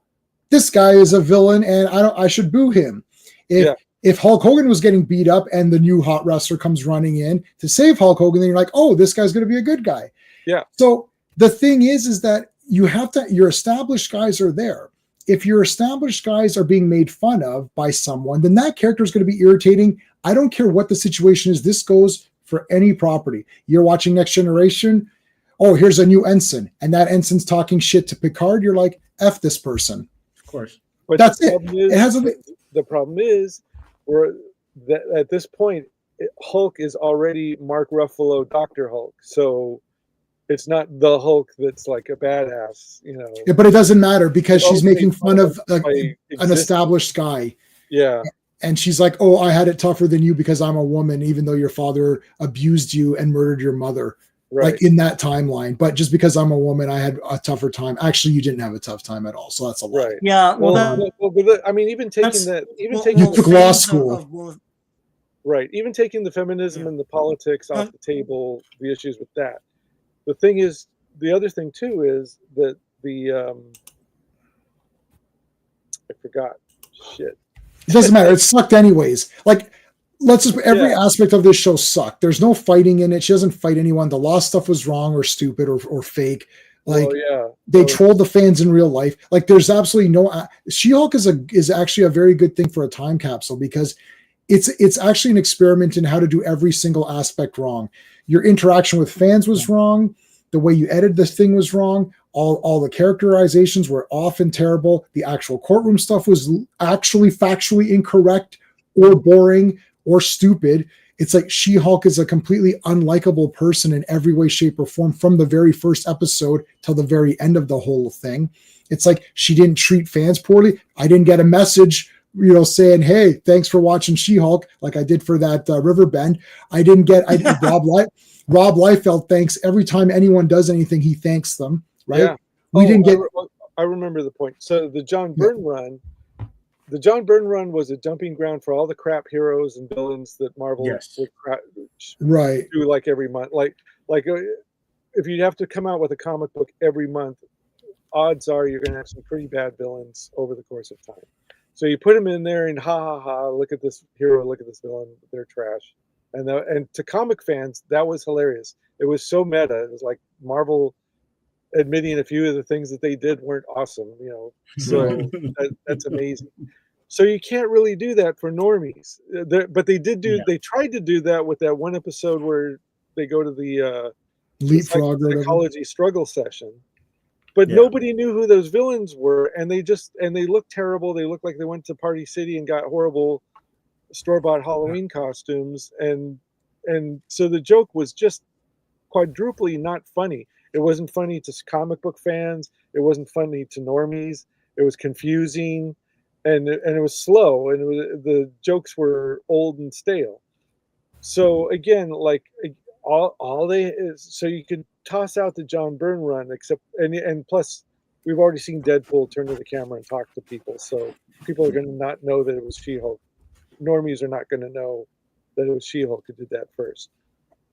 this guy is a villain and I should boo him. If Hulk Hogan was getting beat up and the new hot wrestler comes running in to save Hulk Hogan, then you're like, oh, this guy's going to be a good guy. Yeah. So the thing is that your established guys are there. If your established guys are being made fun of by someone, then that character is going to be irritating. I don't care what the situation is. This goes for any property. You're watching Next Generation. Oh, here's a new ensign, and that ensign's talking shit to Picard. You're like, F this person. Of course. But that's it. The problem is, at this point, Hulk is already Mark Ruffalo, Dr. Hulk. So it's not the Hulk that's like a badass, Yeah, but it doesn't matter because she's making fun of an established guy. Yeah. And she's like, oh, I had it tougher than you because I'm a woman, even though your father abused you and murdered your mother. Right. Like in that timeline. But just because I'm a woman, I had a tougher time. Actually, you didn't have a tough time at all. So that's a lie. Right. Yeah. I mean, even taking that, you took law school. Right. Even taking the feminism and the politics off the table, the issues with that. The thing is, the other thing too is that I forgot. Shit. It doesn't matter. It sucked anyways. Like, every aspect of this show sucked. There's no fighting in it. She doesn't fight anyone. The law stuff was wrong or stupid or fake. Like, they trolled the fans in real life. Like, there's absolutely no. She-Hulk is actually a very good thing for a time capsule because it's actually an experiment in how to do every single aspect wrong. Your interaction with fans was wrong. The way you edited this thing was wrong. All the characterizations were off and terrible. The actual courtroom stuff was actually factually incorrect or boring or stupid. It's like She-Hulk is a completely unlikable person in every way, shape, or form from the very first episode till the very end of the whole thing. It's like she didn't treat fans poorly. I didn't get a message, saying, hey, thanks for watching She-Hulk, like I did for that Riverbend. Rob Liefeld thanks every time anyone does anything, he thanks them, right? Yeah. We didn't get. I remember the point. So the John Byrne run. The John Byrne run was a dumping ground for all the crap heroes and villains that Marvel would do like every month. Like if you have to come out with a comic book every month, odds are you're going to have some pretty bad villains over the course of time. So you put them in there and ha ha ha, look at this hero, look at this villain, they're trash. And to comic fans, that was hilarious. It was so meta. It was like Marvel admitting a few of the things that they did weren't awesome, So that's amazing. So you can't really do that for normies. But they did do. Yeah. They tried to do that with that one episode where they go to the leapfrog psychology struggle session. But nobody knew who those villains were, and they looked terrible. They looked like they went to Party City and got horrible store-bought Halloween costumes, and so the joke was just quadruply not funny. It wasn't funny to comic book fans. It wasn't funny to normies. It was confusing, and it was slow, and the jokes were old and stale. So again, like so you could toss out the John Byrne run, except and plus we've already seen Deadpool turn to the camera and talk to people, so people are going to not know that it was She-Hulk. Normies are not going to know that it was She-Hulk who did that first.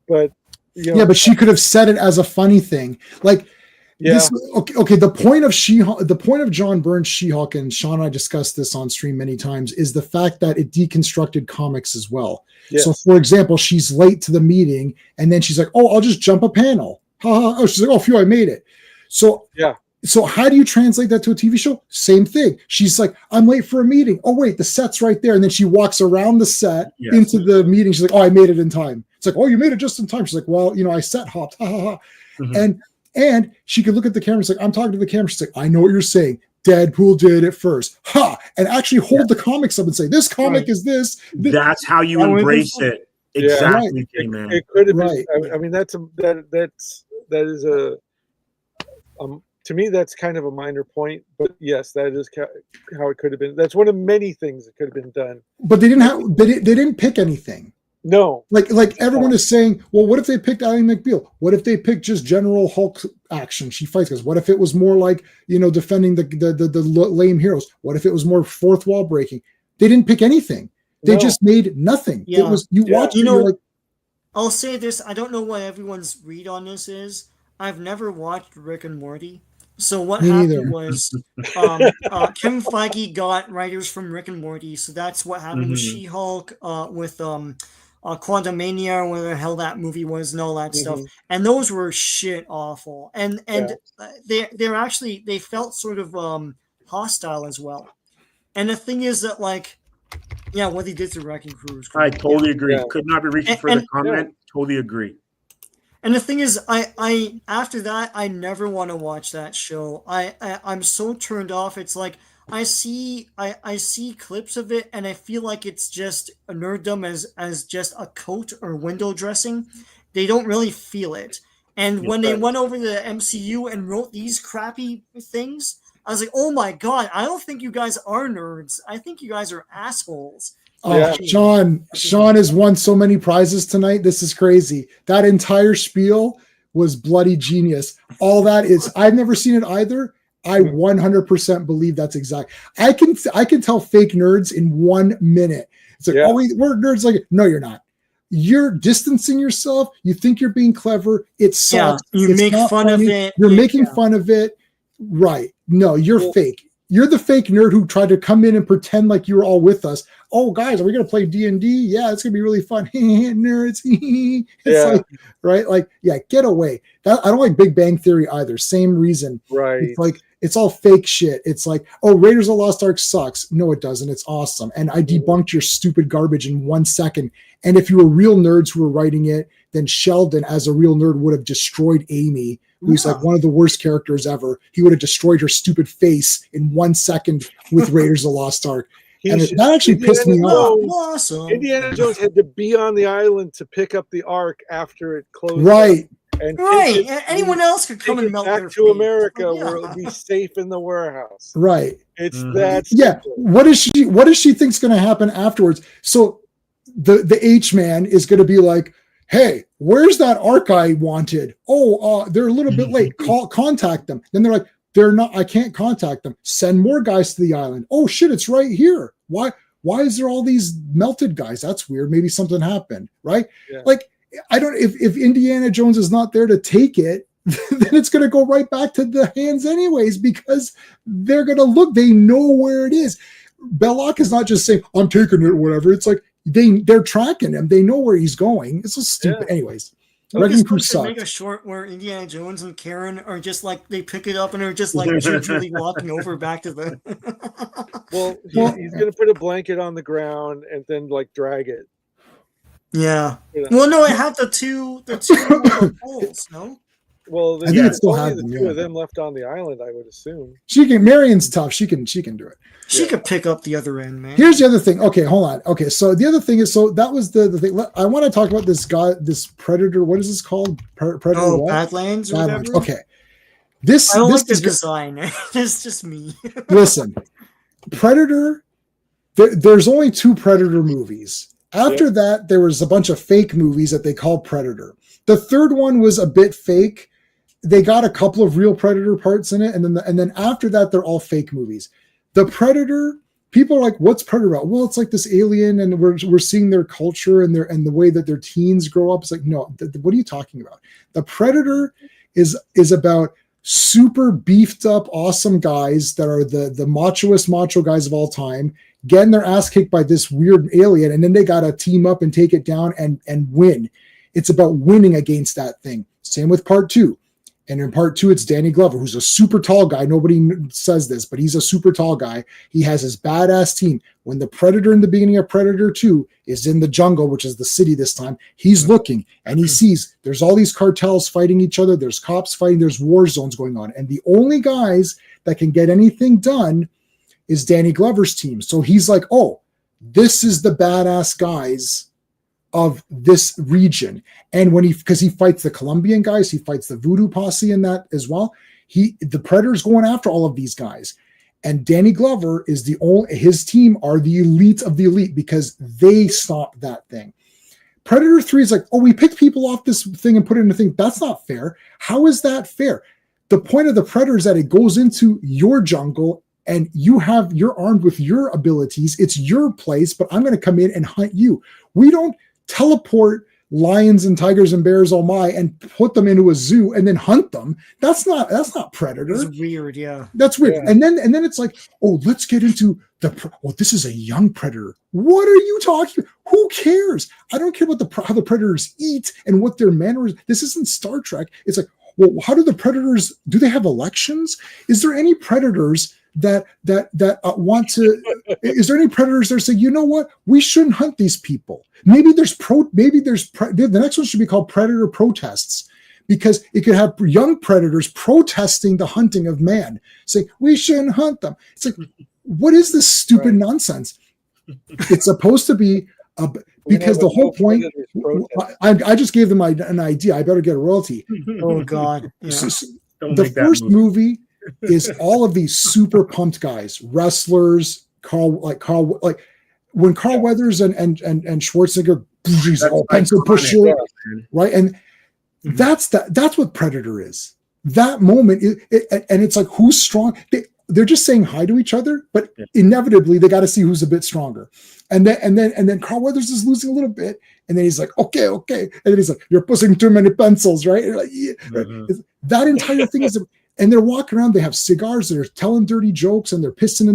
But but she could have said it as a funny thing. Like this, okay. The point of She-Hulk, the point of John Byrne's She-Hulk, and Sean and I discussed this on stream many times, is the fact that it deconstructed comics as well. Yes. So, for example, she's late to the meeting, and then she's like, "Oh, I'll just jump a panel." Oh, she's like, "Oh, phew, I made it." So So how do you translate that to a TV show? Same thing. She's like, I'm late for a meeting. Oh, wait, the set's right there. And then she walks around the set into the meeting. She's like, oh, I made it in time. It's like, oh, you made it just in time. She's like, well, I set hopped. Ha, ha, ha. Mm-hmm. And she could look at the camera. She's like, I'm talking to the camera. She's like, I know what you're saying. Deadpool did it first. Ha! And actually hold the comics up and say, this comic is this. That's how you embrace it. Exactly. Yeah, it could have been. I mean, that is a to me, that's kind of a minor point, but yes, that is how it could have been. That's one of many things that could have been done. But they didn't pick anything. No, like everyone is saying, well, what if they picked Ally McBeal? What if they picked just General Hulk action? She fights guys. What if it was more like defending the lame heroes? What if it was more fourth wall breaking? They didn't pick anything. They just made nothing. Yeah. It was watch. Like, I'll say this. I don't know what everyone's read on this is. I've never watched Rick and Morty. So what happened was Kevin Feige got writers from Rick and Morty. So that's what happened with She-Hulk, with Quantumania, where the hell that movie was, and all that stuff. And those were shit awful. And they're actually, they felt sort of hostile as well. And the thing is that, like, what they did to Wrecking Crew was great. I totally agree. Could not be reaching for the comment. Totally agree. And the thing is, I after that, I never want to watch that show. I'm so turned off. It's like I see clips of it, and I feel like it's just a nerddom as just a coat or window dressing. They don't really feel it. And when they went over to the MCU and wrote these crappy things, I was like, oh my god, I don't think you guys are nerds. I think you guys are assholes. Oh, Sean has won so many prizes tonight. This is crazy. That entire spiel was bloody genius. All that is, I've never seen it either. I 100% believe that's exact. I can tell fake nerds in 1 minute. It's like, oh, we're nerds. Like, no, you're not. You're distancing yourself. You think you're being clever. It sucks. You make fun of it. You're making fun of it. Right. No, you're fake. You're the fake nerd who tried to come in and pretend like you were all with us. Oh, guys, are we going to play D&D? Yeah, it's going to be really fun. Nerds. It's like, right? Like, yeah, get away. I don't like Big Bang Theory either. Same reason. Right. It's like, it's all fake shit. It's like, oh, Raiders of the Lost Ark sucks. No, it doesn't. It's awesome. And I debunked your stupid garbage in 1 second. And if you were real nerds who were writing it, then Sheldon, as a real nerd, would have destroyed Amy, who's like one of the worst characters ever. He would have destroyed her stupid face in 1 second with Raiders of the Lost Ark. And that actually pissed me off. Awesome. Indiana Jones had to be on the island to pick up the Ark after it closed. Right. And anyone else could come and melt back their to feet. America where it would be safe in the warehouse. Right. It's that. Yeah. What does she think's going to happen afterwards? So the H-man is going to be like, hey, where's that Ark I wanted? Oh, they're a little bit late. Contact them. Then they're like, they're not. I can't contact them. Send more guys to the island. Oh shit, it's right here. Why is there all these melted guys? That's weird. Maybe something happened, right? Yeah. Like, I don't. If Indiana Jones is not there to take it, then it's going to go right back to the hands anyways, because they're going to look. They know where it is. Belloc is not just saying, I'm taking it or whatever. It's like they're tracking him. They know where he's going. It's so stupid. Yeah. Anyways, Wrecking Crew sucks. Make a short where Indiana Jones and Karen are just like, they pick it up and are just like gingerly walking over back to the. Well, he's going to put a blanket on the ground and then like drag it. Yeah. Well, no, it had the two poles, no? Well, I think it still has the two of them left on the island, I would assume. Marion's tough. She can do it. She could pick up the other end, man. Here's the other thing. Okay, hold on. Okay, so the other thing is, so that was the thing. I want to talk about this guy, this Predator. What is this called? Predator. Oh, Badlands or whatever. Okay. I don't like the design. It's just me. Listen, Predator. There's only 2 Predator movies. After that, there was a bunch of fake movies that they called Predator. The third one was a bit fake. They got a couple of real Predator parts in it, and then after that, they're all fake movies. The Predator, people are like, "What's Predator about?" Well, it's like this alien, and we're seeing their culture and the way that their teens grow up. It's like, no, what are you talking about? The Predator is about super beefed up, awesome guys that are the machoest macho guys of all time, getting their ass kicked by this weird alien, and then they got to team up and take it down and win. It's about winning against that thing. Same with part 2. And in part 2, it's Danny Glover, who's a super tall guy. Nobody says this, but he's a super tall guy. He has his badass team. When the Predator in the beginning of Predator 2 is in the jungle, which is the city this time, he's looking and he sees there's all these cartels fighting each other. There's cops fighting. There's war zones going on. And the only guys that can get anything done is Danny Glover's team. So he's like, oh, this is the badass guys of this region. And because he fights the Colombian guys, he fights the Voodoo Posse in that as well. The Predator's going after all of these guys. And Danny Glover is his team are the elite of the elite because they stopped that thing. Predator 3 is like, oh, we picked people off this thing and put it in a thing. That's not fair. How is that fair? The point of the Predator is that it goes into your jungle and you're armed with your abilities. It's your place, but I'm going to come in and hunt you. We don't teleport lions and tigers and bears and put them into a zoo and then hunt them. That's not Predator. That's weird. Yeah, that's weird. Yeah. And then it's like, oh, let's get into this is a young Predator. What are you talking about? Who cares? I don't care about how the Predators eat and what their manners. This isn't Star Trek. It's like, well, how do the Predators, do they have elections? Is there any Predators that want to, is there any Predators that say, you know what, we shouldn't hunt these people? Maybe the next one should be called Predator Protests, because it could have young Predators protesting the hunting of man, saying we shouldn't hunt them. It's like, what is this stupid nonsense? It's supposed to be because the whole point, I just gave them an idea. I better get a royalty. Oh God. Yeah. The first movie is all of these super pumped guys, wrestlers, when Carl Weathers and Schwarzenegger, pencil pusher, right? And that's what Predator is. That moment, and it's like, who's strong? They're just saying hi to each other, but inevitably they got to see who's a bit stronger. And then Carl Weathers is losing a little bit, and then he's like, okay, and then he's like, you're pushing too many pencils, right? Like, that entire thing is And they're walking around. They have cigars. They're telling dirty jokes, and they're pissing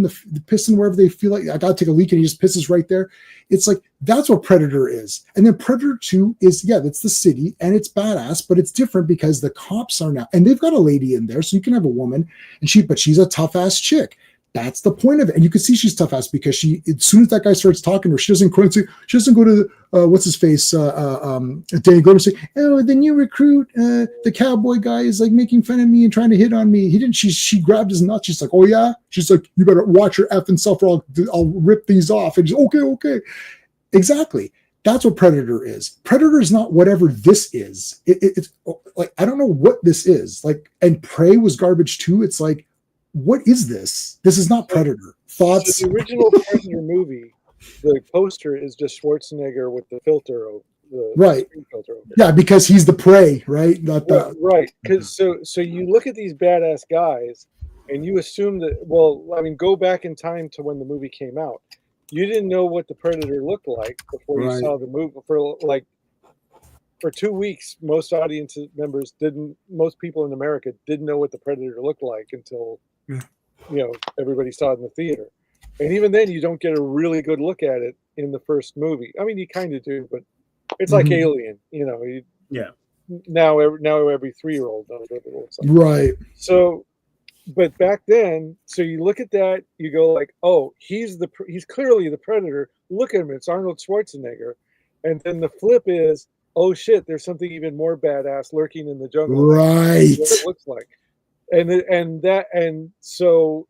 pissing wherever they feel like. I gotta take a leak, and he just pisses right there. It's like that's what Predator is. And then Predator 2 is that's the city, and it's badass, but it's different because the cops are now, and they've got a lady in there, so you can have a woman, but she's a tough ass chick. That's the point of it, and you can see she's tough ass because as soon as that guy starts talking to her, she doesn't go to what's his face, Danny Glover, say, oh, the new recruit, the cowboy guy is like making fun of me and trying to hit on me. He didn't. She grabbed his nuts. She's like, oh yeah. She's like, you better watch your effing self, or I'll rip these off. And he's okay. Exactly. That's what Predator is. Predator is not whatever this is. It's like I don't know what this is. Like, and Prey was garbage too. It's like, what is this? This is not Predator. Thoughts? So the original Predator movie, the poster is just Schwarzenegger with the filter over right. Filter over. Yeah, because he's the prey, right? Not the right. Because so you look at these badass guys, and you assume that. Well, I mean, go back in time to when the movie came out. You didn't know what the Predator looked like before you saw the movie. For 2 weeks, most audience members didn't. Most people in America didn't know what the Predator looked like until everybody saw it in the theater. And even then, you don't get a really good look at it in the first movie. I mean, you kind of do, but it's like Alien. Now every 3-year-old knows what it looks like. Right. So, but back then, so you look at that, you go like, oh, he's clearly the Predator. Look at him, it's Arnold Schwarzenegger. And then the flip is, oh shit, there's something even more badass lurking in the jungle. Right. What it looks like. And so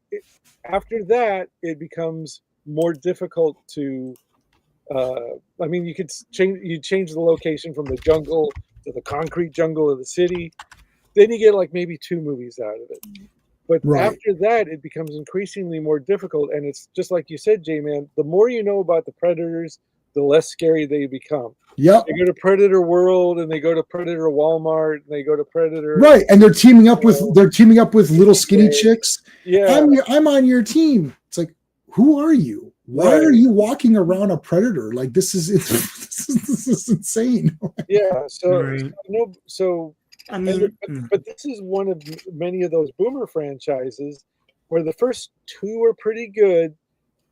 after that, it becomes more difficult to. I mean, you change the location from the jungle to the concrete jungle of the city. Then you get like maybe 2 movies out of it. But after that, it becomes increasingly more difficult. And it's just like you said, J-Man, the more you know about the Predators, the less scary they become. Yep. They go to Predator World, and they go to Predator Walmart, and they go to Predator. Right, and they're teaming up with little skinny chicks. Yeah, I'm on your team. It's like, who are you? Why are you walking around a Predator? Like this is insane. Yeah. So Right. I but mean, this is one of many of those boomer franchises where the first 2 are pretty good,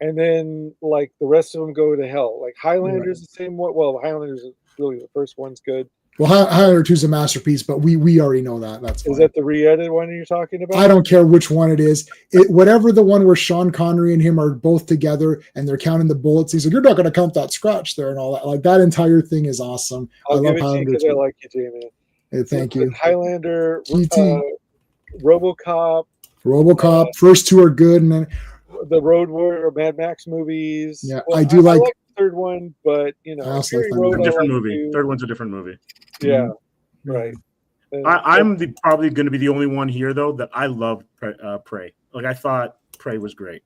and then like the rest of them go to hell. Like Highlander's the same way. Well, Highlander's is really the first one's good. Well, Highlander 2 is a masterpiece, but we already know that. That's fine. Is that the re-edited one you're talking about? I don't care which one it is. Whatever the one where Sean Connery and him are both together and they're counting the bullets. He's like, you're not going to count that scratch there and all that. Like that entire thing is awesome. I'll give love it to you Highlander because 2. I like you, Jamie. Hey, thank you. Highlander, GT. RoboCop. First 2 are good, and then the Road Warrior or Mad Max movies. Yeah, well, I like the third one, but also Fury Road, A different like movie. Third one's a different movie. Yeah, right. I'm probably going to be the only one here though that I love Prey. Like I thought Prey was great.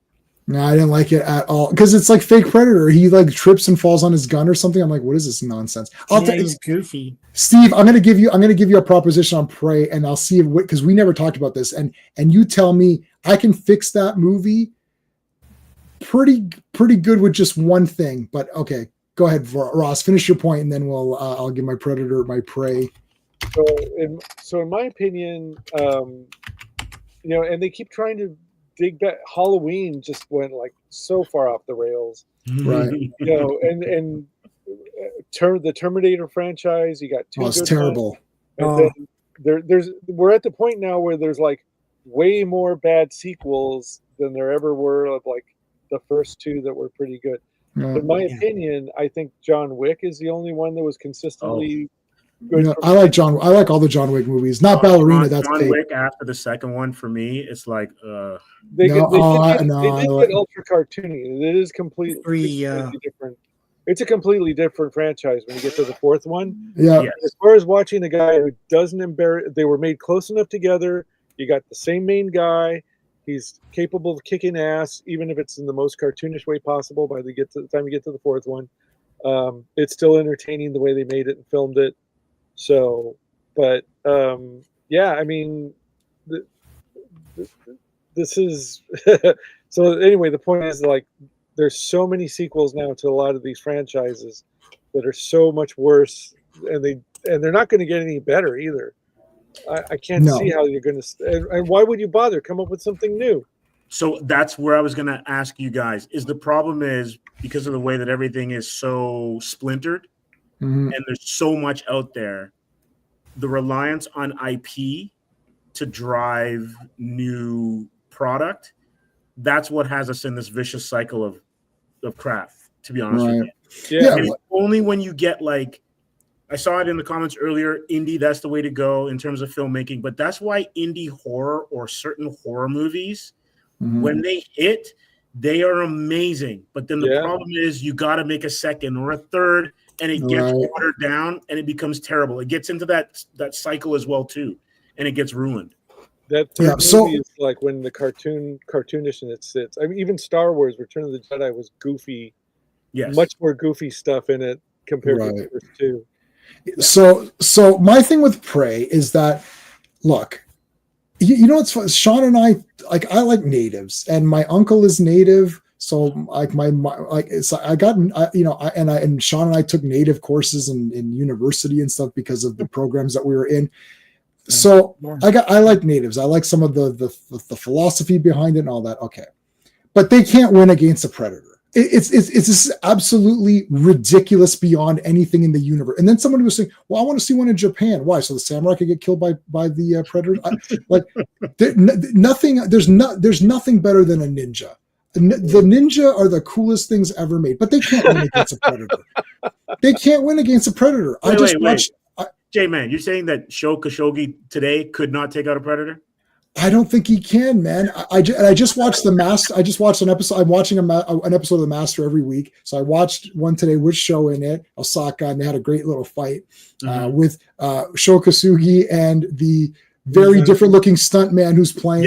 No, I didn't like it at all because it's like fake Predator. He like trips and falls on his gun or something. I'm like, what is this nonsense? he's goofy. Steve, I'm gonna give you a proposition on Prey, and I'll see if because we never talked about this, and you tell me I can fix that movie pretty good with just one thing. But okay, go ahead, Ross. Finish your point, and then I'll give my Prey. So in my opinion, and they keep trying to dig back. Halloween just went like so far off the rails, right? And the Terminator franchise, you got 2. It's terrible. And then we're at the point now where there's like way more bad sequels than there ever were of like the first 2 that were pretty good. In my opinion, I think John Wick is the only one that was consistently good. I like all the John Wick movies. Not Ballerina. That's John fake. Wick after the second one for me. It's like they did get ultra cartoony. It is completely different. It's a completely different franchise when you get to the 4th one. Yeah. As far as watching a guy who doesn't embarrass, they were made close enough together. You got the same main guy. He's capable of kicking ass, even if it's in the most cartoonish way possible. By the time you get to the 4th one, it's still entertaining the way they made it and filmed it. So, but yeah, I mean, this is so. Anyway, the point is like, there's so many sequels now to a lot of these franchises that are so much worse, and they're not going to get any better either. I can't No. see how you're going to. And why would you bother? Come up with something new. So that's where I was going to ask you guys. Is the problem is because of the way that everything is so splintered and there's so much out there, the reliance on IP to drive new product, that's what has us in this vicious cycle of crap, to be honest with you. Yeah. And it's only when you get like, I saw it in the comments earlier, indie, that's the way to go in terms of filmmaking. But that's why indie horror or certain horror movies, when they hit, they are amazing. But then the problem is you got to make a second or a third, and it gets watered down and it becomes terrible. It gets into that cycle as well too, and it gets ruined. That movie is like when the cartoonish and it sits. I mean, even Star Wars: Return of the Jedi was goofy. Yes, much more goofy stuff in it compared to the first two. So my thing with Prey is that, look, you know what's fun? Sean and I like natives, and my uncle is native. So like and Sean and I took native courses in university and stuff because of the programs that we were in. So I like natives. I like some of the philosophy behind it and all that. Okay, but they can't win against a predator. It's just absolutely ridiculous beyond anything in the universe. And then somebody was saying, "Well, I want to see one in Japan. Why? So the samurai could get killed by the predator." There's nothing better than a ninja. The ninja are the coolest things ever made, but they can't win against a predator. They can't win against a predator. Wait. J-Man, you're saying that Sho Khashoggi today could not take out a predator? I don't think he can, man. I just watched The Master. I just watched an episode. I'm watching an episode of The Master every week. So I watched one today with Sho in it, Osaka, and they had a great little fight with Sho Khashoggi and the very different looking stunt man who's playing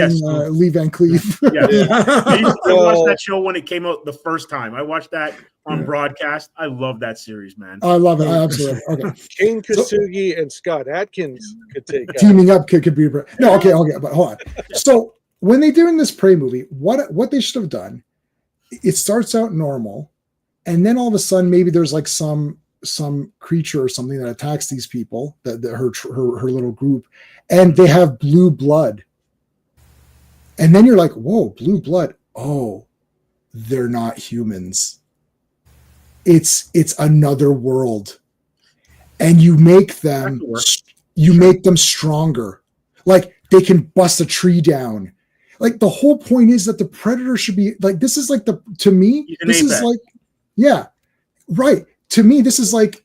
Lee Van Cleef. I watched that show when it came out the first time. I watched that on broadcast. I love that series, man. I love it. I absolutely. Okay. Kane Kasugi and Scott Adkins could take teaming up could be no. Okay, but hold on. So when they do in this Prey movie, what they should have done, it starts out normal, and then all of a sudden maybe there's like some creature or something that attacks these people, her little group, and they have blue blood, and then you're like, whoa, blue blood. Oh, they're not humans. It's another world, and you make them stronger. Like they can bust a tree down. Like the whole point is that the predator should be like, this is like to me, this is like, yeah, right. To me, this is like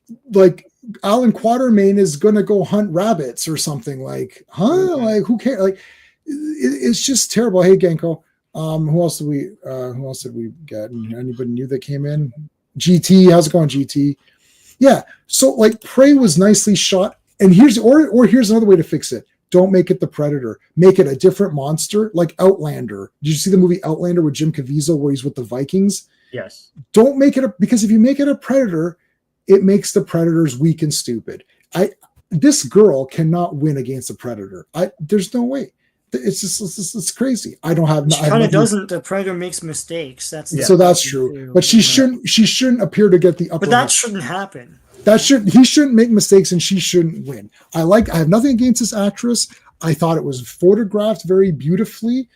Alan Quatermain is going to go hunt rabbits or something. Like, like who cares? Like, it's just terrible. Hey, Genko. Who else did we get? Anybody new that came in? GT, how's it going, GT? Yeah. So like Prey was nicely shot. And here's another way to fix it. Don't make it the Predator. Make it a different monster, like Outlander. Did you see the movie Outlander with Jim Caviezel where he's with the Vikings? Yes. Don't make it because if you make it a Predator, it makes the Predators weak and stupid. This girl cannot win against a Predator. There's no way. It's just it's crazy. I don't have. She kind of doesn't. The Predator makes mistakes. So that's true. But she shouldn't appear to get the upper. But that shouldn't happen. He shouldn't make mistakes, and she shouldn't win. I have nothing against this actress. I thought it was photographed very beautifully.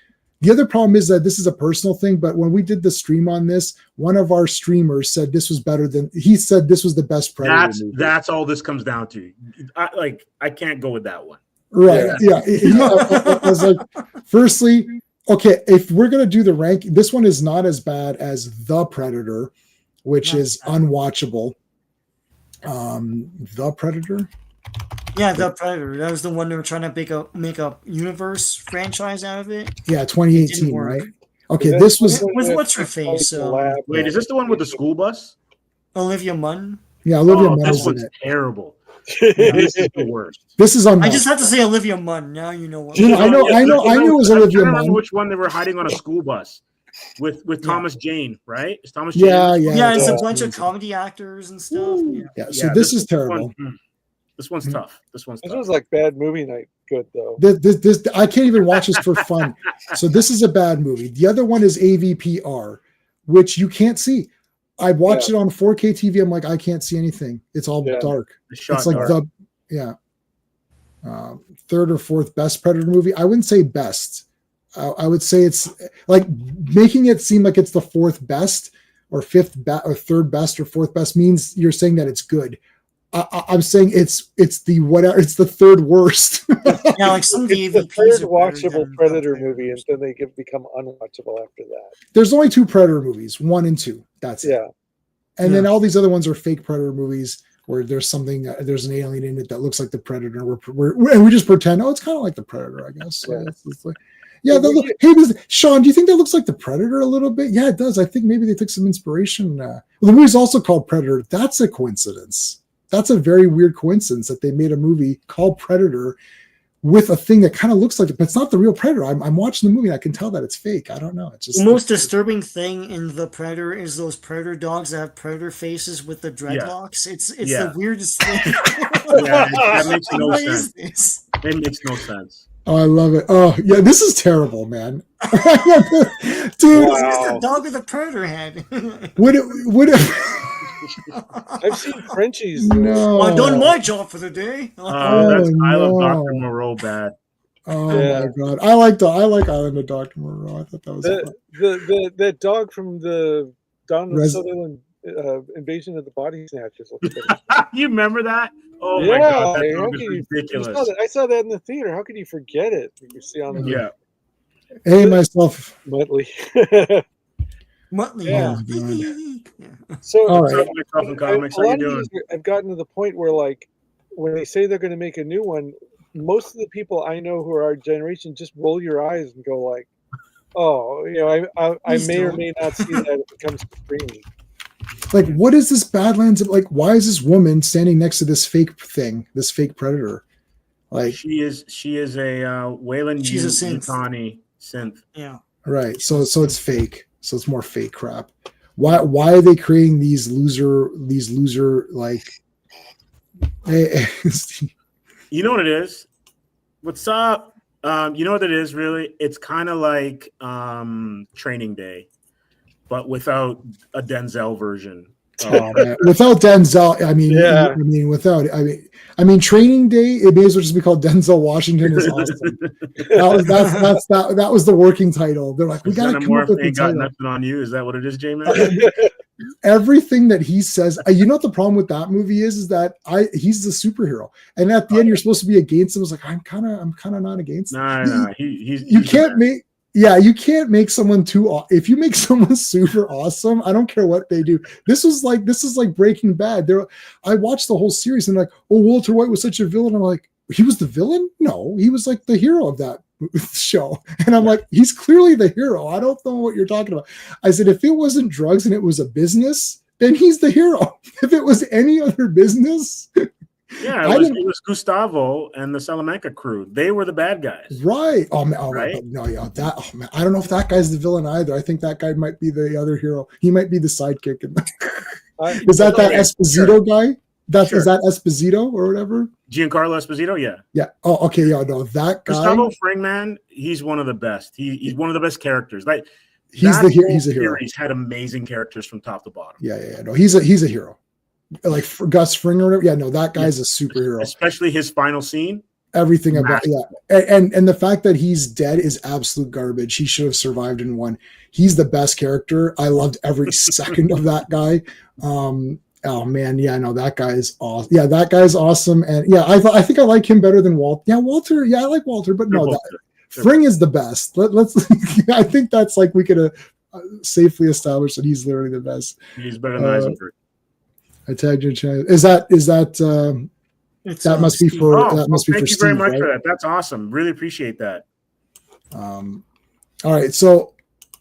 The other problem is that this is a personal thing, but when we did the stream on this, one of our streamers said this was better than he said this was the best Predator movie. That's all this comes down to. I can't go with that one. Right. Yeah. I was like, firstly, okay, if we're going to do the rank, this one is not as bad as The Predator, which is unwatchable. The Predator? Yeah, The Predator. That was the one they were trying to make a universe franchise out of it. Yeah, 2018, right? Okay, this was what's her face? Wait, is this the one with the school bus? Olivia Munn? Yeah, Olivia Munn. This one's terrible. This is the worst. This is I just have to say Olivia Munn. Now you know what. I knew it was Olivia Munn. Remember which one they were hiding on a school bus with Thomas Jane, right? It's Thomas Jane. Yeah, it's a bunch of comedy actors and stuff. Yeah. So this is terrible. This one's tough. This was like bad movie night good though. This I can't even watch this for fun. So this is a bad movie. The other one is AVPR, which you can't see. I watched it on 4K TV. I'm like, I can't see anything. It's all dark. It's like dark. third or fourth best Predator movie. I wouldn't say best. I would say it's like making it seem like it's the fourth best or or third best or fourth best means you're saying that it's good. I'm saying it's the third worst. Yeah, like some It's the DVPs third are better watchable than Predator Predator. movie, and then they become unwatchable after that. There's only 2 Predator movies, 1 and 2. That's it. Yeah. And then all these other ones are fake Predator movies where there's an alien in it that looks like the Predator. And we just pretend, it's kind of like the Predator, I guess. So it's like, Sean, do you think that looks like the Predator a little bit? Yeah, it does. I think maybe they took some inspiration. Well, the movie's also called Predator. That's a coincidence. That's a very weird coincidence that they made a movie called Predator with a thing that kind of looks like it, but it's not the real Predator. I'm watching the movie and I can tell that it's fake. I don't know. It's just the most disturbing thing in the Predator is those Predator dogs that have Predator faces with the dreadlocks. It's the weirdest thing. That makes no What sense. is this? It makes no sense. Oh, I love it. Oh, yeah, this is terrible, man. Dude, It's the dog with the Predator head. would it I've seen Frenchies. No. I've done my job for the day. That's I love no. Dr. Moreau bad. Oh my god. I like Island of Dr. Moreau. I thought that was fun. The dog from the Donald Sutherland Invasion of the Body Snatchers. You remember that? Oh yeah, my god, that how dog can is ridiculous. I saw that in the theater. How could you forget it? You see on the Hey, myself. Muttley. Muttley, yeah. Yeah. So, all right. I've gotten to the point where, like, when they say they're going to make a new one, most of the people I know who are our generation just roll your eyes and go, like, "Oh, I may or may not see that if it comes to streaming." Like, what is this Badlands? Like, why is this woman standing next to this fake thing, this fake Predator? Like, she is a Wayland She's a synth. Yutani synth. Yeah. Right. So it's fake. So it's more fake crap. Why are they creating these loser like? You know what it is? What's up? You know what it is really? It's kind of like Training Day, but without a Denzel version. Oh, man. Without Denzel, I mean, Training Day. It may as well just be called Denzel Washington is awesome. That was the working title. They're like, we got to come up with the ain't got title. nothing on you. Is that what it is, J-Man? Everything that he says, you know what the problem with that movie is that he's the superhero, and at the end you're supposed to be against him. I was like, I'm kind of not against him. No, you can't make someone if you make someone super awesome, I don't care what they do. This is like Breaking Bad. I watched the whole series and like, oh, Walter White was such a villain. I'm like, he was the villain? No, he was like the hero of that show. And I'm like, he's clearly the hero. I don't know what you're talking about. I said, if it wasn't drugs and it was a business, then he's the hero. If it was any other business, yeah, it was Gustavo and the Salamanca crew. They were the bad guys, right? Oh man, right? No, yeah, man, I don't know if that guy's the villain either. I think that guy might be the other hero. He might be the sidekick. Is that Esposito guy? Is that Esposito or whatever? Giancarlo Esposito, yeah. Yeah. Oh, okay. Yeah, no, that guy. Gustavo Fring, man, he's one of the best. He's one of the best characters. Like he's a hero. He's had amazing characters from top to bottom. Yeah. No, he's a hero. Like Gus Fring or whatever. Yeah, no, that guy's a superhero. Especially his final scene. Everything about and the fact that he's dead is absolute garbage. He should have survived and won. He's the best character. I loved every second of that guy. Oh man, yeah, no, that guy is awesome. Yeah, that guy's awesome, and yeah, I think I like him better than Walter. Yeah, Walter. Yeah, I like Walter, but no, Fring is the best. Let's. I think that's like we could safely establish that he's literally the best. He's better than Eisenberg. I tagged your channel. Is that? That must be for. That must be for Steve. Thank you very much for that. That's awesome. Really appreciate that. All right, so.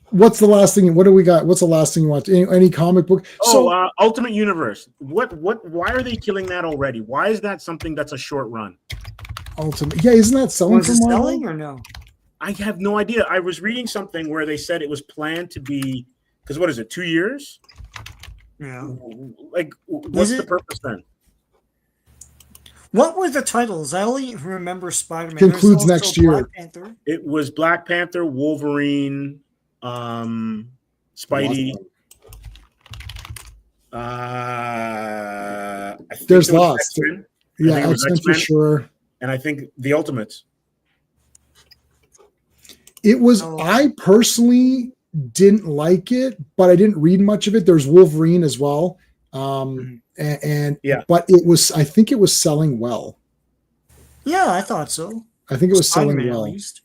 What's the last thing? What do we got? What's the last thing you want? Any comic book? Ultimate Universe. What? Why are they killing that already? Why is that something that's a short run? Ultimate. Yeah, isn't that selling for Marvel? Selling or no? I have no idea. I was reading something where they said it was planned to be because what is it? 2 years? Yeah. Like, what's the purpose then? What were the titles? I only remember Spider-Man. Concludes next year. Black Panther. It was Black Panther, Wolverine. Spidey. There's lots. Yeah, X-Men for sure. and I think the Ultimates. It was. I personally didn't like it, but I didn't read much of it. There's Wolverine as well, and yeah, but it was. I think it was selling well. Yeah, I thought so. I think it was selling Spider-Man, well. at least.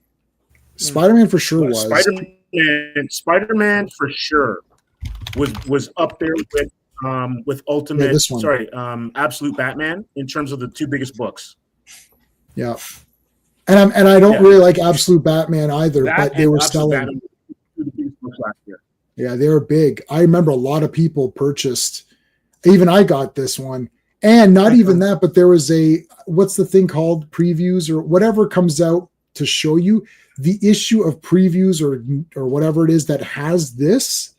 Spider-Man for sure was. Spider-Man for sure was up there with Ultimate. this one. Sorry, Absolute Batman in terms of the two biggest books. Yeah, and I don't really like Absolute Batman either, but they were selling. Last year. Yeah, they were big. I remember a lot of people purchased. Even I got this one, and not even that, but there was what's the thing called, previews or whatever comes out to show you the issue of previews or whatever it is that has this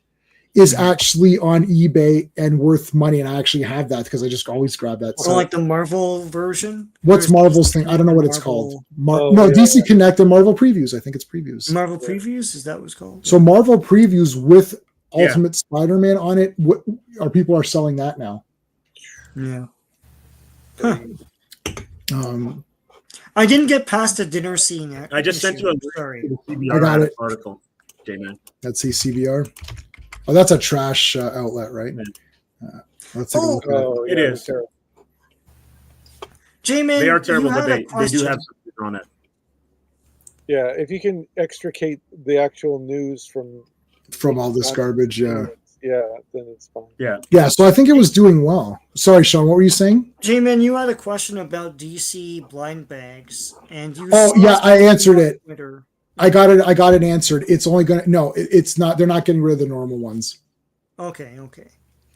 is actually on eBay and worth money. And I actually have that because I just always grab that. So like the Marvel version? What's Marvel's thing? I don't know what it's called. DC Connect and Marvel Previews. I think it's previews. Marvel Previews? Is that what it's called? So Marvel Previews with Ultimate Spider-Man on it. People are selling that now. Yeah. Huh. I didn't get past the dinner scene. I just sent you a CBR I got it. article, J-Man. Let's see CBR. Oh, that's a trash outlet, right? Let's take a look at it. It is. J-Man, they are terrible, but they do have something on it. Yeah, if you can extricate the actual news from all this garbage, then it's fine. Yeah, so I think it was doing well. Sorry, Sean, what were you saying? J-Man, you had a question about DC blind bags, and you. I answered it. I got it answered. It's only it's not. They're not getting rid of the normal ones. Okay.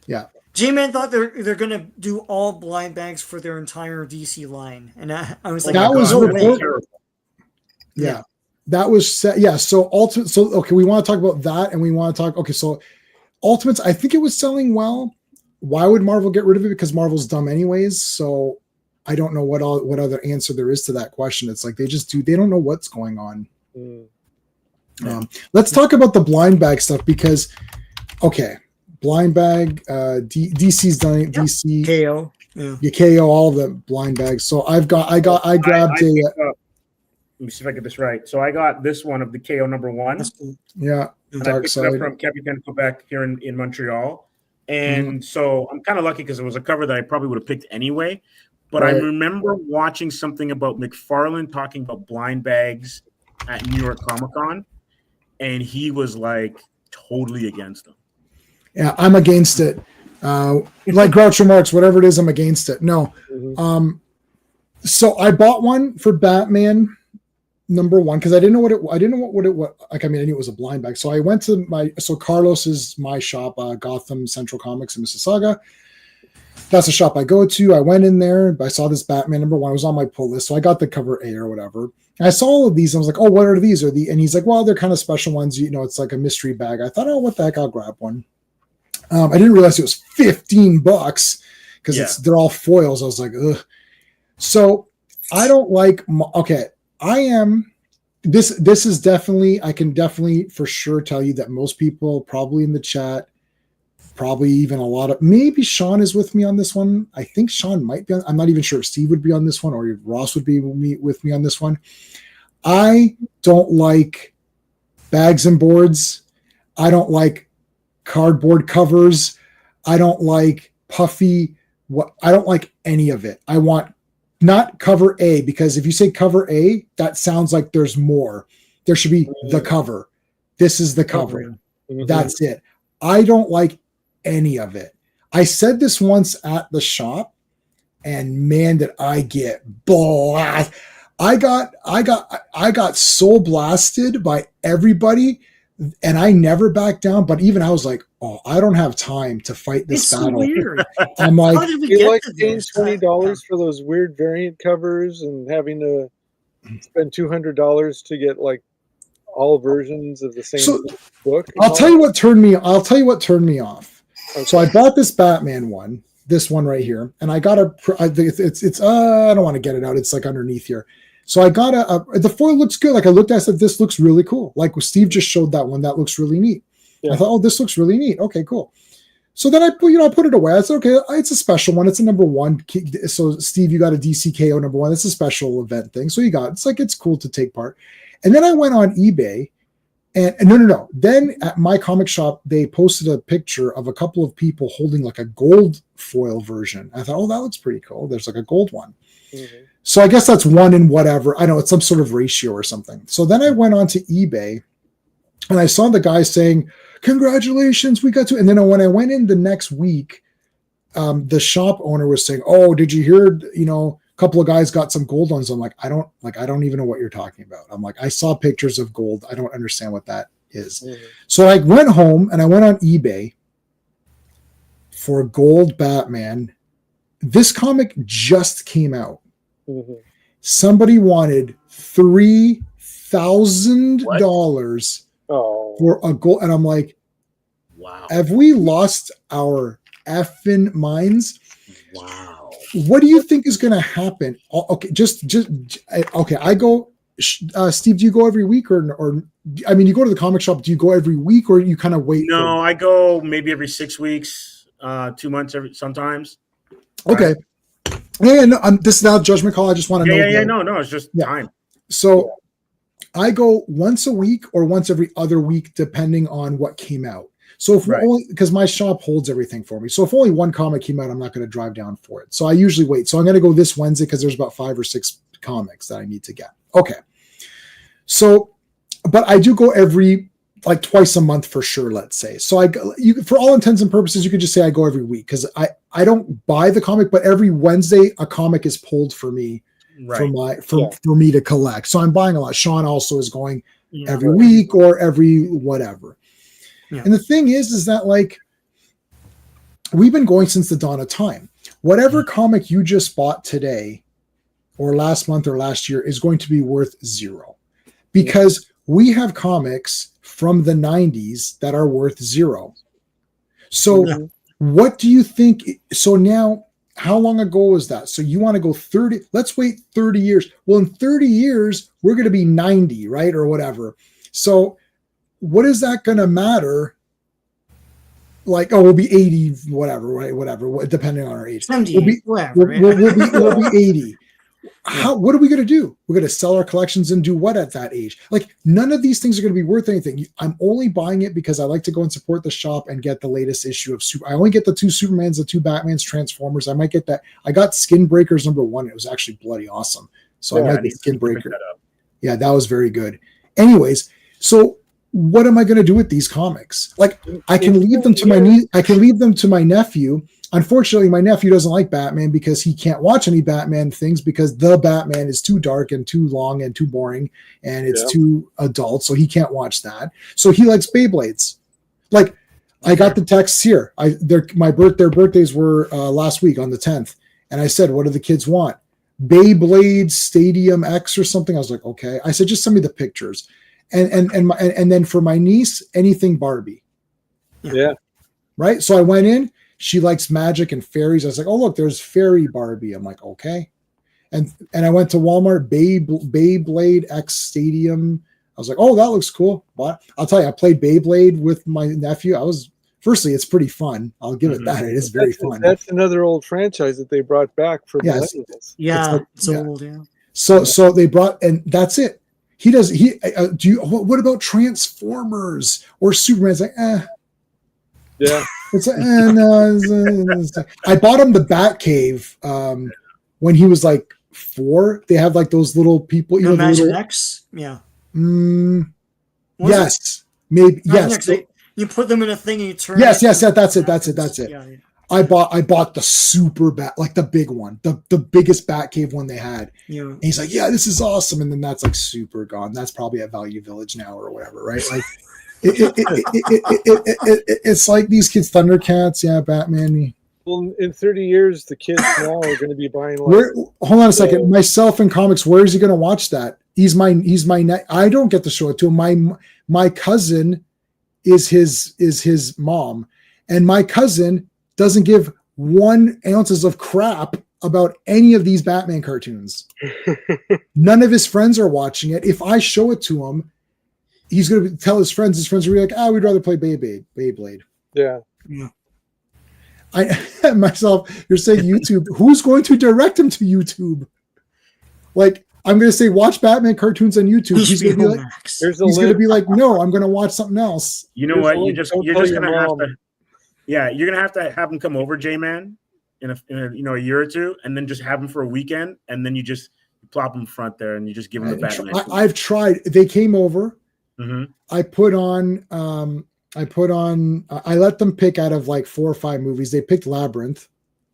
Yeah. J-Man thought they're gonna do all blind bags for their entire DC line, and I was like, that was reported. Yeah, that was set. Yeah, so Ultimate. So okay, we want to talk about that, and we want to talk. Okay, so Ultimates. I think it was selling well. Why would Marvel get rid of it? Because Marvel's dumb anyways. So I don't know what other answer there is to that question. It's like they don't know what's going on. Let's talk about the blind bag stuff because, blind bag, DC's done it. DC, KO, KO, all of the blind bags. So I grabbed let me see if I get this right. So I got this one of the KO #1. Yeah, and I picked it up from Capitaine Quebec here in Montreal. And so I'm kind of lucky because it was a cover that I probably would have picked anyway. But I remember watching something about McFarlane talking about blind bags at New York Comic Con, and he was like totally against them. Yeah, I'm against it. Like Groucho Marx, whatever it is, I'm against it. No. So I bought one for Batman #1 because I didn't know what it was. Like, I mean, I knew it was a blind bag. So I went to Carlos is my shop, Gotham Central Comics in Mississauga. That's the shop I go to. I went in there. I saw this Batman #1. It was on my pull list. So I got the cover A or whatever. And I saw all of these. And I was like, oh, what are these? And he's like, well, they're kind of special ones. It's like a mystery bag. I thought, oh, what the heck? I'll grab one. I didn't realize it was $15 because they're all foils. I was like, ugh. So I don't like, this is definitely, I can definitely for sure tell you that most people probably in the chat, probably even maybe Sean is with me on this one. I think Sean might be I'm not even sure if Steve would be on this one or if Ross would be with me on this one. I don't like bags and boards. I don't like cardboard covers. I don't like puffy. I don't like any of it. I want not cover A, because if you say cover A, that sounds like there's more. There should be the cover. This is the cover. That's it. I don't like any of it. I said this once at the shop, and man, did I get blast. I got so blasted by everybody, and I never backed down. But even I was like, oh, I don't have time to fight this battle. Weird. I'm like, you like paying $20 for those weird variant covers and having to spend $200 to get like all versions of the same book. I'll tell you what turned me off. Okay. So I bought this Batman one, this one right here, and I got I don't want to get it out. It's like underneath here. So I got the foil looks good. Like I looked, I said, this looks really cool. Like Steve just showed that one. That looks really neat. Yeah. I thought, oh, this looks really neat. Okay, cool. So then I put it away. I said, okay, it's a special one. It's a number one. So Steve, you got a DCKO number one. It's a special event thing. So it's cool to take part. And then I went on eBay and no. Then at my comic shop, they posted a picture of a couple of people holding like a gold foil version. I thought, oh, that looks pretty cool. There's like a gold one. Mm-hmm. So I guess that's one in whatever. I know it's some sort of ratio or something. So then I went on to eBay and I saw the guy saying, congratulations, we got to. And then when I went in the next week, the shop owner was saying, oh, did you hear, a couple of guys got some gold ones. I'm like, I don't even know what you're talking about. I'm like, I saw pictures of gold. I don't understand what that is. Mm-hmm. So I went home and I went on eBay for gold Batman. This comic just came out. Mm-hmm. Somebody wanted $3,000 for a gold. And I'm like, wow, have we lost our effing minds? Wow. What do you think is going to happen? Okay, okay. I go, Steve, do you go every week or I mean, you go to the comic shop, do you go every week or you kind of wait? No, I go maybe every 6 weeks, 2 months, sometimes. Okay. Right. Yeah, no, this is not a judgment call. I just want to know. Yeah, no, it's just time. So I go once a week or once every other week, depending on what came out. So if only because my shop holds everything for me. So if only one comic came out, I'm not going to drive down for it. So I usually wait. So I'm going to go this Wednesday because there's about 5 or 6 comics that I need to get. Okay. So, but I do go every like twice a month for sure. Let's say. So for all intents and purposes, you could just say I go every week because I don't buy the comic, but every Wednesday a comic is pulled for me. Right. For me to collect. So I'm buying a lot. Sean also is going every week or every whatever. Yeah. And the thing is that like we've been going since the dawn of time. Whatever comic you just bought today or last month or last year is going to be worth zero because we have comics from the 90s that are worth zero. So what do you think? So now, how long ago was that? So you want to go 30, let's wait 30 years. Well, in 30 years, we're going to be 90, right? Or whatever. So what is that going to matter? Like, we'll be 80, whatever, right? Whatever, depending on our age. 70, we'll be 80. What are we going to do? We're going to sell our collections and do what at that age? Like, none of these things are going to be worth anything. I'm only buying it because I like to go and support the shop and get the latest issue of I only get the 2 Supermans, the 2 Batmans, Transformers. I might get that. I got Skin Breakers number 1. It was actually bloody awesome. So I might get Skin Breaker. Yeah, that was very good. Anyways, so what am I going to do with these comics? Like, I can leave them to my niece. I can leave them to my nephew. Unfortunately, my nephew doesn't like Batman because he can't watch any Batman things because the Batman is too dark and too long and too boring and it's too adult. So he can't watch that. So he likes Beyblades. Like, I got the texts here. Their birthdays were last week on the 10th. And I said, what do the kids want? Beyblade Stadium X or something. I was like, okay. I said, just send me the pictures. And then for my niece, anything Barbie. Yeah. Right. So I went in. She likes magic and fairies. I was like, oh, look, there's fairy Barbie. I'm like, okay. And I went to Walmart, Beyblade X Stadium. I was like, oh, that looks cool. But I'll tell you, I played Beyblade with my nephew. Firstly, it's pretty fun. I'll give it that. It is very fun. That's another old franchise that they brought back for millennials. Yeah, it's old, yeah. So they brought, and that's it. What about Transformers or Superman? It's like, Yeah. It's I bought him the Batcave when he was like 4. They have like those little people. You know, Magic X? Yeah. Yes. Maybe. Yes. You put them in a thing and you turn. Yes. That's it. Yeah. I bought the super bat, like the big one, the biggest Batcave one they had. Yeah. And he's like, yeah, this is awesome. And then that's like super gone. That's probably at Value Village now or whatever, right? Like it's like these kids, Thundercats, Batman. Well, in 30 years, the kids now are going to be buying. Hold on a second. Myself in comics, where is he going to watch that? He's my. I don't get to show it to him. My cousin is his mom, and my cousin doesn't give 1 ounce of crap about any of these Batman cartoons. None of his friends are watching it. If I show it to him, he's going to tell his friends. His friends are like, we'd rather play Beyblade. Yeah. I myself, you're saying YouTube. Who's going to direct him to YouTube? Like, I'm going to say, watch Batman cartoons on YouTube. He's going to be like, no, I'm going to watch something else. You know what? You're just going to have to. Yeah, you're going to have him come over, J-Man, in a year or two, and then just have him for a weekend, and then you just plop him front there, and you just give him the Batman. I've tried. They came over. Mm-hmm. I let them pick out of like 4 or 5 movies. They picked Labyrinth,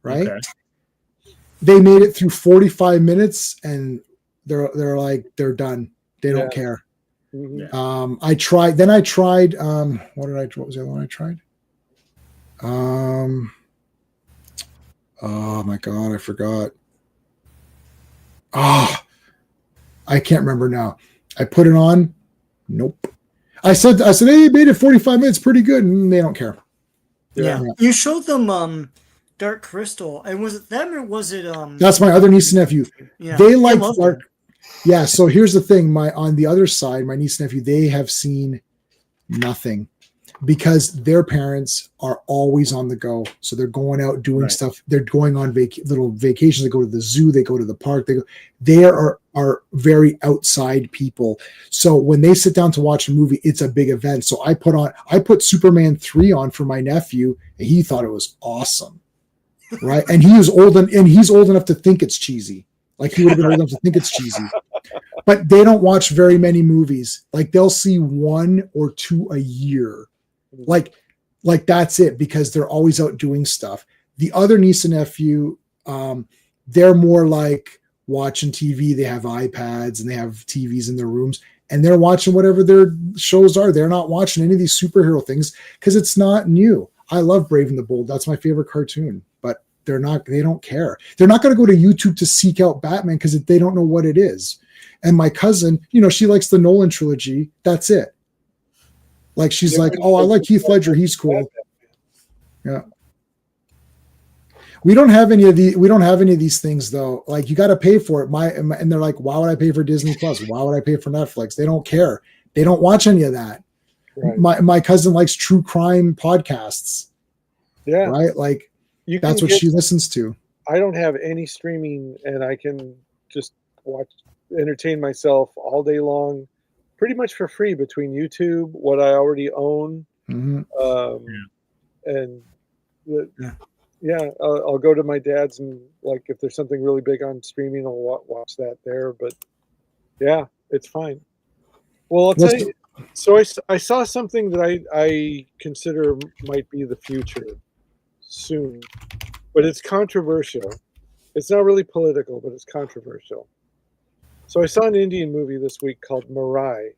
right? Okay. They made it through 45 minutes and they're done. They don't care. Mm-hmm. I tried what was the other one I tried? Oh my God, I forgot. I can't remember now. I put it on. Nope. I said, hey, you made it 45 minutes, pretty good, and they don't care. Yeah. You showed them Dark Crystal, and was it them or was it That's my other niece and nephew. Yeah. They like Dark. Yeah, so here's the thing. On the other side, my niece and nephew, they have seen nothing because their parents are always on the go. So they're going out doing stuff. They're going on little vacations. They go to the zoo. They go to the park. They are very outside people. So when they sit down to watch a movie, it's a big event. So I put Superman 3 on for my nephew, and he thought it was awesome. Right. And he's old enough to think it's cheesy. Like he would have been old enough to think it's cheesy. But they don't watch very many movies. Like they'll see 1 or 2 a year. Like that's it, because they're always out doing stuff. The other niece and nephew, they're more like watching TV. They have iPads and they have TVs in their rooms, and they're watching whatever their shows are. They're not watching any of these superhero things because it's not new. I love Brave and the Bold. That's my favorite cartoon, but they don't care. They're not going to go to YouTube to seek out Batman because they don't know what it is. And my cousin, she likes the Nolan trilogy. That's it. Like she's like, oh, I like Heath Ledger. He's cool. Yeah. We don't have any of these things though. Like you got to pay for it. And they're like, why would I pay for Disney Plus? Why would I pay for Netflix? They don't care. They don't watch any of that. Right. My cousin likes true crime podcasts. Yeah. Right. Like that's what she listens to. I don't have any streaming, and I can just entertain myself all day long, pretty much for free between YouTube, what I already own, and I'll go to my dad's, and like if there's something really big on streaming, I'll watch that there. But yeah, it's fine. Well, I'll tell you. So I saw something that I consider might be the future soon, but it's controversial. It's not really political, but it's controversial. So I saw an Indian movie this week called Mirai,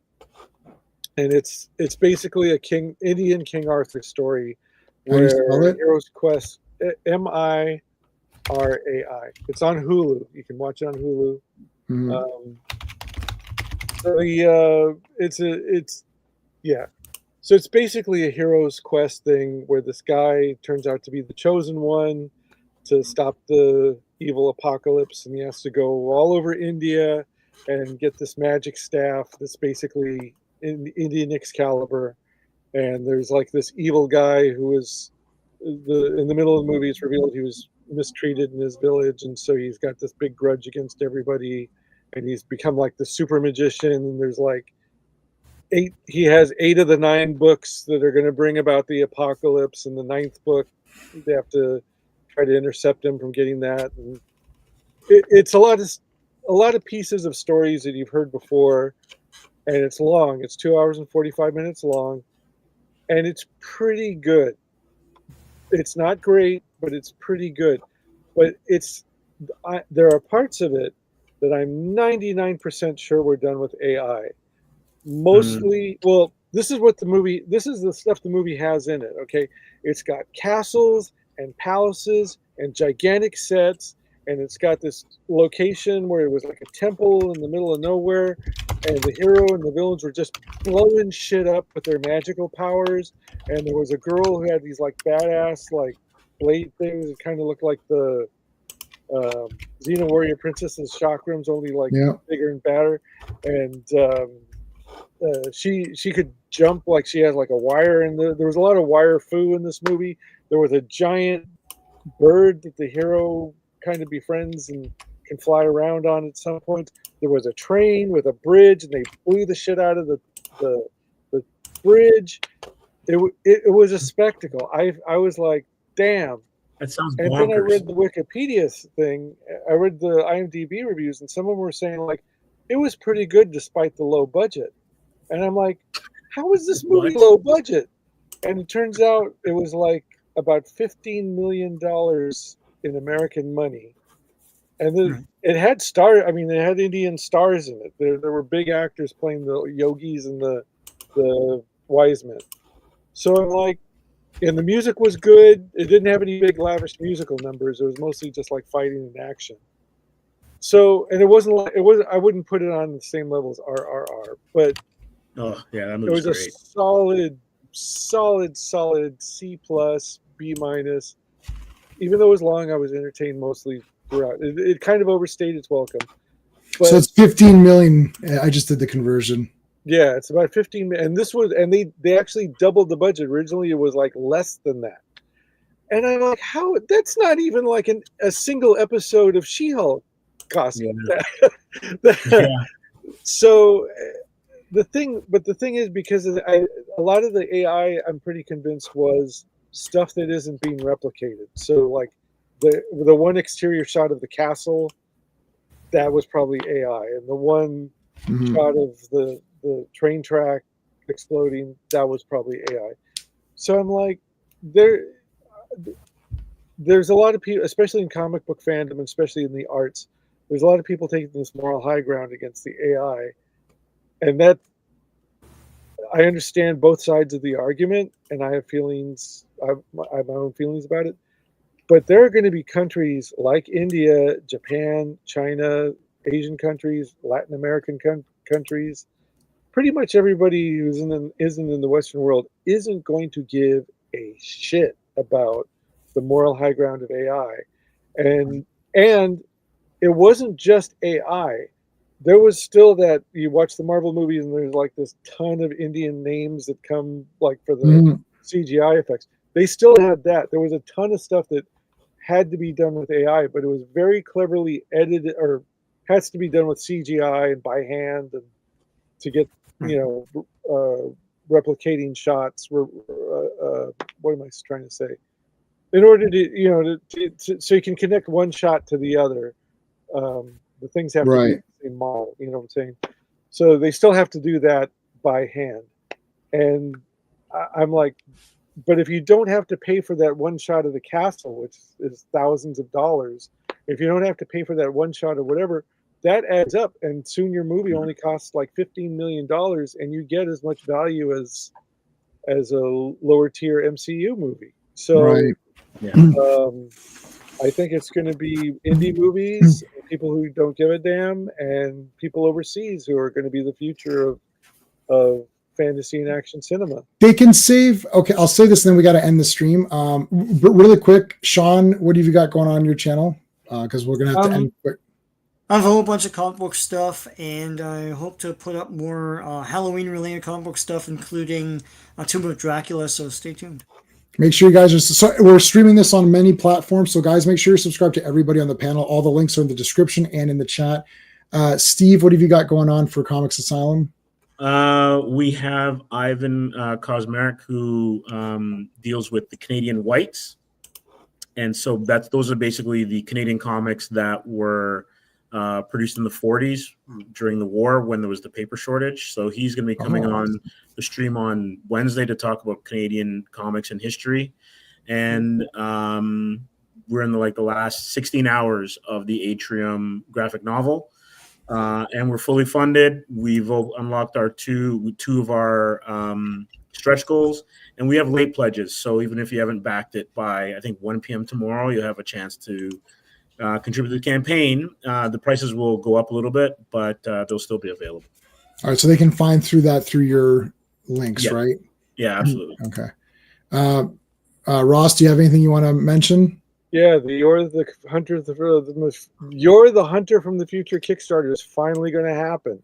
and it's basically a Indian King Arthur story where hero's quest, Mirai. It's on Hulu. You can watch it on Hulu. Mm-hmm. So it's basically a hero's quest thing where this guy turns out to be the chosen one to stop the evil apocalypse, and he has to go all over India and get this magic staff that's basically in Indian Excalibur. And there's like this evil guy who is in the middle of the movie, it's revealed he was mistreated in his village, and so he's got this big grudge against everybody, and he's become like the super magician. And there's like he has 8 of the 9 books that are going to bring about the apocalypse, and the 9th book they have to try to intercept him from getting that. And it's a lot of pieces of stories that you've heard before, and it's long. It's 2 hours and 45 minutes long, and it's pretty good. It's not great, but it's pretty good. But there are parts of it that I'm 99% sure we're done with AI. Mostly, well, this is the stuff the movie has in it, okay? It's got castles and palaces and gigantic sets, and it's got this location where it was like a temple in the middle of nowhere, and the hero and the villains were just blowing shit up with their magical powers. And there was a girl who had these like badass like blade things that kind of looked like the Xena Warrior Princess's chakrams, only like bigger and badder. And she could jump like she has like a wire, and there was a lot of wire foo in this movie. There was a giant bird that the hero kind of befriends and can fly around on at some point. There was a train with a bridge, and they blew the shit out of the bridge. It was a spectacle. I was like, damn. That sounds And bonkers. then I read the Wikipedia thing. I read the IMDb reviews, and some of them were saying like it was pretty good despite the low budget. And I'm like, how is this movie low budget? And it turns out it was like about $15 million in American money. And then it had it had Indian stars in it. There were big actors playing the yogis and the wise men. So I'm like, and the music was good. It didn't have any big lavish musical numbers. It was mostly just like fighting and action. So, and it wasn't like I wouldn't put it on the same level as RRR, but oh yeah, that it was great. A solid C plus, B minus. Even though it was long, I was entertained mostly throughout. It kind of overstayed its welcome. But, so it's 15 million. I just did the conversion. Yeah, it's about 15, and they actually doubled the budget. Originally, it was like less than that, and I'm like, how? That's not even like a single episode of She-Hulk cost. Yeah. So the thing is, because a lot of the AI, I'm pretty convinced was stuff that isn't being replicated. So like the one exterior shot of the castle, that was probably AI, and the one shot of the train track exploding, that was probably AI. So I'm like, there's a lot of people, especially in comic book fandom, especially in the arts, there's a lot of people taking this moral high ground against the AI. And that, I understand both sides of the argument, and I have feelings, I have my own feelings about it. But there are going to be countries like India, Japan, China, Asian countries, Latin American countries, pretty much everybody who isn't in the Western world isn't going to give a shit about the moral high ground of AI. And it wasn't just AI. There was still that, you watch the Marvel movies and there's like this ton of Indian names that come like for the CGI effects. They still had that. There was a ton of stuff that had to be done with AI, but it was very cleverly edited, or has to be done with CGI and by hand, and to get replicating shots. What am I trying to say? In order to so you can connect one shot to the other, the things have to be the same model. You know what I'm saying? So they still have to do that by hand, and I'm like, but if you don't have to pay for that one shot of the castle, which is thousands of dollars, if you don't have to pay for that one shot or whatever, that adds up, and soon your movie only costs like $15 million, and you get as much value as a lower tier MCU movie. So I think it's going to be indie movies, people who don't give a damn, and people overseas who are going to be the future of fantasy and action cinema. They can save. Okay, I'll say this, and then we got to end the stream. But really quick, Sean, what have you got going on your channel? Because we're gonna have to end quick. I have a whole bunch of comic book stuff, and I hope to put up more Halloween-related comic book stuff, including Tomb of Dracula. So stay tuned. Make sure you guys are. So we're streaming this on many platforms. So guys, make sure you subscribe to everybody on the panel. All the links are in the description and in the chat. Steve, what have you got going on for Comics Asylum? We have Ivan Kosmarek, who deals with the Canadian Whites, and so those are basically the Canadian comics that were produced in the 40s during the war when there was the paper shortage. So he's going to be coming on the stream on Wednesday to talk about Canadian comics and history, and we're in the last 16 hours of the Atrium graphic novel. And we're fully funded. We've unlocked our two of our stretch goals, and we have late pledges. So even if you haven't backed it by, I think, 1 p.m. tomorrow, you'll have a chance to contribute to the campaign. The prices will go up a little bit, but they'll still be available. All right, so they can find through your links, right? Yeah, absolutely. Okay. Ross, do you have anything you want to mention? Yeah, You're the Hunter from the Future Kickstarter is finally going to happen.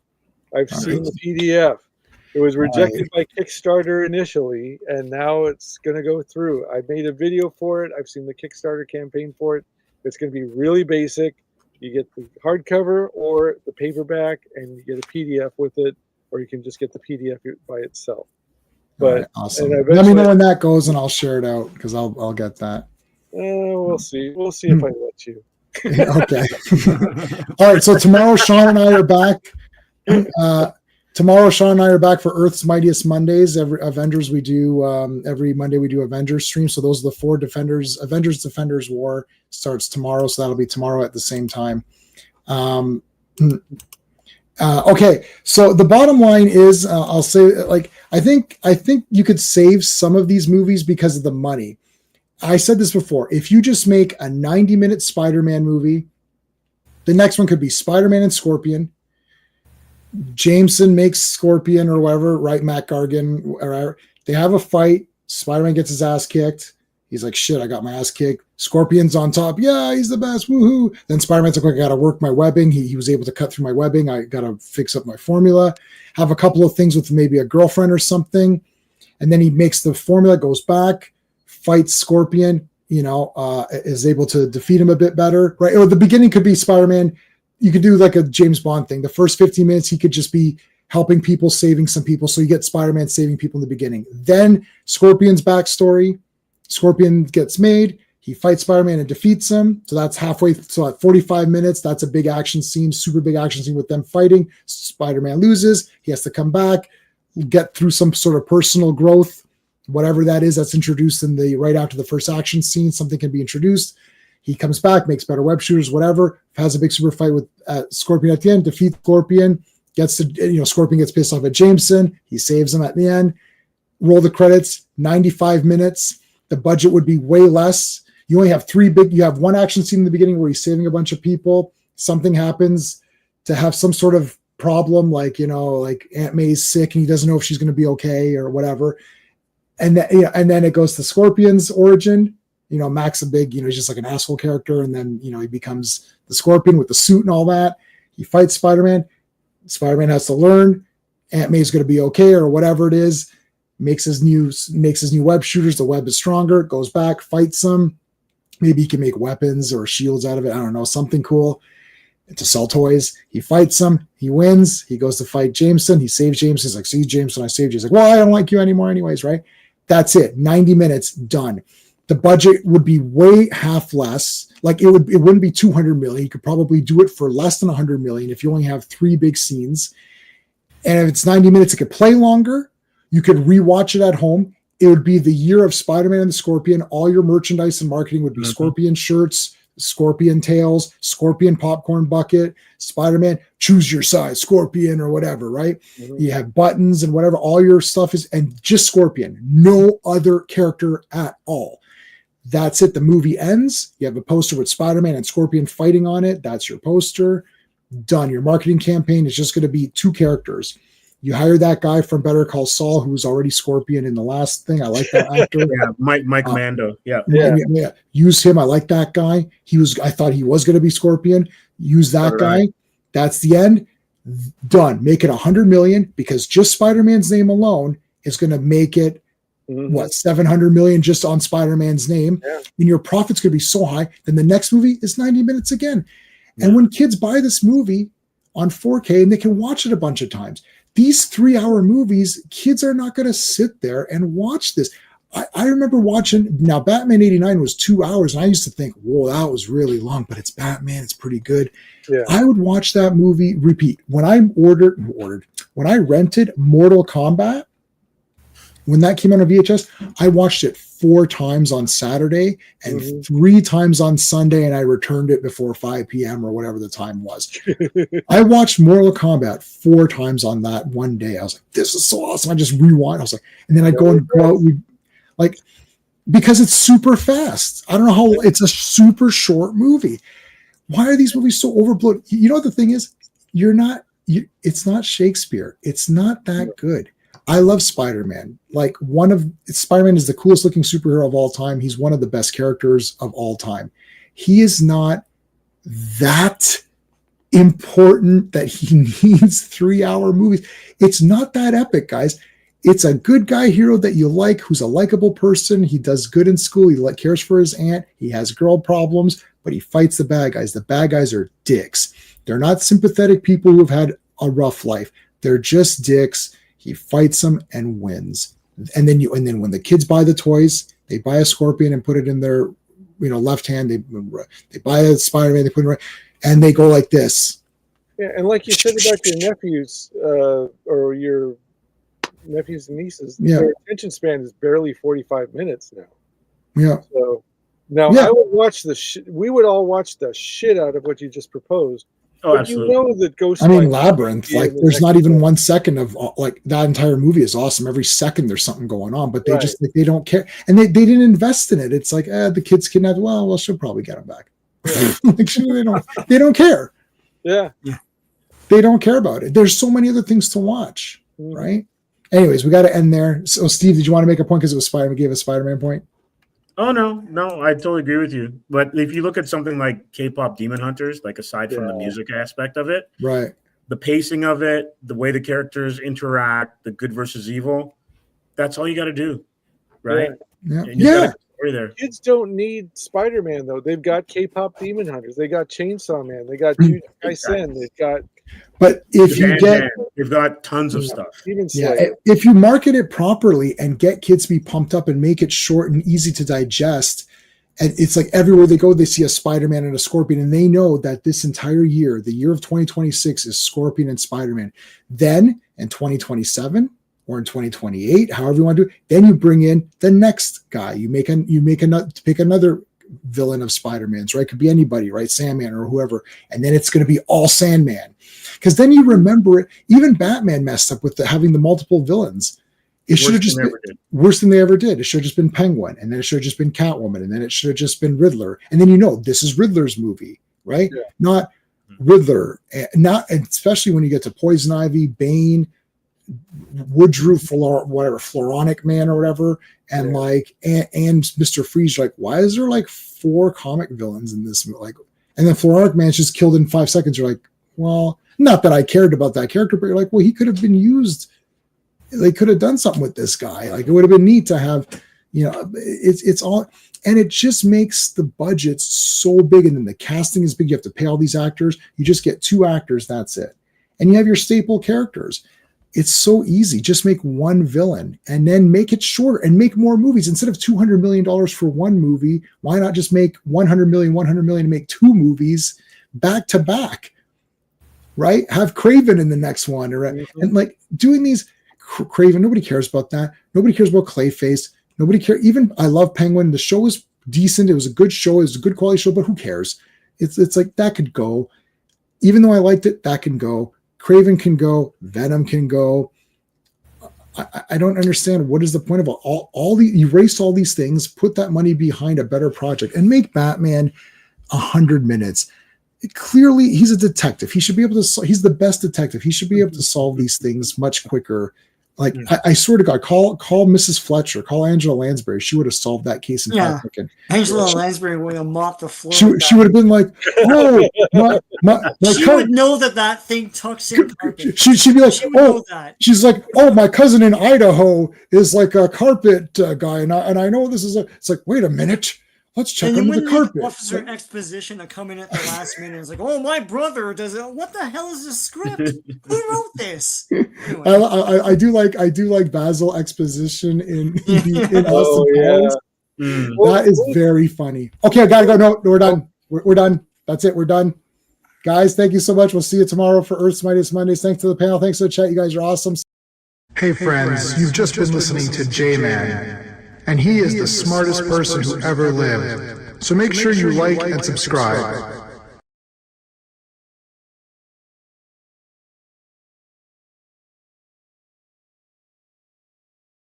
I've seen the PDF. It was rejected by Kickstarter initially, and now it's going to go through. I made a video for it. I've seen the Kickstarter campaign for it. It's going to be really basic. You get the hardcover or the paperback, and you get a PDF with it, or you can just get the PDF by itself. But awesome. Let me know when that goes, and I'll share it out because I'll get that. We'll see. We'll see if I let you. Okay. All right. So tomorrow, Sean and I are back. Tomorrow, Sean and I are back for Earth's Mightiest Mondays. Every Avengers we do every Monday we do Avengers stream. So those are the 4 Defenders. Avengers Defenders War starts tomorrow, so that'll be tomorrow at the same time. Okay, so the bottom line is, I'll say, like, I think you could save some of these movies because of the money. I said this before. If you just make a 90-minute Spider-Man movie, the next one could be Spider-Man and Scorpion. Jameson makes Scorpion or whatever, right? Matt Gargan, whatever. They have a fight. Spider-Man gets his ass kicked. He's like, shit, I got my ass kicked. Scorpion's on top. Yeah, he's the best. Woohoo. Then Spider-Man's like, I got to work my webbing. He was able to cut through my webbing. I got to fix up my formula. Have a couple of things with maybe a girlfriend or something. And then he makes the formula, goes back, fights Scorpion, is able to defeat him a bit better, right? Or the beginning could be Spider-Man. You could do like a James Bond thing. The first 15 minutes, he could just be helping people, saving some people. So you get Spider-Man saving people in the beginning. Then Scorpion's backstory. Scorpion gets made. He fights Spider-Man and defeats him. So that's halfway. So at 45 minutes, that's a big action scene, super big action scene with them fighting. Spider-Man loses. He has to come back, get through some sort of personal growth, whatever that is. That's introduced in the right after the first action scene. Something can be introduced. He comes back, makes better web shooters, whatever. Has a big super fight with Scorpion at the end. Defeats Scorpion. Gets to Scorpion gets pissed off at Jameson. He saves him at the end. Roll the credits. 95 minutes. The budget would be way less. You only have you have one action scene in the beginning where he's saving a bunch of people. Something happens to have some sort of problem, like Aunt May's sick and he doesn't know if she's going to be okay or whatever. And then it goes to Scorpion's origin. Mac's a big, he's just like an asshole character. And then, he becomes the Scorpion with the suit and all that. He fights Spider-Man. Spider-Man has to learn Aunt May's going to be okay or whatever it is. Makes his new web shooters. The web is stronger. Goes back, fights them. Maybe he can make weapons or shields out of it. I don't know, something cool to sell toys. He fights them. He wins. He goes to fight Jameson. He saves Jameson. He's like, see, Jameson, I saved you. He's like, well, I don't like you anymore anyways, right? That's it. 90 minutes, done. The budget would be way half less. Like it wouldn't be 200 million. You could probably do it for less than 100 million if you only have 3 big scenes. And if it's 90 minutes, it could play longer. You could rewatch it at home. It would be the year of Spider-Man and the Scorpion. All your merchandise and marketing would be Scorpion shirts, Scorpion tails, Scorpion popcorn bucket, Spider-Man, choose your size, Scorpion or whatever, right? Mm-hmm. You have buttons and whatever. All your stuff is, and just Scorpion. No other character at all. That's it. The movie ends. You have a poster with Spider-Man and Scorpion fighting on it. That's your poster. Done. Your marketing campaign is just going to be 2 characters. You hire that guy from Better Call Saul, who was already Scorpion in the last thing. I like that actor. Yeah, Mike Mando. Yeah. Use him. I like that guy. I thought he was going to be Scorpion. Use that guy. Right. That's the end. Done. Make it 100 million because just Spider-Man's name alone is going to make it 700 million just on Spider-Man's name. Yeah. And your profits could be so high. Then the next movie is 90 minutes again. Yeah. And when kids buy this movie on 4K and they can watch it a bunch of times, these 3-hour movies, kids are not going to sit there and watch this. I remember watching, now Batman 89 was 2 hours, and I used to think, whoa, that was really long, but it's Batman, it's pretty good. Yeah. I would watch that movie, repeat. When I rented Mortal Kombat, when that came out on VHS, I watched it 4 times on Saturday and 3 times on Sunday, and I returned it before 5 p.m. or whatever the time was. I watched Mortal Kombat 4 times on that one day. I was like, this is so awesome. I just rewind. I was like, and then I go out, because it's super fast. I don't know how, it's a super short movie. Why are these movies so overblown? You know what the thing is? It's not Shakespeare. It's not that good. I love Spider-Man. Spider-Man is the coolest looking superhero of all time. He's one of the best characters of all time. He is not that important that he needs 3-hour movies. It's not that epic, guys. It's a good guy hero that you like, who's a likable person. He does good in school. He cares for his aunt. He has girl problems, but he fights the bad guys. The bad guys are dicks. They're not sympathetic people who've had a rough life. They're just dicks. He fights them and wins. And then when the kids buy the toys, they buy a scorpion and put it in their left hand. They buy a Spider-Man, they put it right, and they go like this. Yeah, and like you said about your nephews or your nephews and nieces, their attention span is barely 45 minutes now. Yeah. So now I would watch we would all watch the shit out of what you just proposed. Oh, absolutely. You know that Ghost. I mean, Labyrinth. Like, there's not even 1 second of like that entire movie is awesome. Every second there's something going on, but they just they don't care, and they didn't invest in it. It's like the kids kidnapped. Well, she'll probably get them back. Like, they don't care. Yeah. They don't care about it. There's so many other things to watch, right? Anyways, we got to end there. So, Steve, did you want to make a point because it was Spider-Man? Gave a Spider-Man point. Oh, no, I totally agree with you. But if you look at something like K-pop Demon Hunters, like aside from the music aspect of it, right, the pacing of it, the way the characters interact, the good versus evil, that's all you got to do, right? Yeah. There. Kids don't need Spider-Man though. They've got K-pop Demon Hunters. They got Chainsaw Man. They got Jujutsu Kaisen. They've got. But if they've got tons of stuff. If you market it properly and get kids to be pumped up and make it short and easy to digest, and it's like everywhere they go, they see a Spider-Man and a Scorpion, and they know that this entire year, the year of 2026, is Scorpion and Spider-Man. Then in 2027. Or in 2028, however you want to do it, then you bring in the next guy. You pick another villain of Spider-Man's, right? Could be anybody, right? Sandman or whoever, and then it's going to be all Sandman, because then you remember it. Even Batman messed up with having the multiple villains. It should have just been worse than they ever did. It should have just been Penguin, and then it should have just been Catwoman, and then it should have just been Riddler, and then this is Riddler's movie, right? Yeah. Not Riddler, not especially when you get to Poison Ivy, Bane, Woodrue, Floronic Man or whatever, and and Mr. Freeze. Like, why is there like 4 comic villains in this? Like, and then Floronic Man's just killed in 5 seconds. You're like, well, not that I cared about that character, but you're like, well, he could have been used. They could have done something with this guy. Like, it would have been neat to have, it's all, and it just makes the budget so big, and then the casting is big. You have to pay all these actors. You just get 2 actors. That's it, and you have your staple characters. It's so easy. Just make one villain and then make it shorter and make more movies. Instead of $200 million for one movie, why not just make 100 million and make 2 movies back to back, right? Have Craven in the next one. And like doing these Craven, nobody cares about that. Nobody cares about Clayface. Nobody cares. Even I love Penguin. The show was decent. It was a good show. It was a good quality show, but who cares? It's like that could go. Even though I liked it, that can go. Craven can go, Venom can go. I don't understand what is the point of all the erase all these things, put that money behind a better project, and make Batman 100 minutes. Clearly, he's a detective. He should be able to. He's the best detective. He should be able to solve these things much quicker. Like, I swear to God, call Mrs. Fletcher, call Angela Lansbury. She would have solved that case in 5 seconds. Angela Lansbury would have mopped the floor. She would have been like, "Oh, she would know that thing tucks in carpet." She'd be like, she's like, "Oh, my cousin in Idaho is like a carpet guy, and I know this is it's like, wait a minute." Let's check under the carpet. Officer exposition to come in at the last minute. It's like, oh, my brother does it. What the hell is this script? Who wrote this? Anyway. I do like Basil exposition in Austin Powers. That is very funny. Okay, I gotta go. No, we're done. We're done. That's it. We're done. Guys, thank you so much. We'll see you tomorrow for Earth's Mightiest Mondays. Thanks to the panel. Thanks to the chat. You guys are awesome. Hey friends, you've just been listening to J-Man. And he is the smartest person who ever lived. So make sure you like and subscribe.